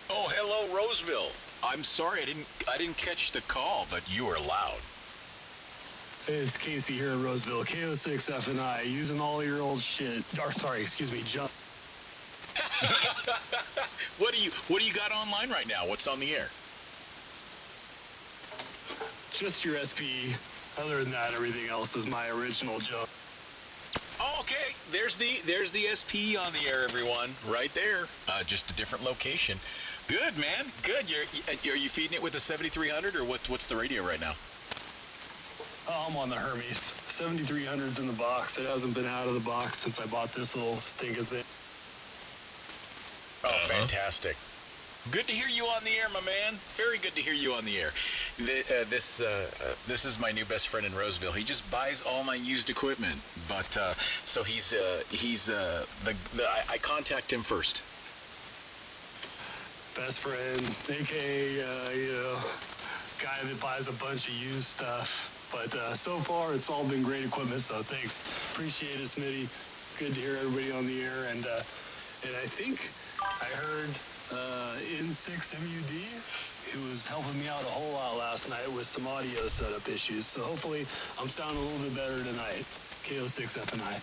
Oh, hello, Roseville. I'm sorry, I didn't catch the call, but you were loud. Hey, it's Casey here in Roseville, KO6F&I, using all your old shit. Or sorry, excuse me, junk. What do you got online right now? What's on the air? Just your SPE. Other than that, everything else is my original junk. Oh, okay. There's the SPE on the air, everyone. Right there. Just a different location. Good, man. Good. Are you feeding it with a 7300, or what's the radio right now? Oh, I'm on the Hermes. 7300's in the box. It hasn't been out of the box since I bought this little stinking thing. Oh, fantastic. Good to hear you on the air, my man. Very good to hear you on the air. This is my new best friend in Roseville. He just buys all my used equipment, but so I contact him first. Best friend, aka guy that buys a bunch of used stuff. But so far, it's all been great equipment, so thanks. Appreciate it, Smitty. Good to hear everybody on the air. And I think I heard N6MUD, who was helping me out a whole lot last night with some audio setup issues. So hopefully I'm sounding a little bit better tonight. KO6FNI.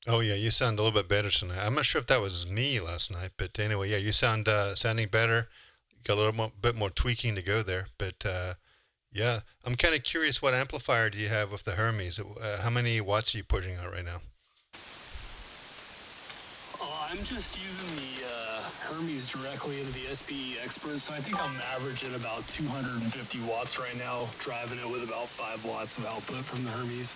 Oh yeah, you sound a little bit better tonight. I'm not sure if that was me last night, but anyway, yeah, you sound sounding better. Got a little bit more tweaking to go there, but yeah, I'm kind of curious. What amplifier do you have with the Hermes? How many watts are you putting out right now? I'm just using the Hermes directly into the SPE Expert, so I think I'm averaging about 250 watts right now, driving it with about 5 watts of output from the Hermes.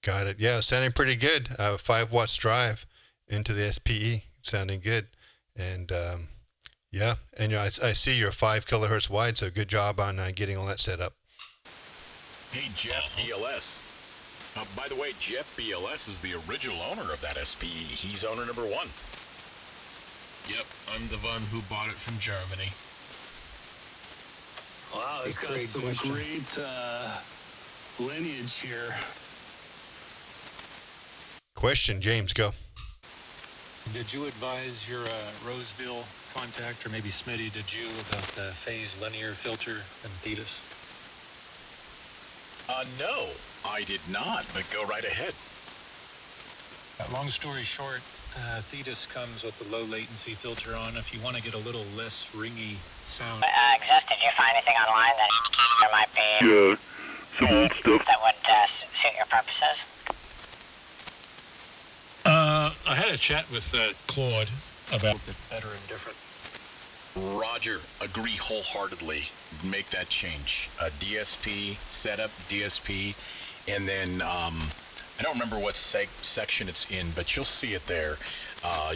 Got it. Yeah, sounding pretty good. 5 watts drive into the SPE, sounding good. And yeah, and you know, I see you're 5 kilohertz wide, so good job on getting all that set up. Hey, Jeff BLS. By the way, Jeff BLS is the original owner of that SPE. He's owner number 1. Yep, I'm the one who bought it from Germany. Wow, it's got some great lineage here. Question, James, go. Did you advise your Roseville contact, or maybe Smitty, did you, about the phase linear filter and Thetis? No, I did not, but go right ahead. Long story short, Thetis comes with the low latency filter on. If you want to get a little less ringy sound. Exist, did you find anything online that there might be some old stuff that would suit your purposes? I had a chat with Claude about it better and different. Roger, agree wholeheartedly. Make that change. DSP, setup, DSP, and then I don't remember what section it's in, but you'll see it there.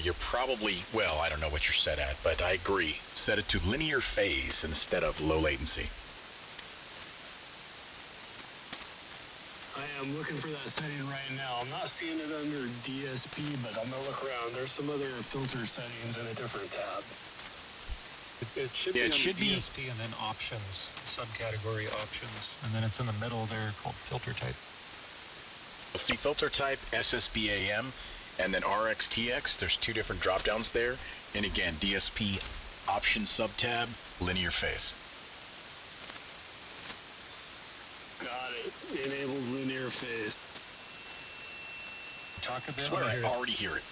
You're probably, well, I don't know what you're set at, but I agree. Set it to linear phase instead of low latency. I am looking for that setting right now. I'm not seeing it under DSP, but I'm going to look around. There's some other filter settings in a different tab. It should be under DSP and then options, subcategory options, and then it's in the middle there called filter type. You'll see filter type, SSB AM, and then RXTX. There's 2 different drop downs there. And again, DSP option subtab, linear phase. Got it. Enables linear phase. Talk a bit. I swear I already hear it.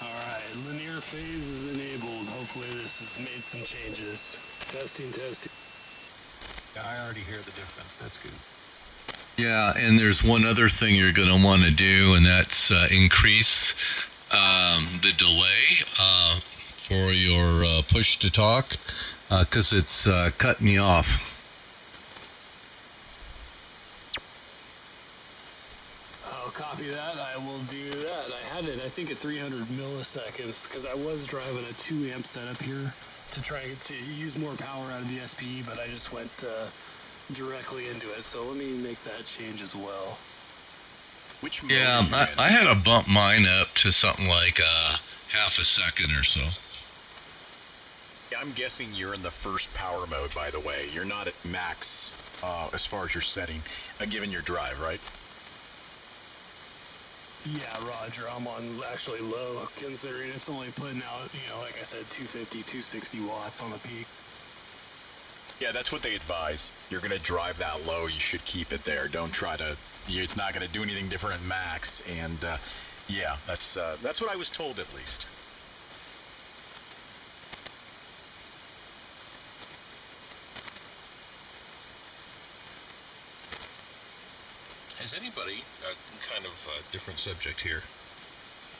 Alright, linear phase is enabled. Hopefully this has made some changes. Testing. Yeah, I already hear the difference. That's good. Yeah, and there's one other thing you're going to want to do, and that's increase the delay for your push to talk, because it's cutting me off. I'll copy that. I will do that. I had it, I think, at 300 milliseconds, because I was driving a 2 amp setup here to try to use more power out of the SPE, but I just went directly into it. So let me make that change as well. Which yeah, I had to bump mine up to something like half a second or so. Yeah, I'm guessing you're in the first power mode, by the way. You're not at max as far as your setting, given your drive, right? Yeah, Roger, I'm on actually low, considering it's only putting out, like I said, 250, 260 watts on the peak. Yeah, that's what they advise. You're going to drive that low, you should keep it there. Don't try to, it's not going to do anything different at max, and yeah, that's what I was told at least. Has anybody, kind of different subject here,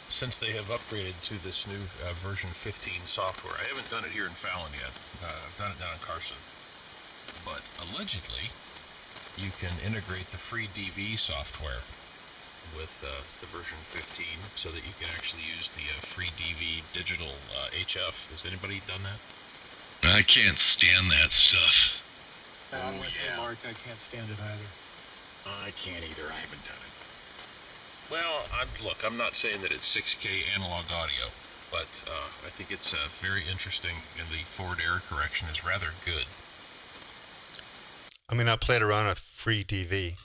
since they have upgraded to this new version 15 software, I haven't done it here in Fallon yet, I've done it down in Carson, but allegedly you can integrate the free DV software with the version 15 so that you can actually use the free DV digital HF. Has anybody done that? I can't stand that stuff. I'm with you, Mark. I can't stand it either. I can't either. I haven't done it. Well, look, I'm not saying that it's 6K analog audio, but I think it's very interesting, and the forward error correction is rather good. I mean, I played around with free DV.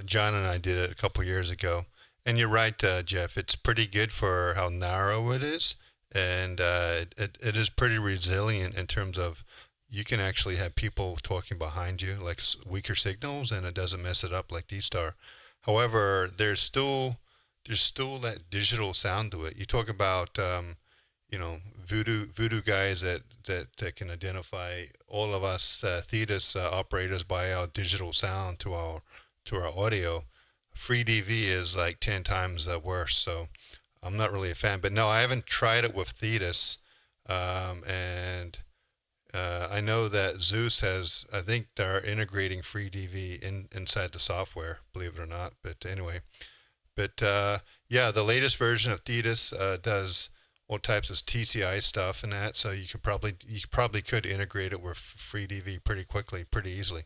John and I did it a couple years ago. And you're right, Jeff. It's pretty good for how narrow it is. And it is pretty resilient in terms of you can actually have people talking behind you, like weaker signals, and it doesn't mess it up like D-Star. However, there's still that digital sound to it. You talk about voodoo guys that can identify all of us Thetis operators by our digital sound to our audio. Free DV is like 10 times worse, so I'm not really a fan. But no, I haven't tried it with Thetis, and I know that Zeus has, I think they're integrating free DV inside the software, believe it or not. But anyway, yeah, the latest version of Thetis does all types of TCI stuff and that, so you probably could integrate it with free DV pretty quickly, pretty easily.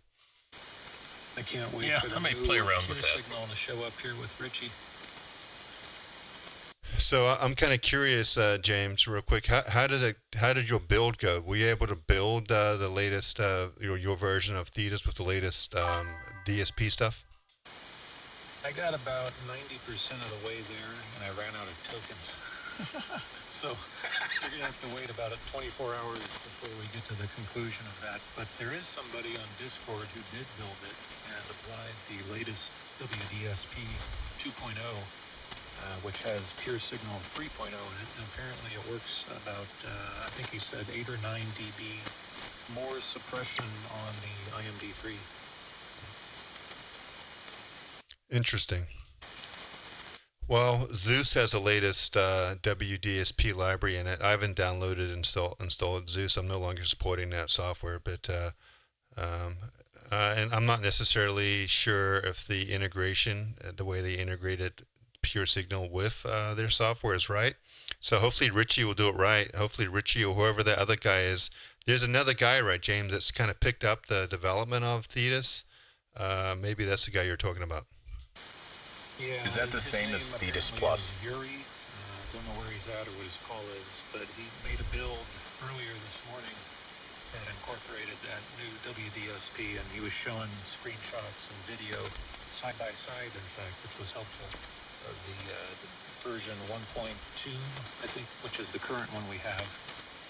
I can't wait for the I may new play around with that. PureSignal to show up here with Richie. So I'm kind of curious, James, real quick. How did your build go? Were you able to build the latest your version of Thetis with the latest DSP stuff? I got about 90% of the way there, and I ran out of tokens. So you're going to have to wait about 24 hours before we get to the conclusion of that. But there is somebody on Discord who did build it and applied the latest WDSP 2.0, which has PureSignal 3.0 in it. And apparently it works about, I think he said 8 or 9 dB more suppression on the IMD3. Interesting. Well, Zeus has the latest WDSP library in it. I haven't downloaded and installed Zeus. I'm no longer supporting that software, but and I'm not necessarily sure if the integration, the way they integrated PureSignal with their software is right. So hopefully Richie will do it right. Hopefully Richie or whoever that other guy is. There's another guy, right, James, that's kind of picked up the development of Thetis. Maybe that's the guy you're talking about. Yeah, is that the same as Thetis Plus? Yuri, don't know where he's at or what his call is, but he made a build earlier this morning that incorporated that new WDSP, and he was showing screenshots and video side by side, in fact, which was helpful. Of the version 1.2, I think, which is the current one we have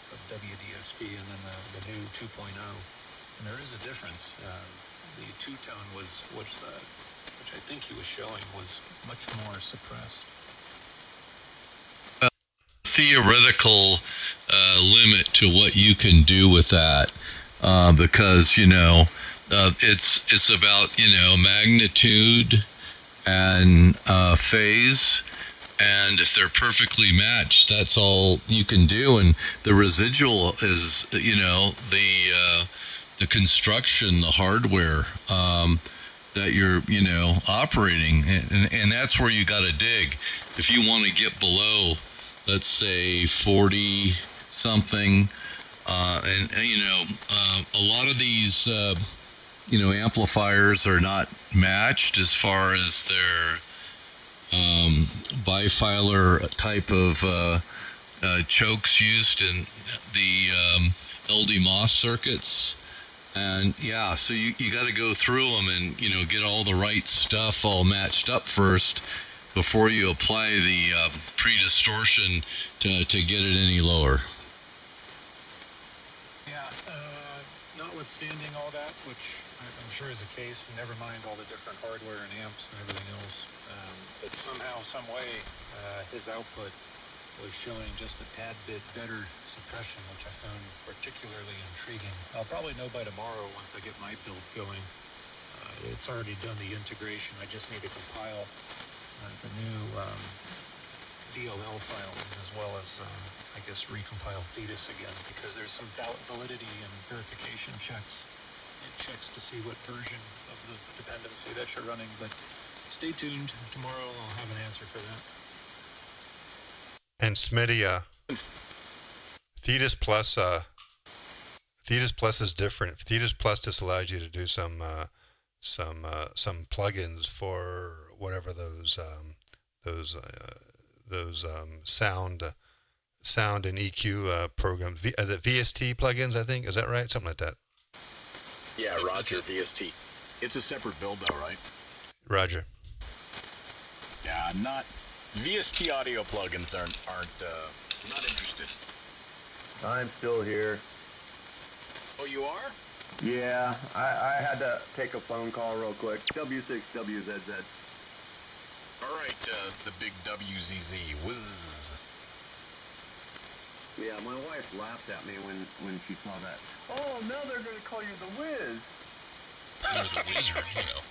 of WDSP, and then the new 2.0. And there is a difference. The two-tone was, which I think he was showing, was much more suppressed. Theoretical limit to what you can do with that, because it's about magnitude and phase, and if they're perfectly matched, that's all you can do. And the residual is the construction, the hardware that you're operating, and that's where you got to dig. If you want to get below, let's say 40 something, and a lot of these amplifiers are not matched as far as their bifilar type of chokes used in the LD MOS circuits. And yeah, so you got to go through them and get all the right stuff all matched up first before you apply the pre-distortion to get it any lower. Yeah, notwithstanding all that, which I'm sure is the case, and never mind all the different hardware and amps and everything else, but somehow, some way, his output was showing just a tad bit better suppression, which I found particularly intriguing. I'll probably know by tomorrow once I get my build going. It's already done the integration. I just need to compile the new DLL files, as well as, I guess, recompile Thetis again, because there's some validity and verification checks. It checks to see what version of the dependency that you're running, but stay tuned. Tomorrow I'll have an answer for that. And Smitty, Thetis Plus is different. Thetis Plus just allows you to do some plugins for whatever those those sound and EQ programs, the VST plugins, I think. Is that right? Something like that. Yeah, Roger, VST. It's a separate build, though, right? Roger. Yeah, not VST audio plugins aren't not interested. I'm still here. Oh, you are? Yeah, I had to take a phone call real quick. W6WZZ. All right, the big WZZ. Whiz. Yeah, my wife laughed at me when she saw that. Oh, now they're going to call you the Whiz. Or the Wizard, you know.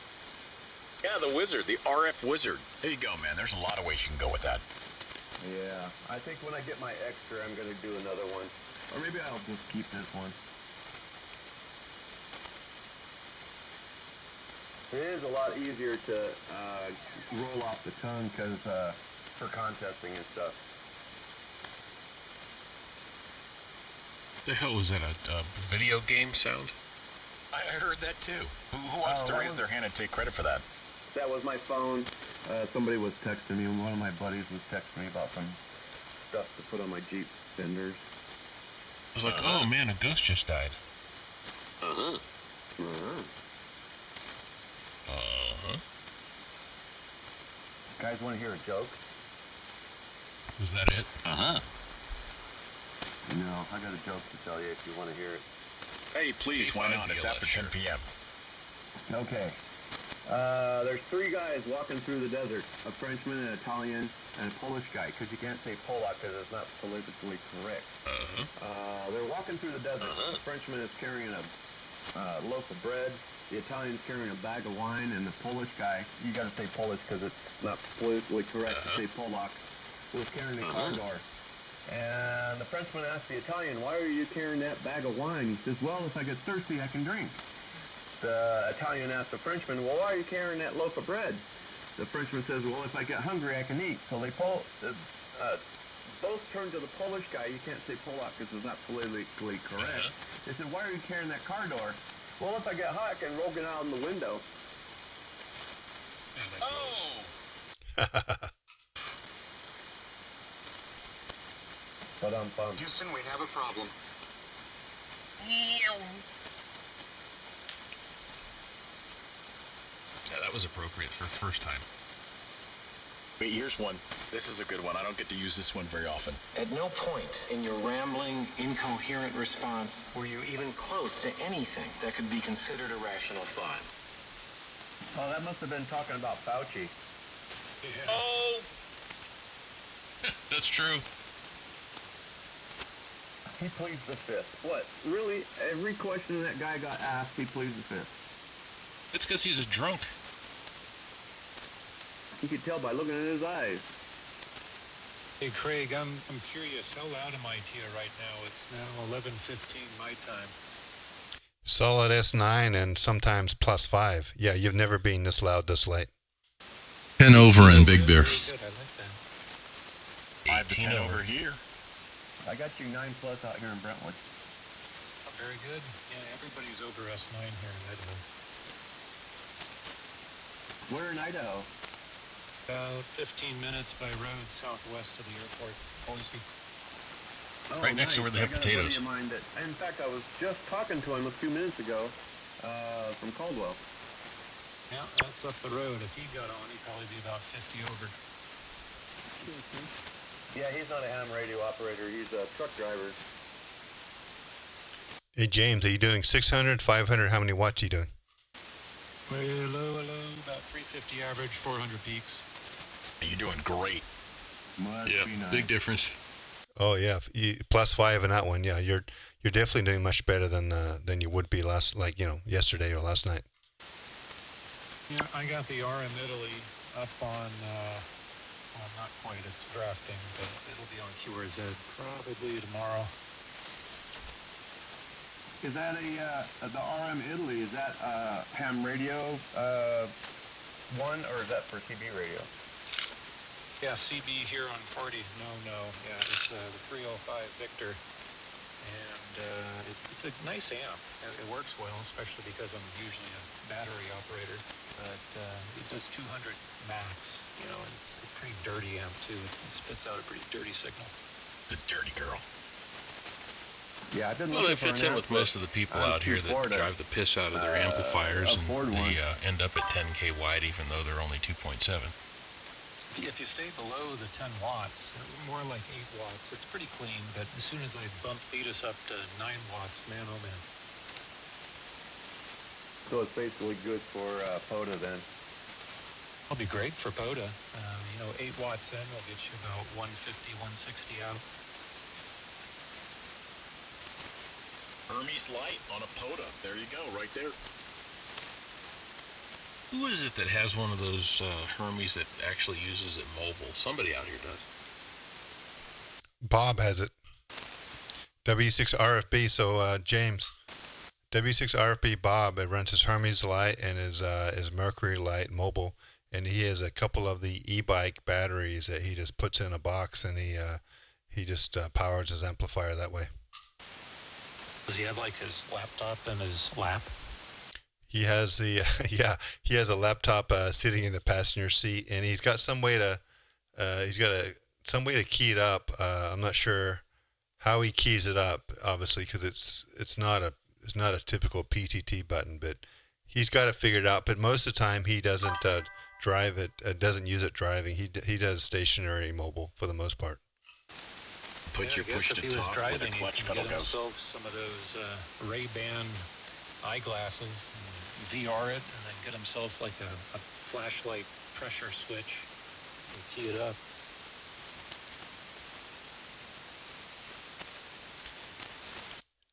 Yeah, the Wizard, the RF Wizard. There you go, man. There's a lot of ways you can go with that. Yeah, I think when I get my extra, I'm going to do another one. Or maybe I'll just keep this one. It is a lot easier to roll off the tongue because for contesting and stuff. The hell was that? A video game sound? I heard that too. Who wants to raise their hand and take credit for that? That was my phone. Somebody was texting me. One of my buddies was texting me about some stuff to put on my Jeep fenders. I was like, oh man, a ghost just died. Uh-huh. Uh-huh. Uh-huh. Guys want to hear a joke? Was that it? Uh-huh. No, I got a joke to tell you if you want to hear it. Hey, please, why not? It's after 10 p.m. Okay. There's three guys walking through the desert. A Frenchman, an Italian, and a Polish guy, because you can't say Polak because it's not politically correct. Uh-huh. They're walking through the desert. The Frenchman is carrying a loaf of bread. The Italian's carrying a bag of wine, and the Polish guy, you got to say Polish because it's not politically correct to say Polak, was carrying a car door. And the Frenchman asked the Italian, why are you carrying that bag of wine? He says, well, if I get thirsty, I can drink. The Italian asked the Frenchman, well, why are you carrying that loaf of bread? The Frenchman says, well, if I get hungry, I can eat. So they both turn to the Polish guy. You can't say Polak because it's not politically correct. They said, why are you carrying that car door? Well, if I get hot, I can roll it out in the window. Houston, we have a problem. Yeah, that was appropriate for the first time. Wait, here's one. This is a good one. I don't get to use this one very often. At no point in your rambling, incoherent response were you even close to anything that could be considered a rational thought. Oh, that must have been talking about Fauci. Yeah. Oh! That's true. He pleads the fifth. What? Really? Every question that guy got asked, he pleads the fifth. It's because he's a drunk. You could tell by looking at his eyes. Hey, Craig, I'm curious. How loud am I to you right now? It's now 11:15 my time. Solid S9 and sometimes +5. Yeah, you've never been this loud this late. 10 over in Big Bear. Good, I like that. 5 to 10 over here. I got you 9+ out here in Brentwood. Oh, very good. Yeah, everybody's over S9 here in Idaho. Where in Idaho? About 15 minutes by road southwest of the airport, Boise. Oh, right next to where they have potatoes. I got a buddy of mine that, in fact, I was just talking to him a few minutes ago from Caldwell. Yeah, that's up the road. If he got on, he'd probably be about 50 over. Yeah, he's not a ham radio operator. He's a truck driver. Hey, James, are you doing 600, 500? How many watts are you doing? Well, hello, about 350 average, 400 peaks. You're doing great. Yeah, nice. Big difference. Oh yeah, +5 in that one. Yeah, you're definitely doing much better than you would be yesterday or last night. Yeah, I got the RM Italy up on, well, not quite, it's drafting, but it'll be on QRZ probably tomorrow. Is that the RM Italy, is that ham radio one, or is that for CB radio? Yeah, CB here on 40. No. Yeah, it's the 305 Victor. And it's a nice amp. It works well, especially because I'm usually a battery operator. but it does 200 max, you know, and it's a pretty dirty amp too. It spits out a pretty dirty signal. The dirty girl. Yeah, I've been Well, looking it for fits an in amp with most of the people I'm out here too that poor to, drive the piss out of their amplifiers, and afford one. they end up at 10K wide, even though they're only 2.7. If you stay below the 10 watts, more like 8 watts, it's pretty clean, but as soon as I bump Thetis up to 9 watts, man, oh man. So it's basically good for POTA then. It'll be great for POTA. You know, 8 watts in will get you about 150, 160 out. Hermes light on a POTA. There you go, right there. Who is it that has one of those Hermes that actually uses it mobile? Somebody out here does. Bob has it. W6RFB. So James, W6RFB Bob runs his Hermes light and his Mercury light mobile, and he has a couple of the e-bike batteries that he just puts in a box, and he just powers his amplifier that way. Does he have like his laptop in his lap? He has the he has a laptop sitting in the passenger seat, and he's got some way to some way to key it up. I'm not sure how he keys it up, obviously, because it's not a typical PTT button, but he's got it figured out. But most of the time, he doesn't drive it, doesn't use it driving. He does stationary mobile for the most part. Put your push to top with a clutch pedal get goes. himself some of those Ray-Ban eyeglasses, and VR it, and then get himself like a flashlight pressure switch and key it up.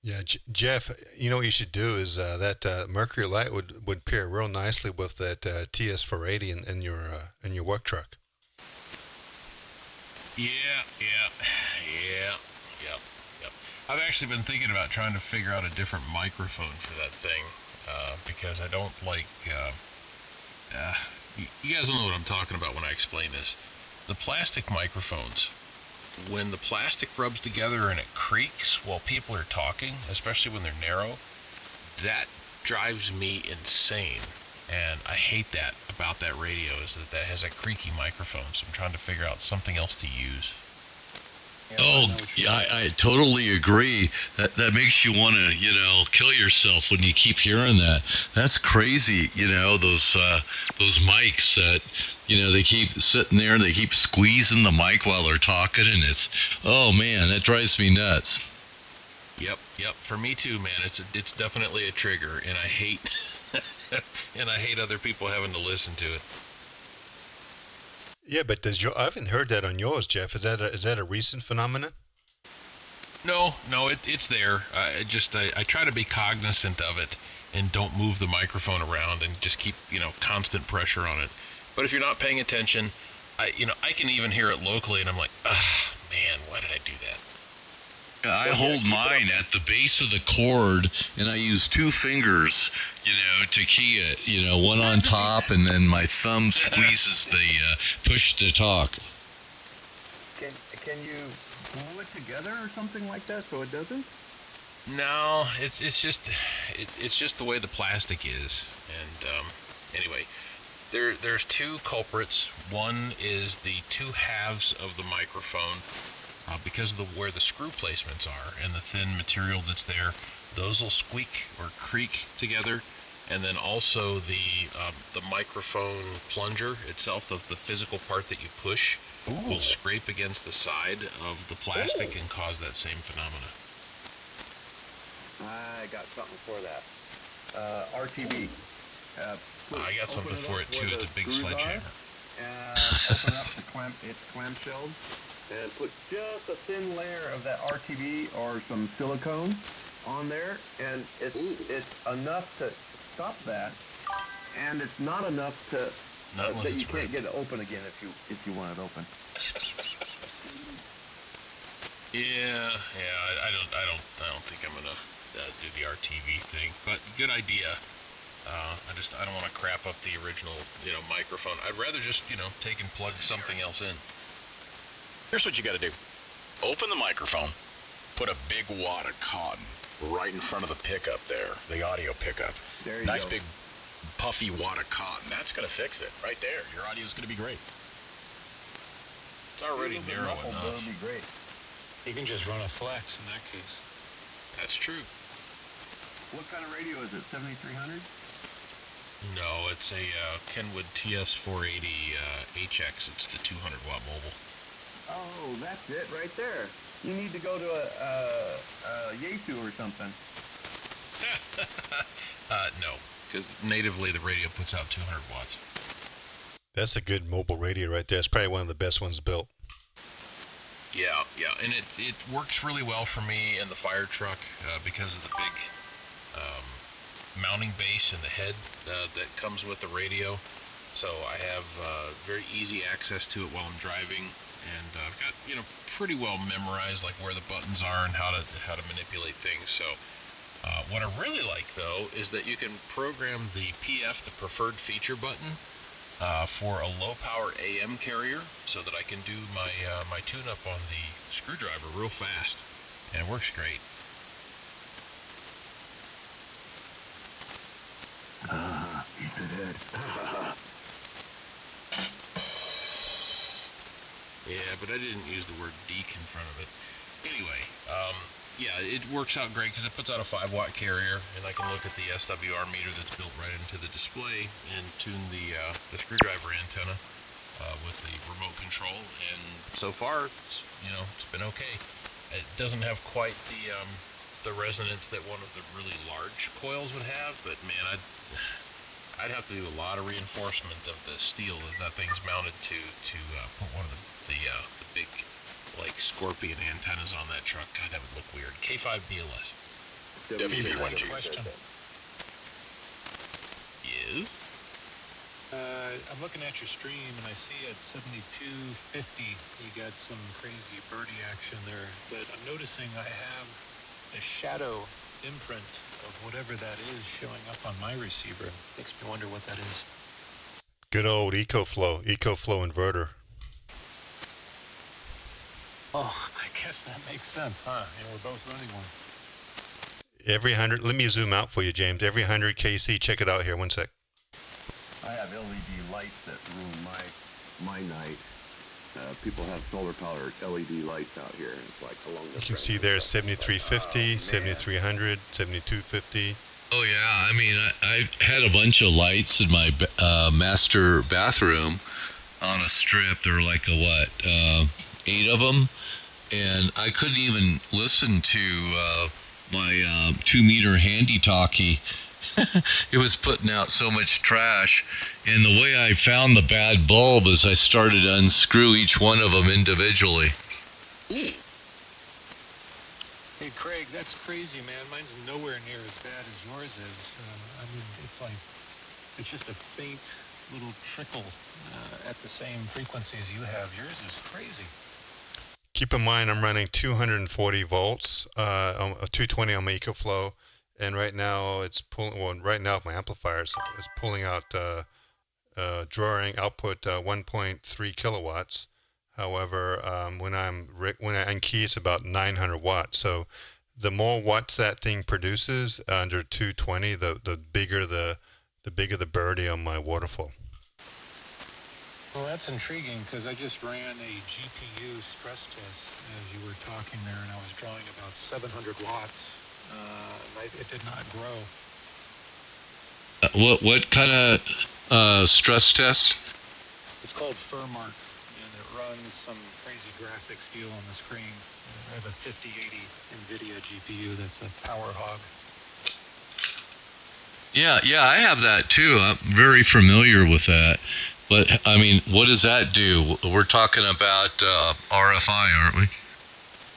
Yeah, Jeff, you know what you should do is that Mercury light would pair real nicely with that TS480 in your work truck. Yeah. I've actually been thinking about trying to figure out a different microphone for that thing, because I don't like, you guys don't know what I'm talking about when I explain this. The plastic microphones, when the plastic rubs together and it creaks while people are talking, especially when they're narrow, that drives me insane. And I hate that about that radio, is that has a creaky microphone, so I'm trying to figure out something else to use. Yeah, I totally agree. That makes you want to, kill yourself when you keep hearing that. That's crazy, those mics that, they keep sitting there and they keep squeezing the mic while they're talking, and oh man, that drives me nuts. Yep. For me too, man. It's definitely a trigger, and I hate other people having to listen to it. Yeah, but I haven't heard that on yours, Jeff. Is that a recent phenomenon? No, it's there. I try to be cognizant of it and don't move the microphone around and just keep constant pressure on it. But if you're not paying attention, I can even hear it locally, and I'm like, man, why did I do that? I hold mine at the base of the cord, and I use 2 fingers, to key it. One on top, and then my thumb squeezes the push to talk. Can you glue it together or something like that so it doesn't? No, it's just the way the plastic is. And anyway, there's 2 culprits. One is the 2 halves of the microphone. Because of where the screw placements are and the thin material that's there, those will squeak or creak together. And then also the microphone plunger itself, the physical part that you push, will scrape against the side of the plastic and cause that same phenomena. I got something for that. RTV. I got something for it too. It's a big sledgehammer. Open up its clamshells and put just a thin layer of that RTV or some silicone on there, and it's enough to stop that, and it's not enough to that you can't get it open again if you want it open. Yeah. I don't think I'm gonna do the RTV thing, but good idea. I don't want to crap up the original, microphone. I'd rather just, take and plug something else in. Here's what you got to do. Open the microphone. Put a big wad of cotton right in front of the pickup there, the audio pickup. There you nice go. big puffy wad of cotton. That's going to fix it right there. Your audio is going to be great. It's already narrow enough. That would be great. You can just run a flex in that case. That's true. What kind of radio is it? 7300? No, it's a Kenwood TS480 HX. It's the 200 watt mobile. Oh, that's it right there. You need to go to a Yaesu or something. No, because natively the radio puts out 200 watts. That's a good mobile radio right there. It's probably one of the best ones built. Yeah, and it works really well for me in the fire truck because of the big mounting base in the head that comes with the radio. So I have very easy access to it while I'm driving, and I've got pretty well memorized like where the buttons are and how to manipulate things. So what I really like though is that you can program the PF, the preferred feature button, for a low power AM carrier, so that I can do my my tune up on the screwdriver real fast, and it works great. Keep it head. Yeah, but I didn't use the word deek in front of it. Anyway, yeah, it works out great because it puts out a 5-watt carrier, and I can look at the SWR meter that's built right into the display and tune the screwdriver antenna with the remote control. And so far, it's been okay. It doesn't have quite the resonance that one of the really large coils would have, but man, I'd have to do a lot of reinforcement of the steel that thing's mounted to put one of the big like scorpion antennas on that truck. God, that would look weird. K5 BLS. WD1G. Question. You? I'm looking at your stream and I see at 7250 you got some crazy birdie action there, but I'm noticing I have a shadow imprint of whatever that is showing up on my receiver. Makes me wonder what that is. Good old EcoFlow inverter. Oh, I guess that makes sense, huh? And we're both running one. Every 100, let me zoom out for you, James. Every 100 KC, check it out here, one sec. I have LED lights that ruin my night. People have solar powered LED lights out here, and it's like along the. You can see there 7350, 7300, 7250. Oh yeah, I mean, I had a bunch of lights in my master bathroom on a strip. There were like 8 of them, and I couldn't even listen to my 2-meter handy talkie. It was putting out so much trash, and the way I found the bad bulb is I started to unscrew each one of them individually. Hey Craig, that's crazy, man. Mine's nowhere near as bad as yours is. I mean, it's just a faint little trickle at the same frequency as you have. Yours is crazy. Keep in mind, I'm running 240 volts, 220 on my EcoFlow, and right now it's pulling. Well, right now my amplifier is pulling out, drawing output 1.3 kilowatts. However, when I unkey, it's about 900 watts. So the more watts that thing produces under 220, the bigger the birdie on my waterfall. Well, that's intriguing because I just ran a GPU stress test as you were talking there, and I was drawing about 700 watts. It did not grow. What kind of stress test? It's called Furmark, and it runs some crazy graphics deal on the screen. I have a 5080 NVIDIA GPU that's a power hog. Yeah, I have that too. I'm very familiar with that. But, I mean, what does that do? We're talking about RFI, aren't we?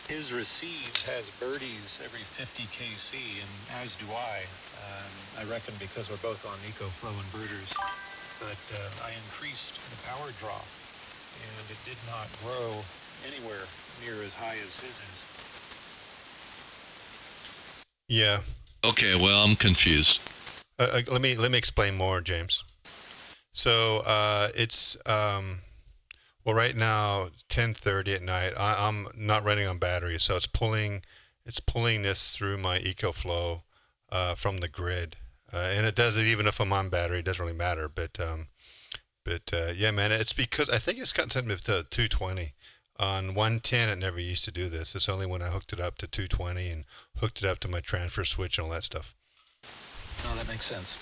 His receive has birdies every 50 KC, and as do I. I reckon because we're both on EcoFlow inverters. But I increased the power draw, and it did not grow anywhere near as high as his is. Yeah. Okay, well, I'm confused. Let me explain more, James. So it's well, right now 10:30 at night. I'm not running on battery, so it's pulling this through my EcoFlow from the grid. And it does it even if I'm on battery. It doesn't really matter. But yeah, man, it's because I think it's got something to 220. On 110, it never used to do this. It's only when I hooked it up to 220 and hooked it up to my transfer switch and all that stuff. No, that makes sense.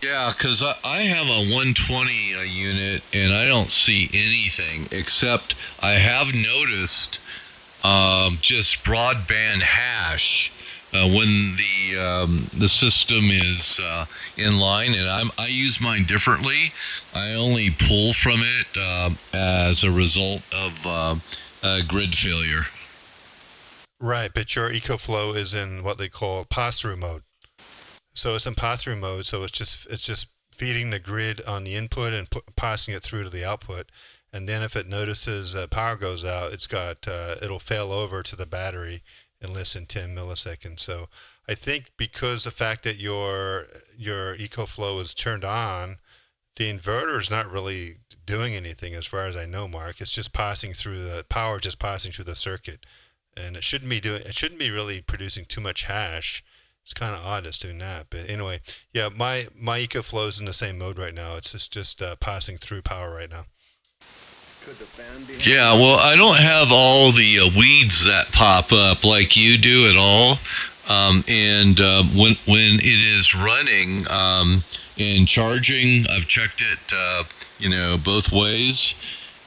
Yeah, because I have a 120 unit and I don't see anything except I have noticed just broadband hash when the system is in line, and I use mine differently. I only pull from it as a result of grid failure. Right, but your EcoFlow is in what they call pass-through mode. So it's in pass-through mode. So it's just feeding the grid on the input and passing it through to the output. And then if it notices power goes out, it'll fail over to the battery in less than 10 milliseconds. So I think because the fact that your EcoFlow is turned on, the inverter is not really doing anything as far as I know, Mark. It's just passing through the power, just passing through the circuit, and it shouldn't be really producing too much hash. It's kind of odd it's doing that, but anyway, yeah, my EcoFlow is in the same mode right now. It's just passing through power right now. Could the fan be? Yeah, well, I don't have all the weeds that pop up like you do at all. And when it is running and charging, I've checked it, both ways,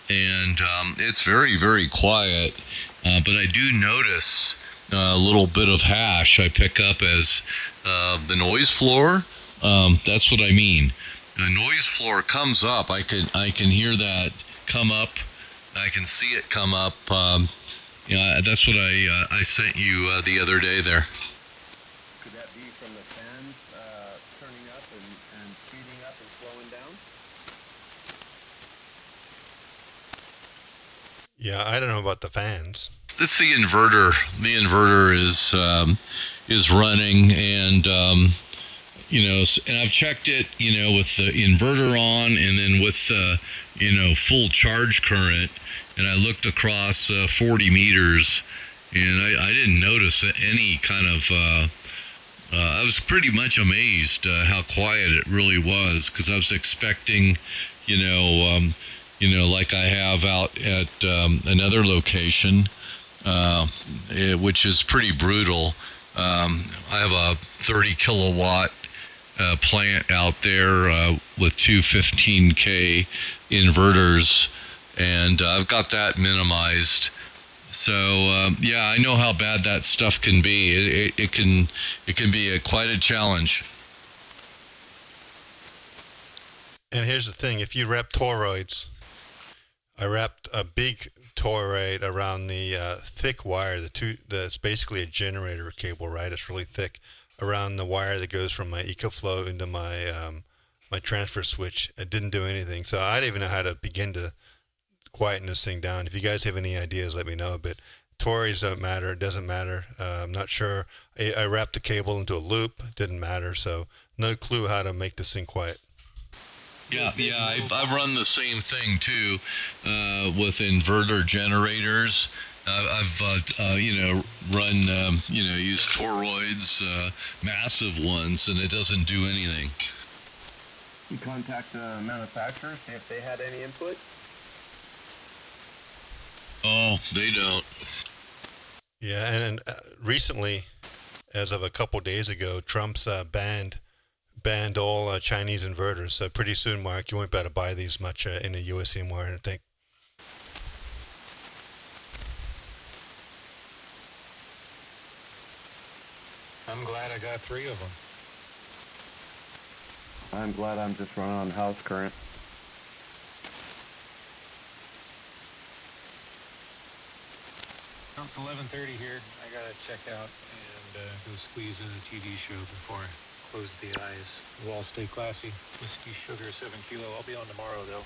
and it's very, very quiet. But I do notice a little bit of hash I pick up as the noise floor. That's what I mean. The noise floor comes up. I can hear that come up. I can see it come up. That's what I sent you the other day there. Could that be from the fans turning up and speeding up and slowing down? Yeah, I don't know about the fans. It's the inverter. The inverter is running, and and I've checked it, with the inverter on, and then with full charge current, and I looked across 40 meters, and I didn't notice any kind of. I was pretty much amazed how quiet it really was, because I was expecting, like I have out at another location. Which is pretty brutal. I have a 30 kilowatt plant out there with two 15K inverters, and I've got that minimized. So yeah, I know how bad that stuff can be. It can be quite a challenge. And here's the thing: if you wrap toroids, I wrapped a big toroid around the thick wire, that's basically a generator cable, right? It's really thick around the wire that goes from my EcoFlow into my my transfer switch. It didn't do anything, so I didn't even know how to begin to quieten this thing down. If you guys have any ideas, let me know. But toroids don't matter. It doesn't matter. I'm not sure. I wrapped the cable into a loop. It didn't matter. So no clue how to make this thing quiet. Yeah, I've run the same thing too with inverter generators. I've run used toroids, massive ones, and it doesn't do anything. You contact the manufacturer, see if they had any input. Oh, they don't. Yeah, and recently, as of a couple days ago, Trump's banned all Chinese inverters. So pretty soon, Mark, you won't be able to buy these much in the US anymore, I think. I'm glad I got 3 of them. I'm glad I'm just running on house current. Well, it's 11:30 here. I gotta check out and go squeeze in a TV show before I close the eyes. We'll all stay classy. Whiskey, sugar, 7 kilo. I'll be on tomorrow though,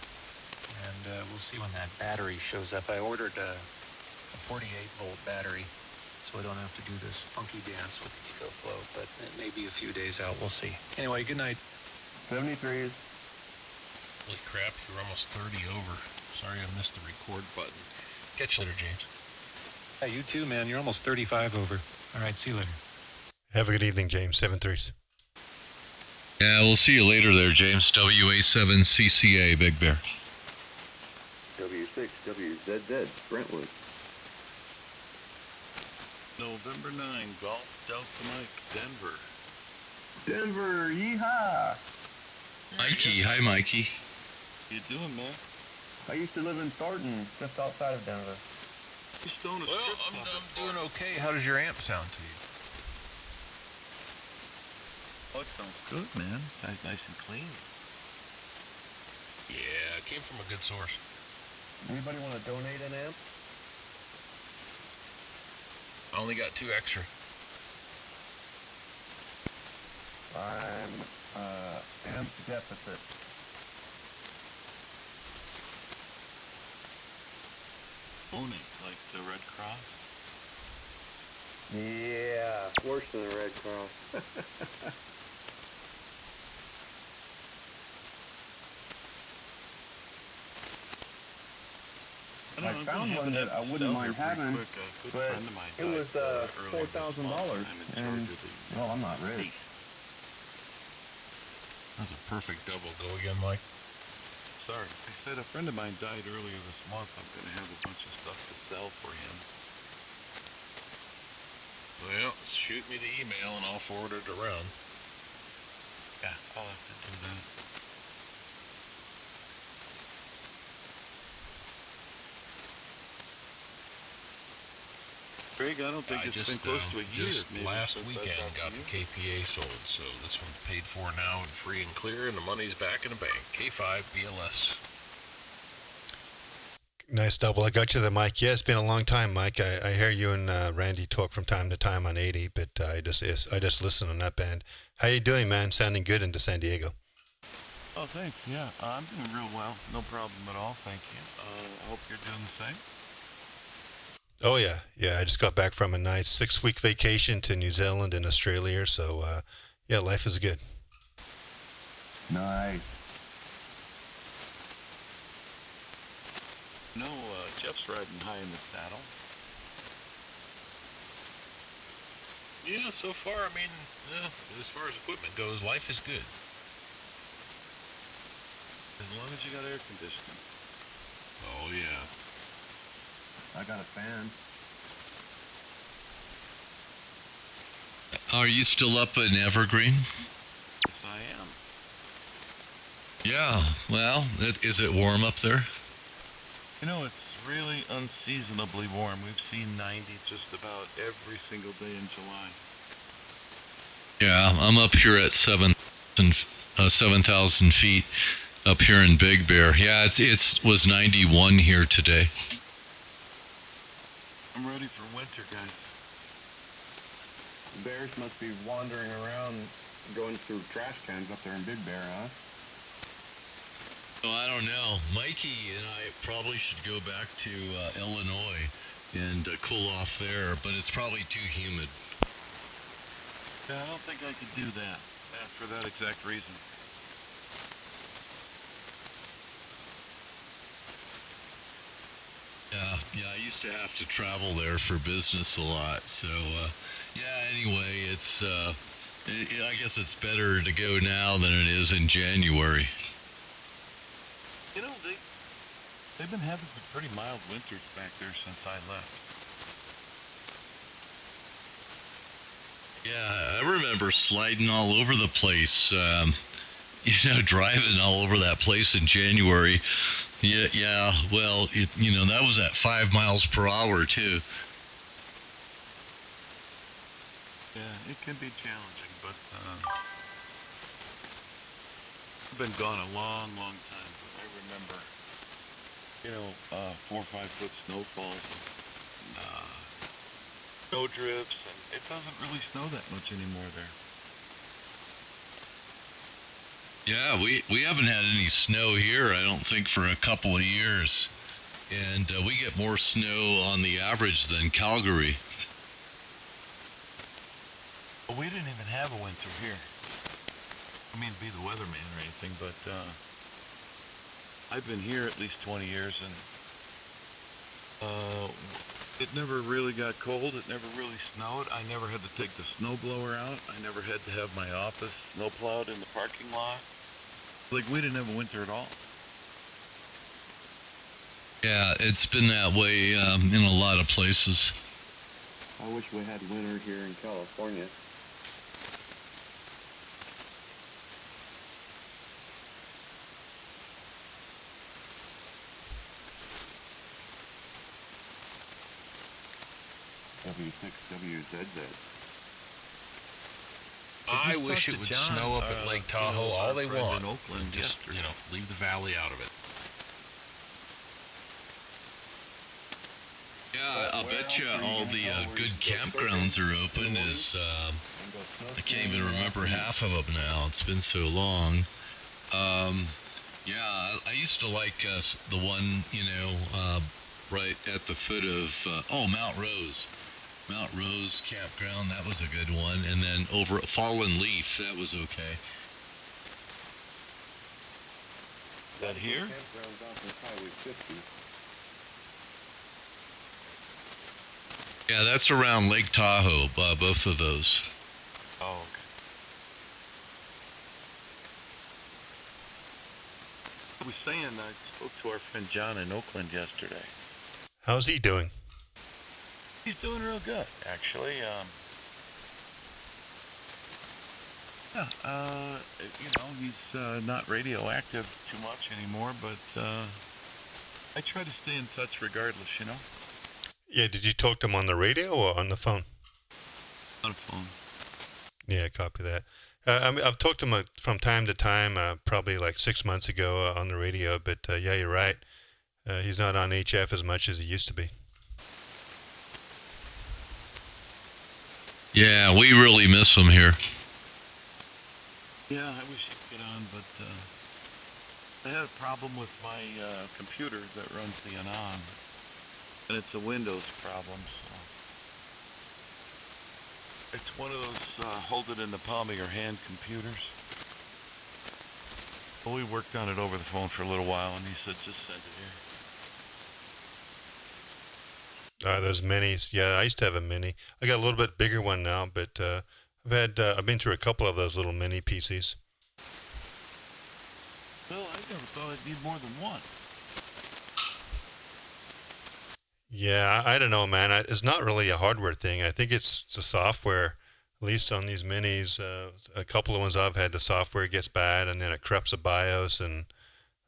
and we'll see when that battery shows up. I ordered a 48-volt battery, so I don't have to do this funky dance with the EcoFlow, but it may be a few days out. We'll see. Anyway, good night. 73s. Holy crap, you're almost 30 over. Sorry I missed the record button. Catch you later, James. Yeah, you too, man. You're almost 35 over. All right, see you later. Have a good evening, James. 7-3s. Yeah, we'll see you later there, James. WA7CCA, Big Bear. W6WZZ, Brentwood. November 9, Golf Delta Mike, Denver. Denver, yeehaw! Mikey, hi Mikey. How you doing, man? I used to live in Thornton, just outside of Denver. Well, I'm doing okay. How does your amp sound to you? Oh, it sounds good, man. Nice and clean. Yeah, it came from a good source. Anybody want to donate an amp? I only got 2 extra. I'm amp deficit. Only like the Red Cross. Yeah, worse than the Red Cross. I found one that I wouldn't mind having, but it was $4,000, and well, I'm not ready. That's a perfect double. Go again, Mike. Sorry, I said a friend of mine died earlier this month. I'm going to have a bunch of stuff to sell for him. Well, shoot me the email and I'll forward it around. Yeah, I'll have to do that. Craig, I don't think it's been close to a year. Just maybe, last since weekend got the KPA sold, so this one's paid for now and free and clear, and the money's back in the bank. K5 BLS. Nice double. I got you the mic. Yeah, it's been a long time, Mike. I hear you and Randy talk from time to time on 80, but I just listen on that band. How you doing, man? Sounding good into San Diego. Oh, thanks. Yeah, I'm doing real well. No problem at all. Thank you. I hope you're doing the same. Oh, yeah. Yeah, I just got back from a nice 6-week vacation to New Zealand and Australia, so, yeah, life is good. Nice. No, Jeff's riding high in the saddle. Yeah, so far, I mean, as far as equipment goes, life is good. As long as you got air conditioning. Oh, yeah. I got a fan. Are you still up in Evergreen? Yes, I am. Yeah, well, is it warm up there? You know, it's really unseasonably warm. We've seen 90 just about every single day in July. Yeah, I'm up here at 7,000 feet up here in Big Bear. Yeah, it was 91 here today. I'm ready for winter, guys. Bears must be wandering around, going through trash cans up there in Big Bear, huh? Oh, I don't know. Mikey and I probably should go back to Illinois and cool off there, but it's probably too humid. Yeah, I don't think I could do that for that exact reason. Yeah, I used to have to travel there for business a lot. So, yeah, anyway, I guess it's better to go now than it is in January. You know, they've been having some pretty mild winters back there since I left. Yeah, I remember sliding all over the place, driving all over that place in January. Yeah, well, that was at 5 miles per hour, too. Yeah, it can be challenging, but I've been gone a long, long time. But I remember, 4 or 5 foot snowfalls and snow drifts, and it doesn't really snow that much anymore there. Yeah, we haven't had any snow here, I don't think, for a couple of years. And we get more snow on the average than Calgary. Well, we didn't even have a winter here. I mean, be the weatherman or anything, but I've been here at least 20 years, and It never really got cold. It never really snowed. I never had to take the snowblower out. I never had to have my office snow plowed in the parking lot. Like, we didn't have a winter at all. Yeah, it's been that way in a lot of places. I wish we had winter here in California. W6WZZ. I wish it would snow up at Lake Tahoe all they want. And just, leave the valley out of it. Yeah, I'll bet you all the good campgrounds are open. I can't even remember half of them now. It's been so long. Yeah, I used to like the one, right at the foot of, Mount Rose. Mount Rose Campground, that was a good one. And then over at Fallen Leaf, that was okay. Is that here? Campgrounds off of Highway 50. Yeah, that's around Lake Tahoe, both of those. Oh, okay. I was saying, I spoke to our friend John in Oakland yesterday. How's he doing? He's doing real good, actually. He's not radioactive too much anymore, but I try to stay in touch regardless, Yeah, did you talk to him on the radio or on the phone? On the phone. Yeah, copy that. I've talked to him from time to time, probably like 6 months ago on the radio, but yeah, you're right. He's not on HF as much as he used to be. Yeah, we really miss him here. Yeah, I wish he'd get on, but I had a problem with my computer that runs the Anan, and it's a Windows problem, so it's one of those hold it in the palm of your hand computers. Well, we worked on it over the phone for a little while, and he said, just send it here. Those minis, yeah, I used to have a mini. I got a little bit bigger one now, but I've been through a couple of those little mini PCs. Well, I never thought I'd need more than one. Yeah, I don't know, man. It's not really a hardware thing. I think it's the software. At least on these minis, a couple of ones I've had, the software gets bad, and then it corrupts the BIOS, and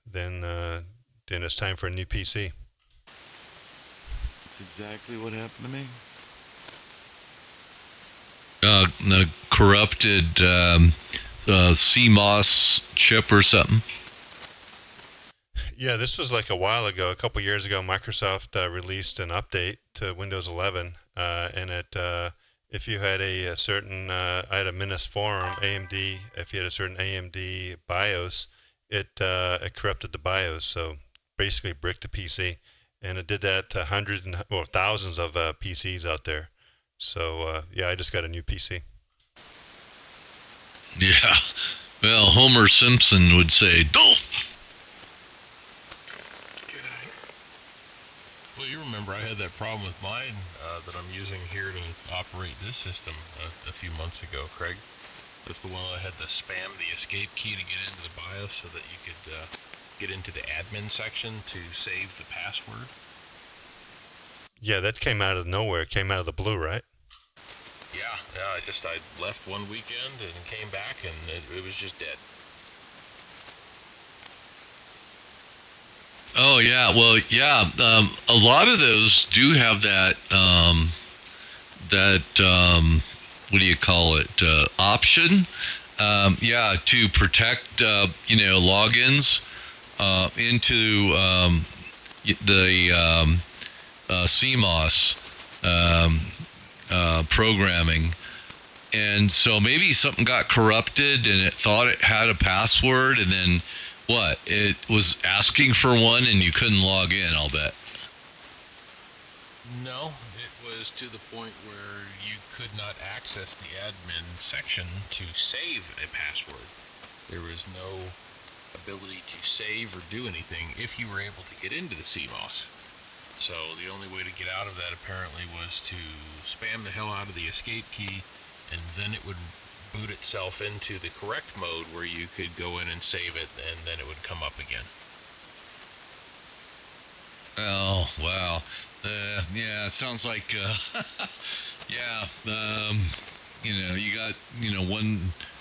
then it's time for a new PC. That's exactly what happened to me. The corrupted CMOS chip or something. Yeah, this was like a while ago, a couple years ago. Microsoft released an update to Windows 11, and if you had a certain, I had a Minus Forum AMD. If you had a certain AMD BIOS, it corrupted the BIOS, so basically bricked the PC, and it did that to hundreds or thousands of PCs out there. So yeah, I just got a new PC. Yeah, well, Homer Simpson would say, "Don't." Well, you remember I had that problem with mine that I'm using here to operate this system a few months ago, Craig. That's the one I had to spam the escape key to get into the BIOS so that you could get into the admin section to save the password. Yeah, that came out of nowhere. It came out of the blue, right? Yeah, I left one weekend and came back and it was just dead. Oh yeah, well yeah, a lot of those do have that what do you call it, option, yeah, to protect logins into the CMOS programming. And so maybe something got corrupted and it thought it had a password, and then what? It was asking for one and you couldn't log in, I'll bet. No, it was to the point where you could not access the admin section to save a password. There was no ability to save or do anything if you were able to get into the CMOS. So the only way to get out of that apparently was to spam the hell out of the escape key, and then it would boot itself into the correct mode where you could go in and save it, and then it would come up again. Oh, wow. Yeah, it sounds like, yeah, you got,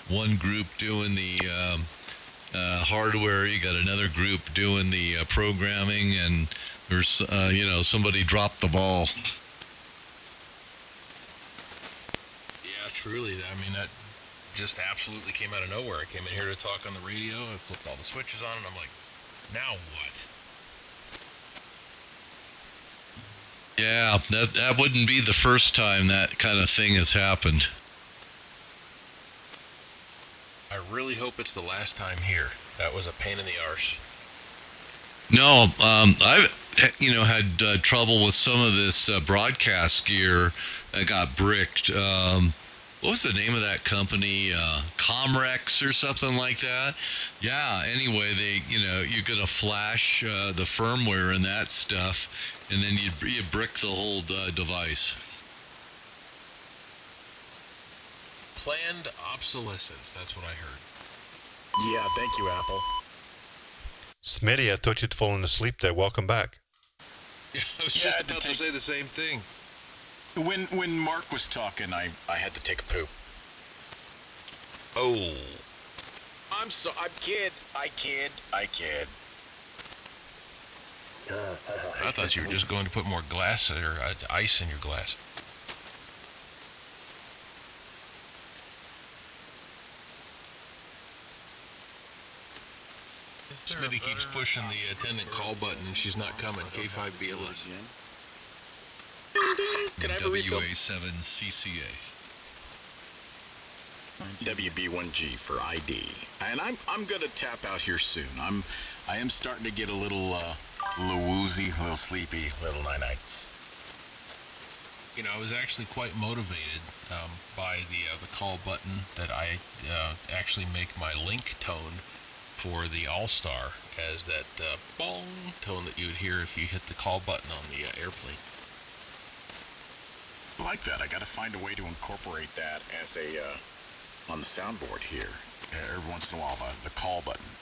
one group doing the hardware, you got another group doing the programming, and there's, somebody dropped the ball. Yeah, truly. I mean, that just absolutely came out of nowhere. I came in here to talk on the radio, I flipped all the switches on, and I'm like, now what? Yeah, that wouldn't be the first time that kind of thing has happened. I really hope it's the last time here. That was a pain in the arse. No, I've had trouble with some of this broadcast gear that got bricked. What was the name of that company? Comrex or something like that? Yeah, anyway, you're going to flash the firmware and that stuff, and then you brick the whole device. Planned obsolescence, that's what I heard. Yeah, thank you, Apple. Smitty, I thought you'd fallen asleep there. Welcome back. I was just about to say the same thing. When Mark was talking, I had to take a poo. Oh. I kid. I thought you were just going to put more glass or ice in your glass. Smitty keeps pushing the attendant call button and she's not coming. K5BLS. Can I have a refill? WA7CCA. WB1G for ID. And I'm gonna tap out here soon. I am starting to get a little woozy, a little sleepy, little nights. I was actually quite motivated by the call button that I actually make my link tone for the All-Star as that bong tone that you would hear if you hit the call button on the airplane. I like that. I got to find a way to incorporate that as on the soundboard here. Every once in a while, the call button.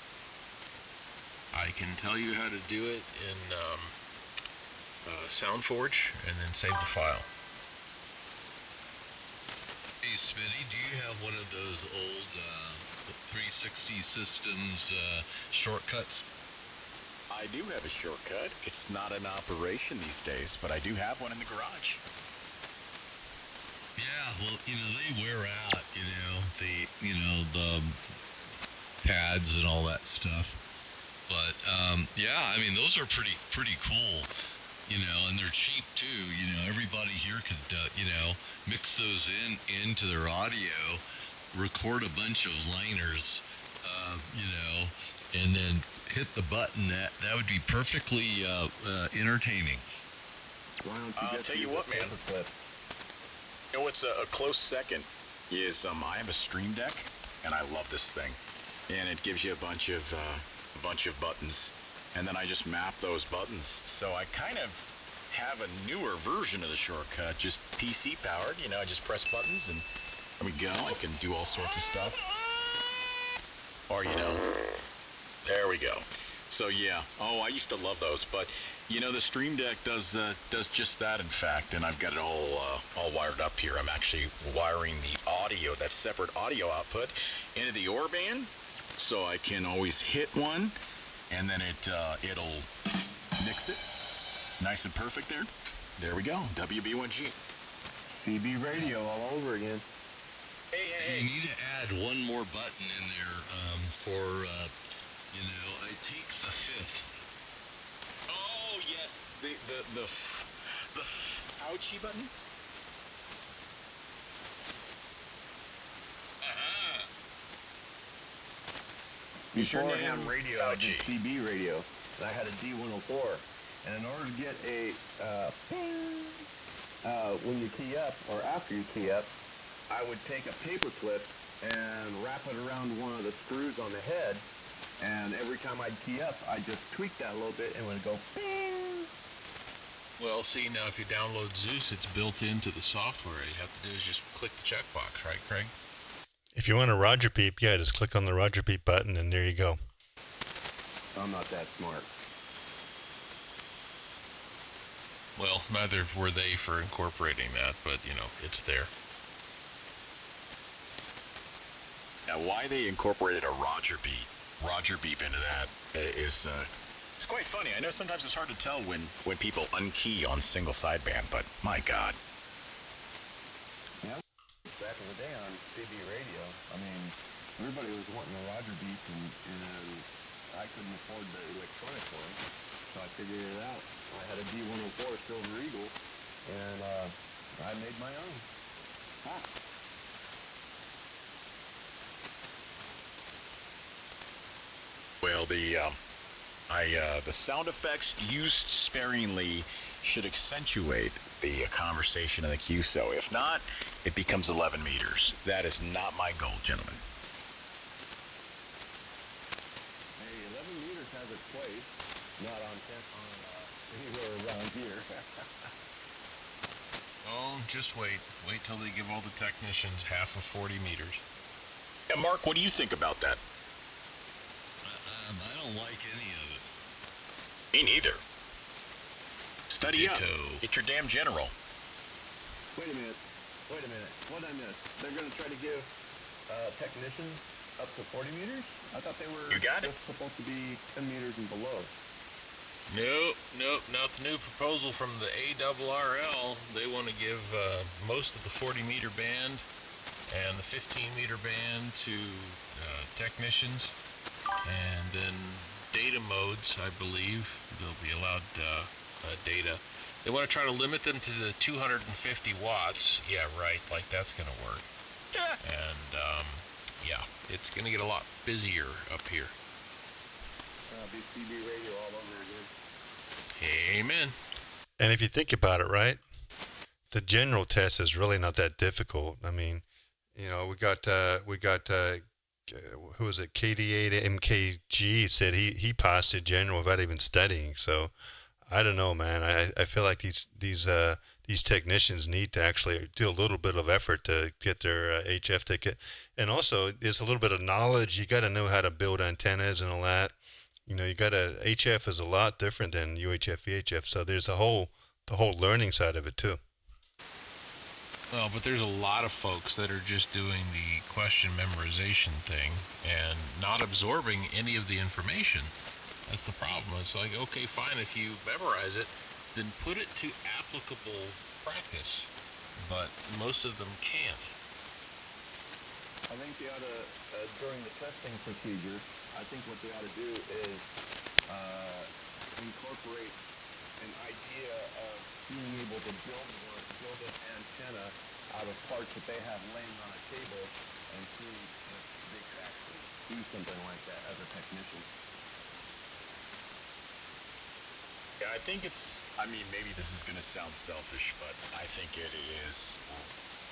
I can tell you how to do it in SoundForge and then save the file. Hey, Smitty, do you have one of those old 360 systems shortcuts? I do have a shortcut. It's not in operation these days, but I do have one in the garage. Yeah, well, they wear out, the pads and all that stuff. But, yeah, I mean, those are pretty cool, and they're cheap too. Everybody here could, mix those into their audio, record a bunch of liners, and then hit the button. That would be perfectly entertaining. I'll tell you what, man. What's a close second is I have a Stream Deck, and I love this thing. And it gives you a bunch of buttons, and then I just map those buttons. So I kind of have a newer version of the shortcut, just PC powered. I just press buttons, and there we go. I can do all sorts of stuff. Or there we go. So yeah, I used to love those, but the Stream Deck does just that, in fact, and I've got it all wired up here. I'm actually wiring the audio, that separate audio output, into the Orban, so I can always hit one, and then it'll mix it, nice and perfect there. There we go, WB1G. CB radio all over again. Hey. You need to add one more button in there for, I take the fifth. Oh yes, the ouchie button. Before I had radio, I did CB radio, and I had a D104. And in order to get a when you key up or after you key up, I would take a paper clip and wrap it around one of the screws on the head. And every time I'd key up, I'd just tweak that a little bit and it would go bing. Well, see, now if you download Zeus, it's built into the software. All you have to do is just click the checkbox, right, Craig? If you want a Roger Beep, yeah, just click on the Roger Beep button, and there you go. I'm not that smart. Well, neither were they for incorporating that, but, you know, it's there. Now, why they incorporated a Roger Beep into that is it's quite funny. I know sometimes it's hard to tell when people unkey on single sideband, but my God. Yeah, back in the day on CB radio, I mean, everybody was wanting a Roger Beep, and I couldn't afford the electronic one, so I figured it out. I had a D104 Silver Eagle, and I made my own. Ah. Well, the sound effects used sparingly should accentuate the conversation in the QSO. If not, it becomes 11 meters. That is not my goal, gentlemen. Hey, 11 meters has its place, not on anywhere around here. Oh, just wait. Wait till they give all the technicians half of 40 meters. Yeah, Mark, what do you think about that? I don't like any of it. Me neither. Study up. Ditto. Get your damn general. Wait a minute. What did I miss? They're going to try to give technicians up to 40 meters? I thought they were just supposed to be 10 meters and below. Nope, not the new proposal from the ARRL. They want to give most of the 40-meter band and the 15-meter band to technicians. And then data modes, I believe, they'll be allowed data. They want to try to limit them to the 250 watts. Yeah, right, like that's going to work. Yeah. And, yeah, it's going to get a lot busier up here. Big CB radio all over again. Amen. And if you think about it, right, the general test is really not that difficult. I mean, you know, we got who was it? KD8 MKG said he passed the general without even studying. So I don't know, man. I feel like these technicians need to actually do a little bit of effort to get their HF ticket. And also, there's a little bit of knowledge. You got to know how to build antennas and all that. You know, HF is a lot different than UHF, VHF. So there's the whole learning side of it too. Well, but there's a lot of folks that are just doing the question memorization thing and not absorbing any of the information. That's the problem. It's like, okay, fine, if you memorize it, then put it to applicable practice. But most of them can't. I think they ought to, during the testing procedure, I think what they ought to do is incorporate an idea of being able to build an antenna out of parts that they have laying on a table and see if they could actually do something like that as a technician. Yeah, I think maybe this is going to sound selfish, but I think it is.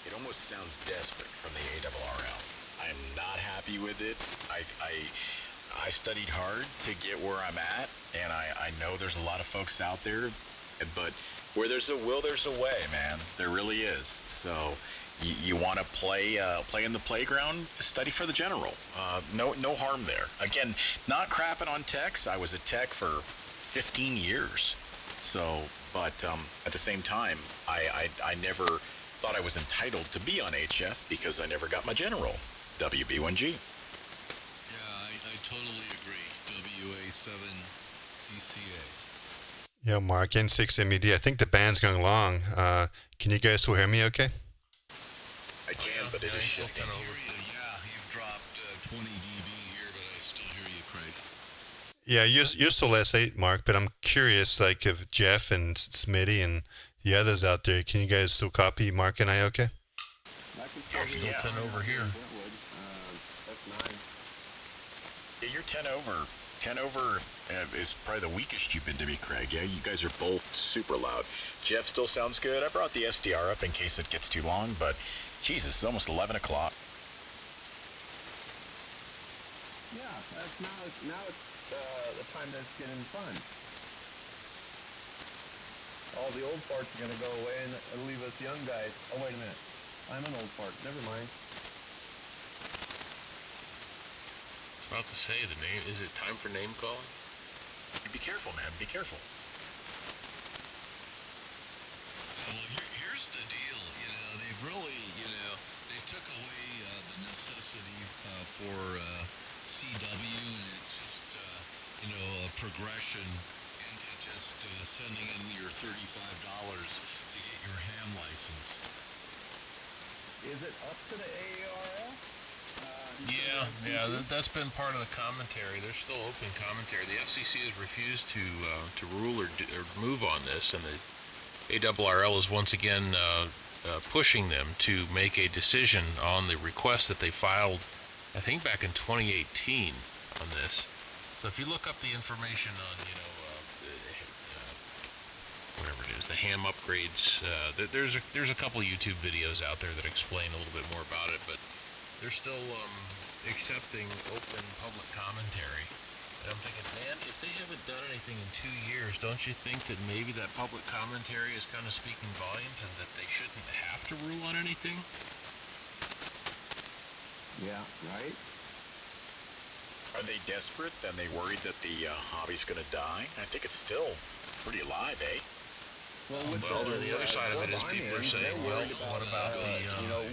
It almost sounds desperate from the ARRL. I'm not happy with it. I studied hard to get where I'm at, and I know there's a lot of folks out there, but where there's a will, there's a way, man. There really is. So you want to play in the playground, study for the general. No harm there. Again, not crapping on techs. I was a tech for 15 years. So, but at the same time, I never thought I was entitled to be on HF because I never got my general, WB1G. Yeah, I totally agree. WA7 CCA. Yeah, Mark, N6MED. I think the band's going long. Can you guys still hear me okay? I can, but it is shifting. Yeah, you've dropped 20 dB here, but I still hear you, Craig. Yeah, you're still S8, Mark, but I'm curious, like, if Jeff and Smitty and the others out there, can you guys still copy Mark and I okay? Yeah, 10 over here. That's 9. Yeah, you're 10 over. 10 over is probably the weakest you've been to me, Craig. Yeah, you guys are both super loud. Jeff still sounds good. I brought the SDR up in case it gets too long, but Jesus, it's almost 11 o'clock. Yeah, now it's the time that's getting fun. all the old farts are going to go away and leave us young guys. Oh, wait a minute. I'm an old fart. Never mind. I was about to say the name. Is it time for name calling? Be careful, man. Be careful. Well, here's the deal. You know, they've really, they took away the necessity for CW, and it's just, a progression into just sending in your $35 to get your ham license. Is it up to the AARL? That's been part of the commentary. There's still open commentary. The FCC has refused to rule or move on this, and the ARRL is once again pushing them to make a decision on the request that they filed, I think back in 2018 on this. So if you look up the information on, whatever it is, the ham upgrades, there's a couple YouTube videos out there that explain a little bit more about it, but they're still accepting open public commentary. And I'm thinking, man, if they haven't done anything in 2 years, don't you think that maybe that public commentary is kind of speaking volumes and that they shouldn't have to rule on anything? Yeah, right. Are they desperate? Then they worried that the hobby's going to die? I think it's still pretty alive, eh? Well, the other side of it is people are saying, well, what about the,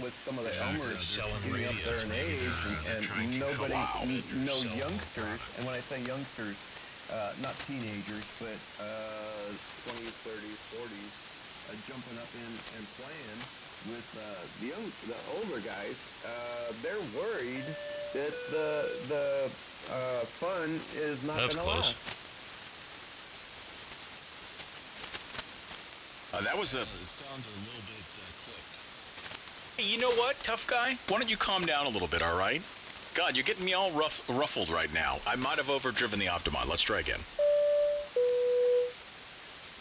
with some of the Elmers selling getting up there in age, and nobody, no sell youngsters, and when I say youngsters, not teenagers, but 20s, 30s, 40s, jumping up in and playing with the older guys. They're worried that the fun is not going to last. That was a... It sounded a little bit clipped. Hey, you know what, tough guy? Why don't you calm down a little bit, all right? God, you're getting me all ruffled right now. I might have overdriven the Optimod. Let's try again.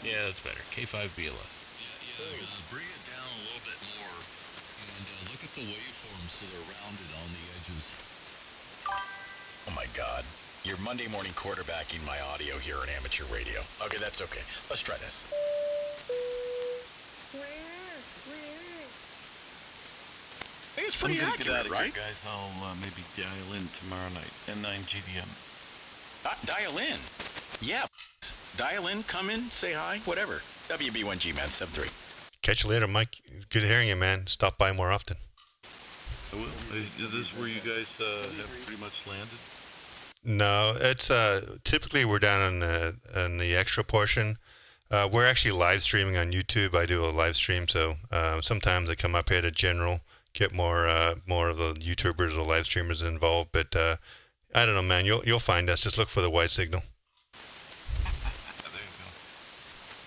Yeah, that's better. K5BLF. Bring it down a little bit more, and look at the waveforms so they're rounded on the edges. Oh my God. You're Monday morning quarterbacking my audio here on amateur radio. Okay, that's okay. Let's try this. I think it's pretty accurate, right? Here, guys, I'll maybe dial in tomorrow night, N9 GDM. Dial in? Yeah. Dial in, come in, say hi, whatever. WB1G, man, sub 3. Catch you later, Mike. Good hearing you, man. Stop by more often. I will. Is this where you guys have pretty much landed? No, it's typically we're down in the extra portion. We're actually live streaming on YouTube. I do a live stream, so sometimes I come up here to general, get more of the YouTubers or live streamers involved. But I don't know, man. You'll find us. Just look for the Y signal.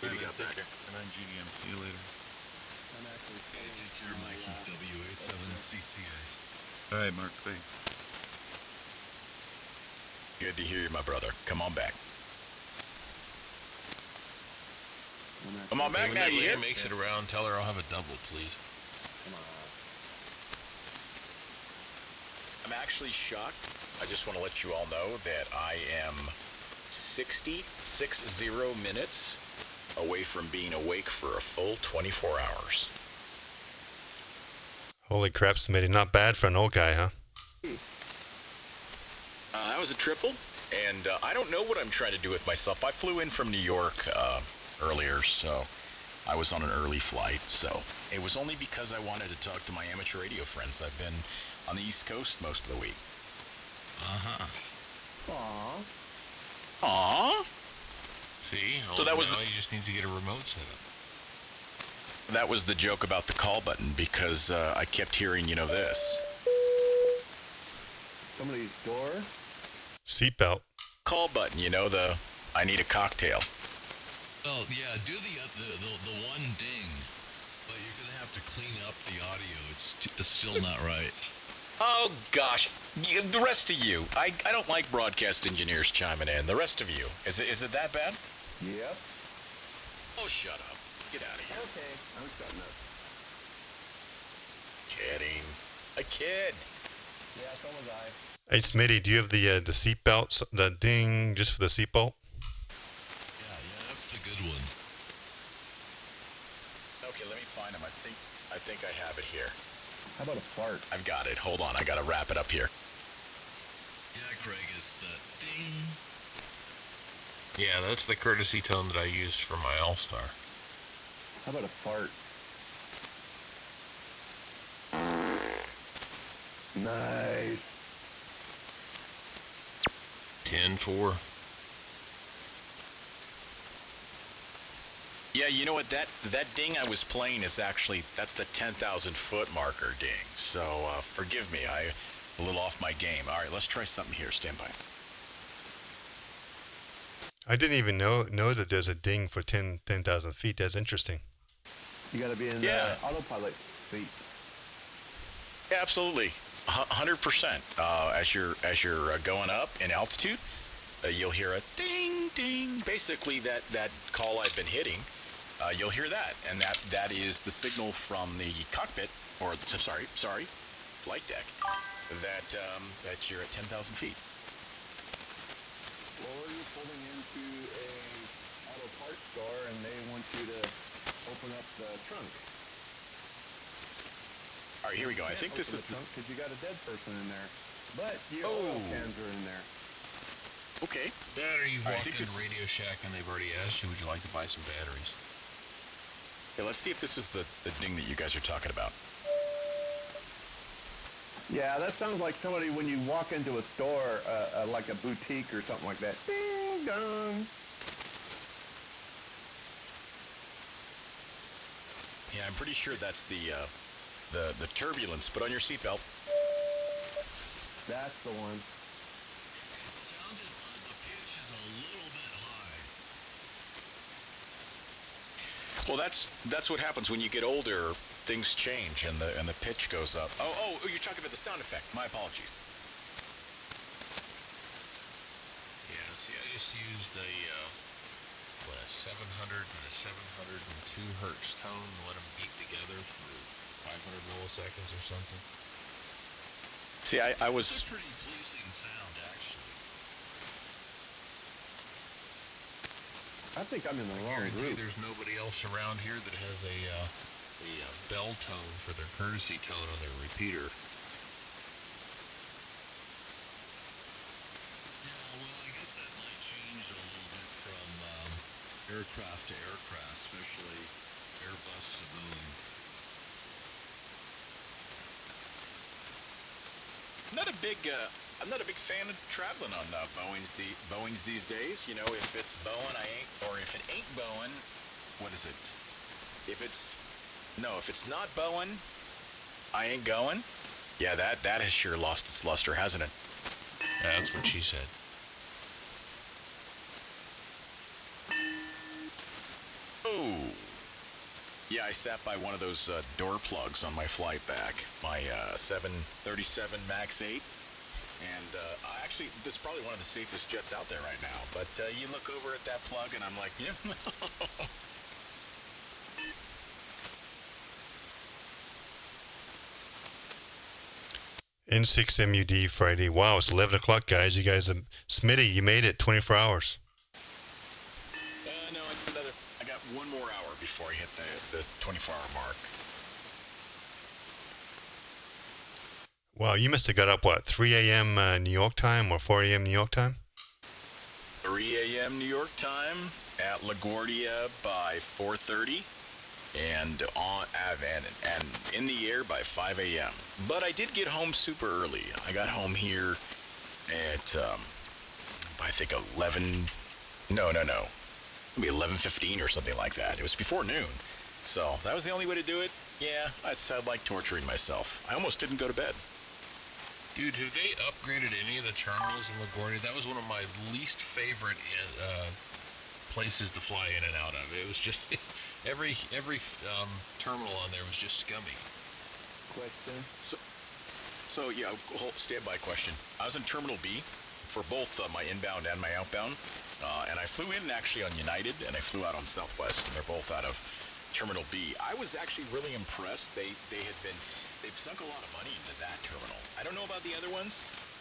There you go. Take care. N9 GDM. See you later. Take care, Mikey. WA7CCA. All right, Mark. Thanks. Good to hear you, my brother. Come on back. Come on back now, you hear? When makes it around, tell her I'll have a double, please. Come on. I'm actually shocked. I just want to let you all know that I am 60 minutes away from being awake for a full 24 hours. Holy crap, Smitty. Not bad for an old guy, huh? That was a triple, and I don't know what I'm trying to do with myself. I flew in from New York earlier, so I was on an early flight, so it was only because I wanted to talk to my amateur radio friends. I've been on the East Coast most of the week. Aww. Aww. See? So that was now you just need to get a remote set up. That was the joke about the call button, because I kept hearing, this. Somebody's door? Seatbelt. Call button, the I need a cocktail. Well, yeah, do the one ding, but you're going to have to clean up the audio. It's still not right. Oh, gosh. The rest of you. I don't like broadcast engineers chiming in. The rest of you. Is it that bad? Yep. Oh, shut up. Get out of here. Okay, I'm shutting up. Kidding. A kid. Yeah, so was I. Hey, Smitty, do you have the seatbelt, the ding, just for the seatbelt? Yeah, that's the good one. I think I have it here. How about a fart? I've got it. Hold on, I gotta wrap it up here. Yeah, Craig, it's the ding. Yeah, that's the courtesy tone that I use for my All-Star. How about a fart? Nice. 10-4. Yeah, you know what? That ding I was playing is actually, that's the 10,000 foot marker ding. So forgive me, I'm a little off my game. All right, let's try something here. Stand by. I didn't even know that there's a ding for 10,000 feet. That's interesting. You got to be in autopilot speed. Yeah, absolutely, 100%. As you're going up in altitude, you'll hear a ding ding. Basically, that call I've been hitting, you'll hear that, and that is the signal from the cockpit, or sorry, flight deck, that you're at 10,000 feet. Or you're pulling into a auto parts store and they want you to open up the trunk. All right, here we go. I think this is the trunk because you got a dead person in there, but your oil cans are in there. Okay. That or you've walked in Radio Shack and they've already asked you, would you like to buy some batteries? Okay, let's see if this is the ding that you guys are talking about. Yeah, that sounds like somebody when you walk into a store, like a boutique or something like that. Ding dong. Yeah, I'm pretty sure that's the turbulence. Put on your seatbelt. That's the one. It sounded like the pitch is a little bit high. Well, that's what happens when you get older. Things change and the pitch goes up. Oh, you're talking about the sound effect. My apologies. Yeah, see, I just used a 700 and a 702 hertz tone and let them beat together for 500 milliseconds or something. See, I was... It's a pretty pleasing sound, actually. I think I'm in the wrong group. There's nobody else around here that has a bell tone for their courtesy tone on their repeater. Yeah, well, I guess that might change a little bit from aircraft to aircraft, especially Airbus to Boeing. I'm not a big fan of traveling on Boeings these days. You know, if it's Boeing, I ain't, or if it ain't Boeing, what is it? If it's not Boeing, I ain't going. Yeah, that has sure lost its luster, hasn't it? That's what she said. Oh. Yeah, I sat by one of those door plugs on my flight back, my 737 MAX 8. And actually, this is probably one of the safest jets out there right now. But you look over at that plug, and I'm like, yeah. N6 MUD Friday. Wow, it's 11 o'clock, guys. You guys, Smitty, you made it 24 hours. No, it's another. I got one more hour before I hit the 24-hour mark. Wow, you must have got up, 3 a.m. New York time or 4 a.m. New York time? 3 a.m. New York time at LaGuardia by 4:30. And in the air by 5 a.m. But I did get home super early. I got home here at I think 11. No. Maybe 11:15 or something like that. It was before noon, so that was the only way to do it. Yeah, I like torturing myself. I almost didn't go to bed. Dude, have they upgraded any of the terminals in LaGuardia? That was one of my least favorite places to fly in and out of. It was just every terminal on there was just scummy. Question. So yeah, standby question. I was in Terminal B for both my inbound and my outbound, and I flew in actually on United, and I flew out on Southwest, and they're both out of Terminal B. I was actually really impressed. They've sunk a lot of money into that terminal. I don't know about the other ones.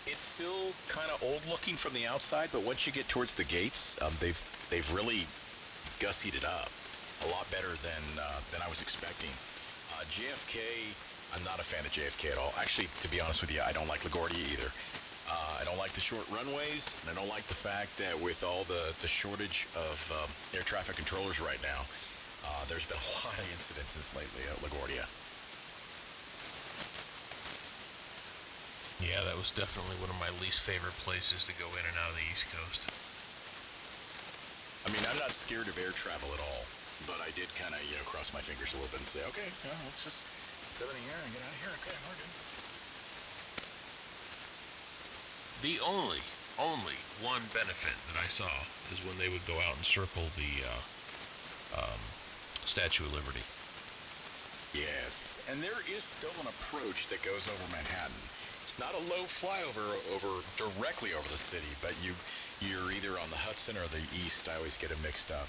It's still kind of old looking from the outside, but once you get towards the gates, they've really gussied it up a lot better than I was expecting. JFK, I'm not a fan of JFK at all. Actually, to be honest with you, I don't like LaGuardia either. I don't like the short runways, and I don't like the fact that with all the shortage of air traffic controllers right now, there's been a lot of incidences lately at LaGuardia. Yeah, that was definitely one of my least favorite places to go in and out of the East Coast. I mean, I'm not scared of air travel at all, but I did kind of, cross my fingers a little bit and say, okay, let's just sit in the air and get out of here. Okay, we're good. The only one benefit that I saw is when they would go out and circle the Statue of Liberty. Yes, and there is still an approach that goes over Manhattan. It's not a low flyover directly over the city, but you're either on the Hudson or the East. I always get them mixed up.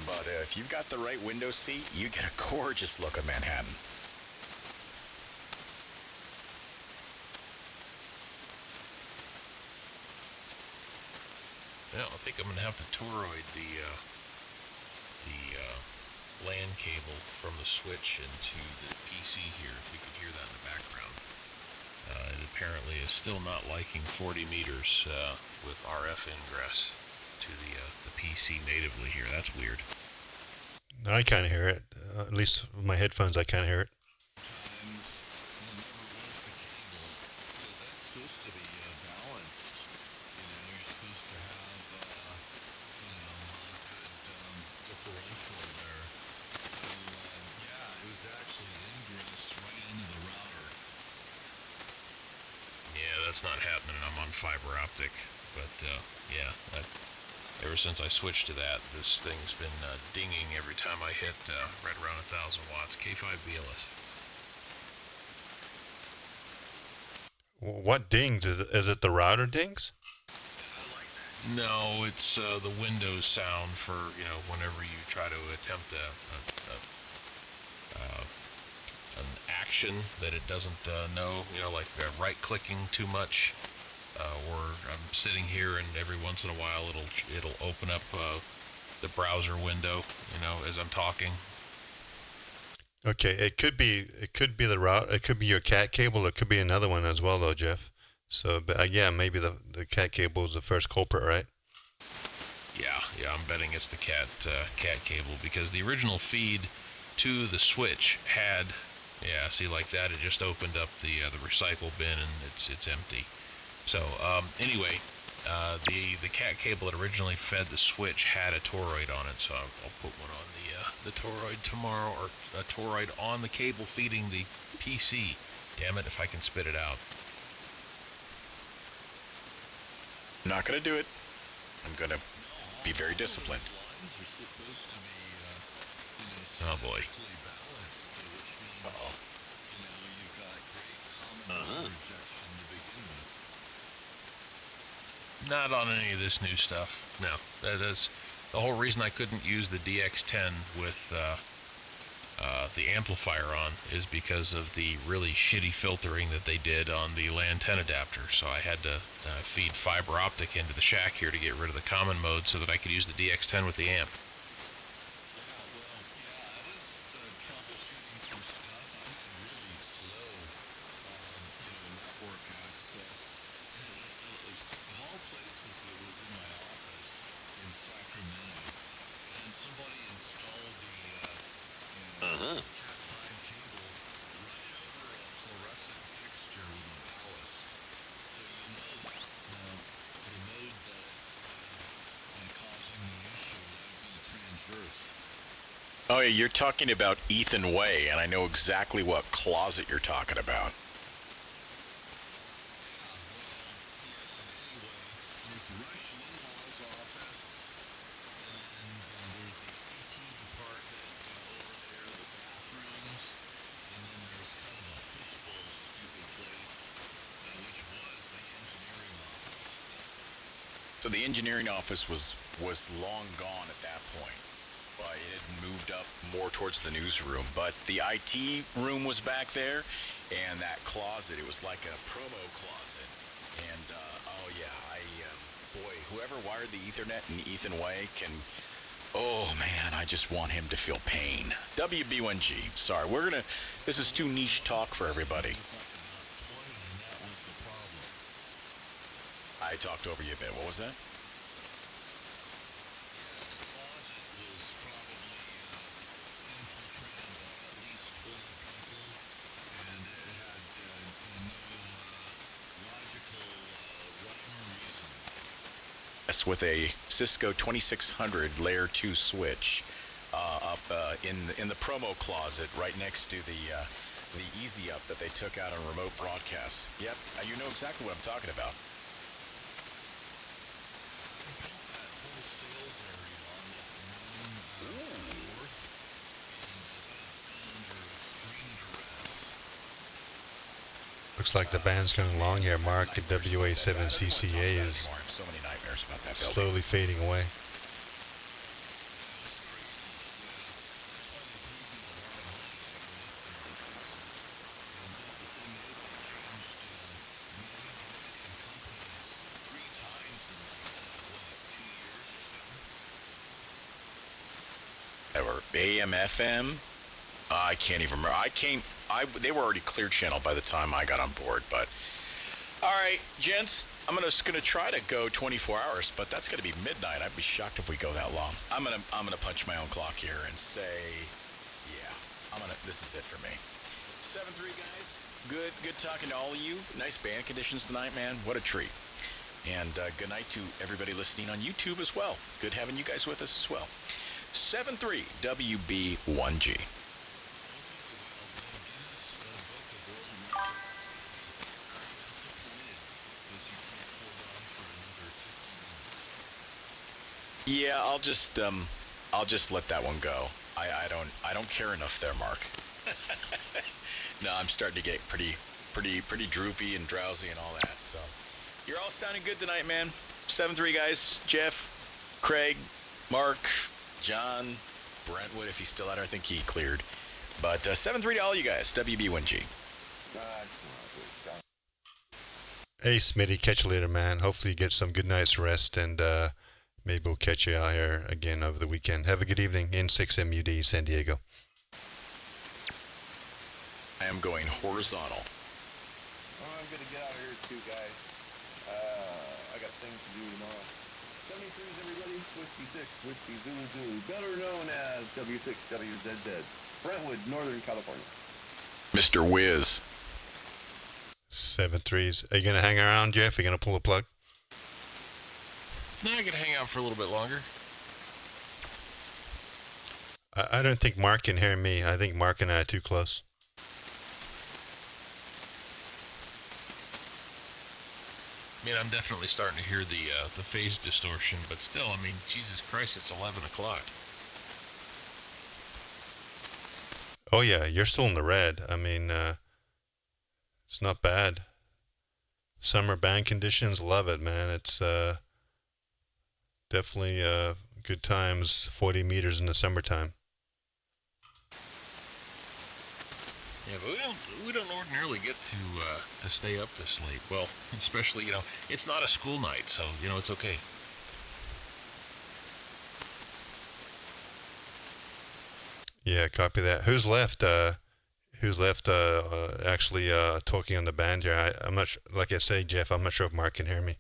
But if you've got the right window seat, you get a gorgeous look at Manhattan. Well, I think I'm going to have to toroid the LAN cable from the switch into the PC here, if you can hear that in the background. It apparently is still not liking 40 meters with RF ingress to the PC natively here. That's weird. I kind of hear it. At least with my headphones, I kind of hear it. That's not happening. I'm on fiber optic, but yeah, ever since I switched to that, this thing's been dinging every time I hit right around 1,000 watts. K5 BLS. What dings? Is it the router dings? No, it's the Windows sound for whenever you try to attempt an action that it doesn't know, like right-clicking too much, or I'm sitting here and every once in a while it'll open up the browser window, as I'm talking. Okay, it could be the route. It could be your cat cable. It could be another one as well, though, Jeff. So, but yeah, maybe the cat cable is the first culprit, right? Yeah, I'm betting it's the cat cable, because the original feed to the switch had. Yeah, see, like that, it just opened up the recycle bin and it's empty. So anyway, the cat cable that originally fed the switch had a toroid on it, so I'll put one on the toroid tomorrow, or a toroid on the cable feeding the PC. Damn it, if I can spit it out. I'm not gonna do it. I'm gonna be very disciplined. Oh boy. Uh-oh. Not on any of this new stuff. No, that's the whole reason I couldn't use the DX10 with the amplifier on, is because of the really shitty filtering that they did on the LAN 10 adapter. So I had to feed fiber optic into the shack here to get rid of the common mode so that I could use the DX10 with the amp. Oh, yeah, you're talking about Ethan Way, and I know exactly what closet you're talking about. So the engineering office was long gone at that point. It had moved up more towards the newsroom, but the IT room was back there, and that closet, it was like a promo closet. And oh yeah, boy, whoever wired the Ethernet in Ethan Way can Oh man, I just want him to feel pain. WB1G. Sorry, this is too niche talk for everybody. I talked over you a bit. What was that? With a Cisco 2600 layer 2 switch up in the promo closet right next to the Easy Up that they took out on remote broadcasts. Yep, you know exactly what I'm talking about. Looks like the band's going along here. Mark at WA7CCA is slowly fading away. Or AM, FM? I can't even remember. They were already clear channel by the time I got on board, but all right, gents, I'm just gonna try to go 24 hours, but that's gonna be midnight. I'd be shocked if we go that long. I'm gonna punch my own clock here and say, yeah, this is it for me. 7-3 guys, good talking to all of you. Nice band conditions tonight, man. What a treat. And good night to everybody listening on YouTube as well. Good having you guys with us as well. 7-3 WB1G. Yeah, I'll just let that one go. I don't care enough there, Mark. No, I'm starting to get pretty droopy and drowsy and all that. So you're all sounding good tonight, man. 7-3 guys, Jeff, Craig, Mark, John, Brentwood, if he's still out there, I think he cleared. But 7-3 to all you guys, WB1G. Hey, Smitty, catch you later, man. Hopefully you get some good night's rest, and maybe we'll catch you out here again over the weekend. Have a good evening in 6MUD, San Diego. I am going horizontal. I'm going to get out of here too, guys. I got things to do tomorrow. 73s, everybody. Whiskey 6, Whiskey Zulu, better known as W6WZZ. Brentwood, Northern California. Mr. Wiz. 7-3s. Are you going to hang around, Jeff? Are you going to pull a plug? No, I got to hang out for a little bit longer. I don't think Mark can hear me. I think Mark and I are too close. I mean, I'm definitely starting to hear the phase distortion, but still, I mean, Jesus Christ, it's 11 o'clock. Oh yeah, you're still in the red. I mean, it's not bad. Summer band conditions, love it, man. It's definitely good times. 40 meters in the summertime. Yeah, but we don't ordinarily get to stay up this late. Well, especially, it's not a school night, so it's okay. Yeah, copy that. Who's left? Actually talking on the band here? I'm not sure, like I say, Jeff. I'm not sure if Mark can hear me.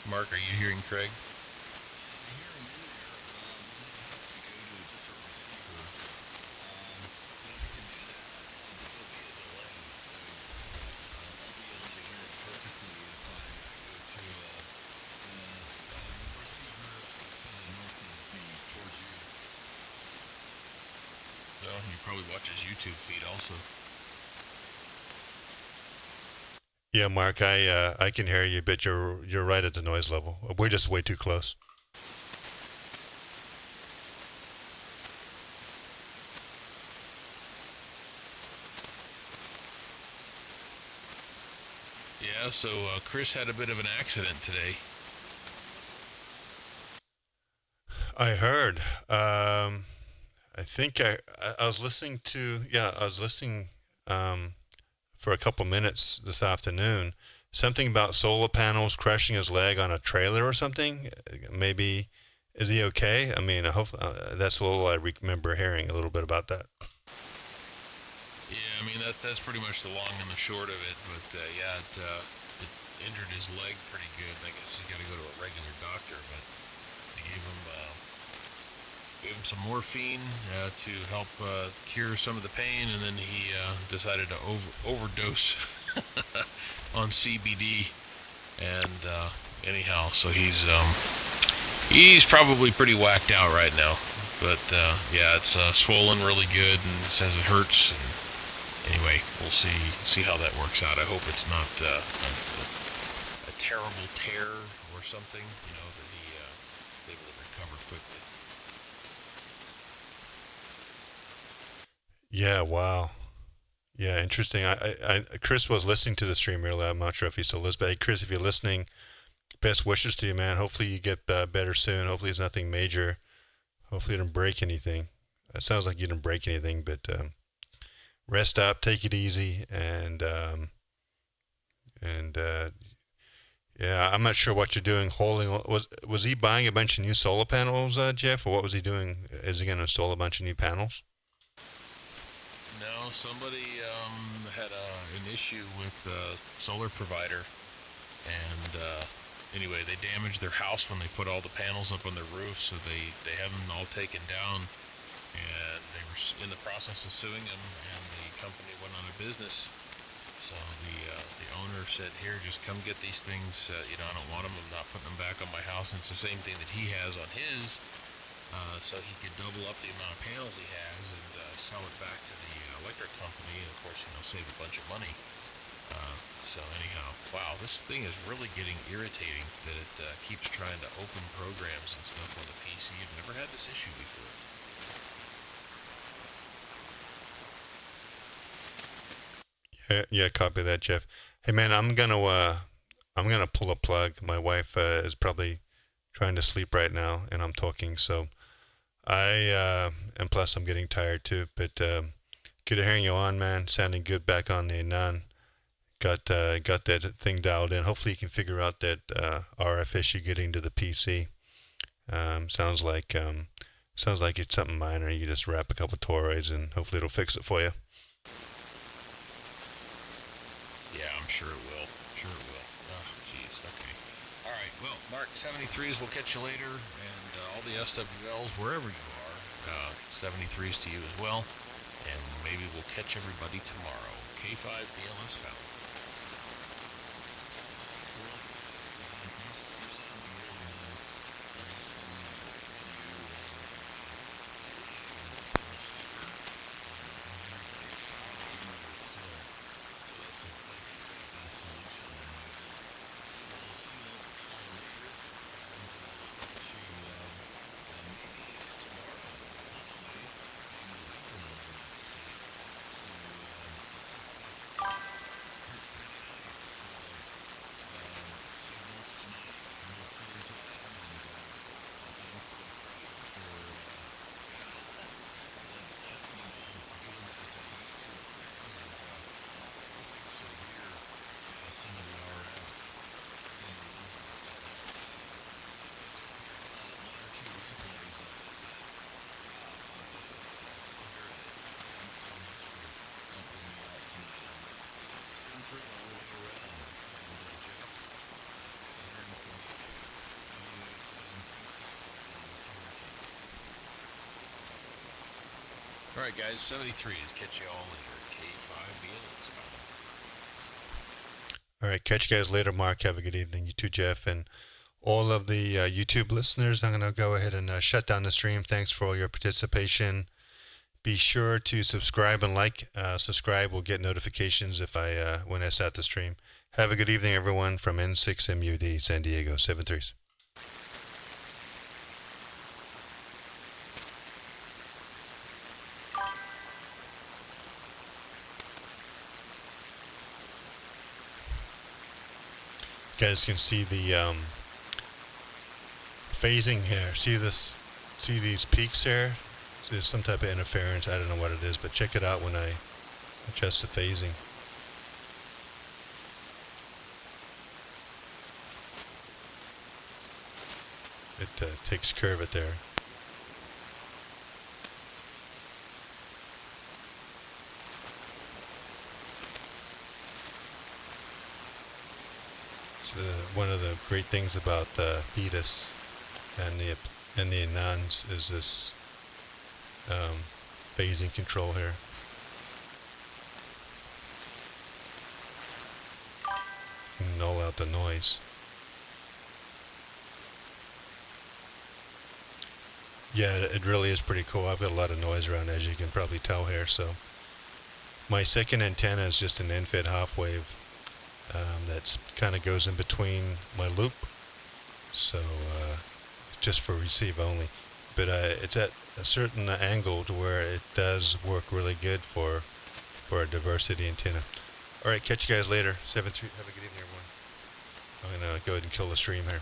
Mark, are you hearing Craig? He probably watches YouTube feed also. Yeah, Mark, I can hear you, but you're right at the noise level. We're just way too close. Yeah, so Chris had a bit of an accident today. I heard. I think I was listening to, I was listening for a couple minutes this afternoon, something about solar panels crushing his leg on a trailer or something. Maybe, is he okay? I mean, hopefully, that's a little I remember hearing a little bit about that. Yeah, I mean that's pretty much the long and the short of it. But yeah, it injured his leg pretty good. I guess he's got to go to a regular doctor. But they gave him some morphine to help cure some of the pain, and then he decided to overdose on CBD. And anyhow, so he's probably pretty whacked out right now. But yeah, it's swollen really good, and says it hurts. And anyway, we'll see how that works out. I hope it's not a terrible tear or something. You know, that he's able to recover quickly. Yeah, wow. Yeah, interesting. Chris was listening to the stream earlier. I'm not sure if he still is, but hey, Chris, if you're listening, best wishes to you, man. Hopefully you get better soon. Hopefully it's nothing major. Hopefully you didn't break anything. It sounds like you didn't break anything, but rest up, take it easy, and yeah, I'm not sure what you're doing. Was he buying a bunch of new solar panels, Jeff, or what was he doing? Is he going to install a bunch of new panels? No, somebody had an issue with the solar provider, and anyway, they damaged their house when they put all the panels up on their roof, so they have them all taken down, and they were in the process of suing them, and the company went out of business. So the owner said, "Here, just come get these things. I don't want them. I'm not putting them back on my house." And it's the same thing that he has on his, so he could double up the amount of panels he has and sell it back to the electric company, and of course, save a bunch of money. So anyhow, wow, this thing is really getting irritating that it keeps trying to open programs and stuff on the PC. I've never had this issue before. Yeah, copy that, Jeff. Hey, man, I'm gonna pull a plug. My wife is probably trying to sleep right now, and I'm talking, so and plus I'm getting tired too. But good hearing you on, man. Sounding good back on the Anan. Got that thing dialed in. Hopefully you can figure out that RF issue getting to the PC. Sounds like it's something minor. You just wrap a couple of toroids and hopefully it'll fix it for you. Yeah, I'm sure it will. Sure it will. Oh, jeez. Okay. All right. Well, Mark 73s, we'll catch you later, and all the SWLs, wherever you are, 73s to you as well, and maybe we'll catch everybody tomorrow. K5 BLS Found. All right, guys, 73s. Catch you all later. K5 BLS. All right, catch you guys later, Mark. Have a good evening. You too, Jeff. And all of the YouTube listeners, I'm going to go ahead and shut down the stream. Thanks for all your participation. Be sure to subscribe and like. Subscribe will get notifications if when I start the stream. Have a good evening, everyone, from N6MUD, San Diego, 73s. You guys can see the phasing here. See these peaks here? There's some type of interference. I don't know what it is, but check it out when I adjust the phasing. takes care of it there. So one of the great things about Thetis and the Anans is this phasing control here. Null out the noise. Yeah, it really is pretty cool. I've got a lot of noise around, as you can probably tell here. So my second antenna is just an end-fed half wave that kind of goes in between my loop, so just for receive only. But it's at a certain angle to where it does work really good for a diversity antenna. All right, catch you guys later. 7-3. Have a good evening, everyone. I'm gonna go ahead and kill the stream here.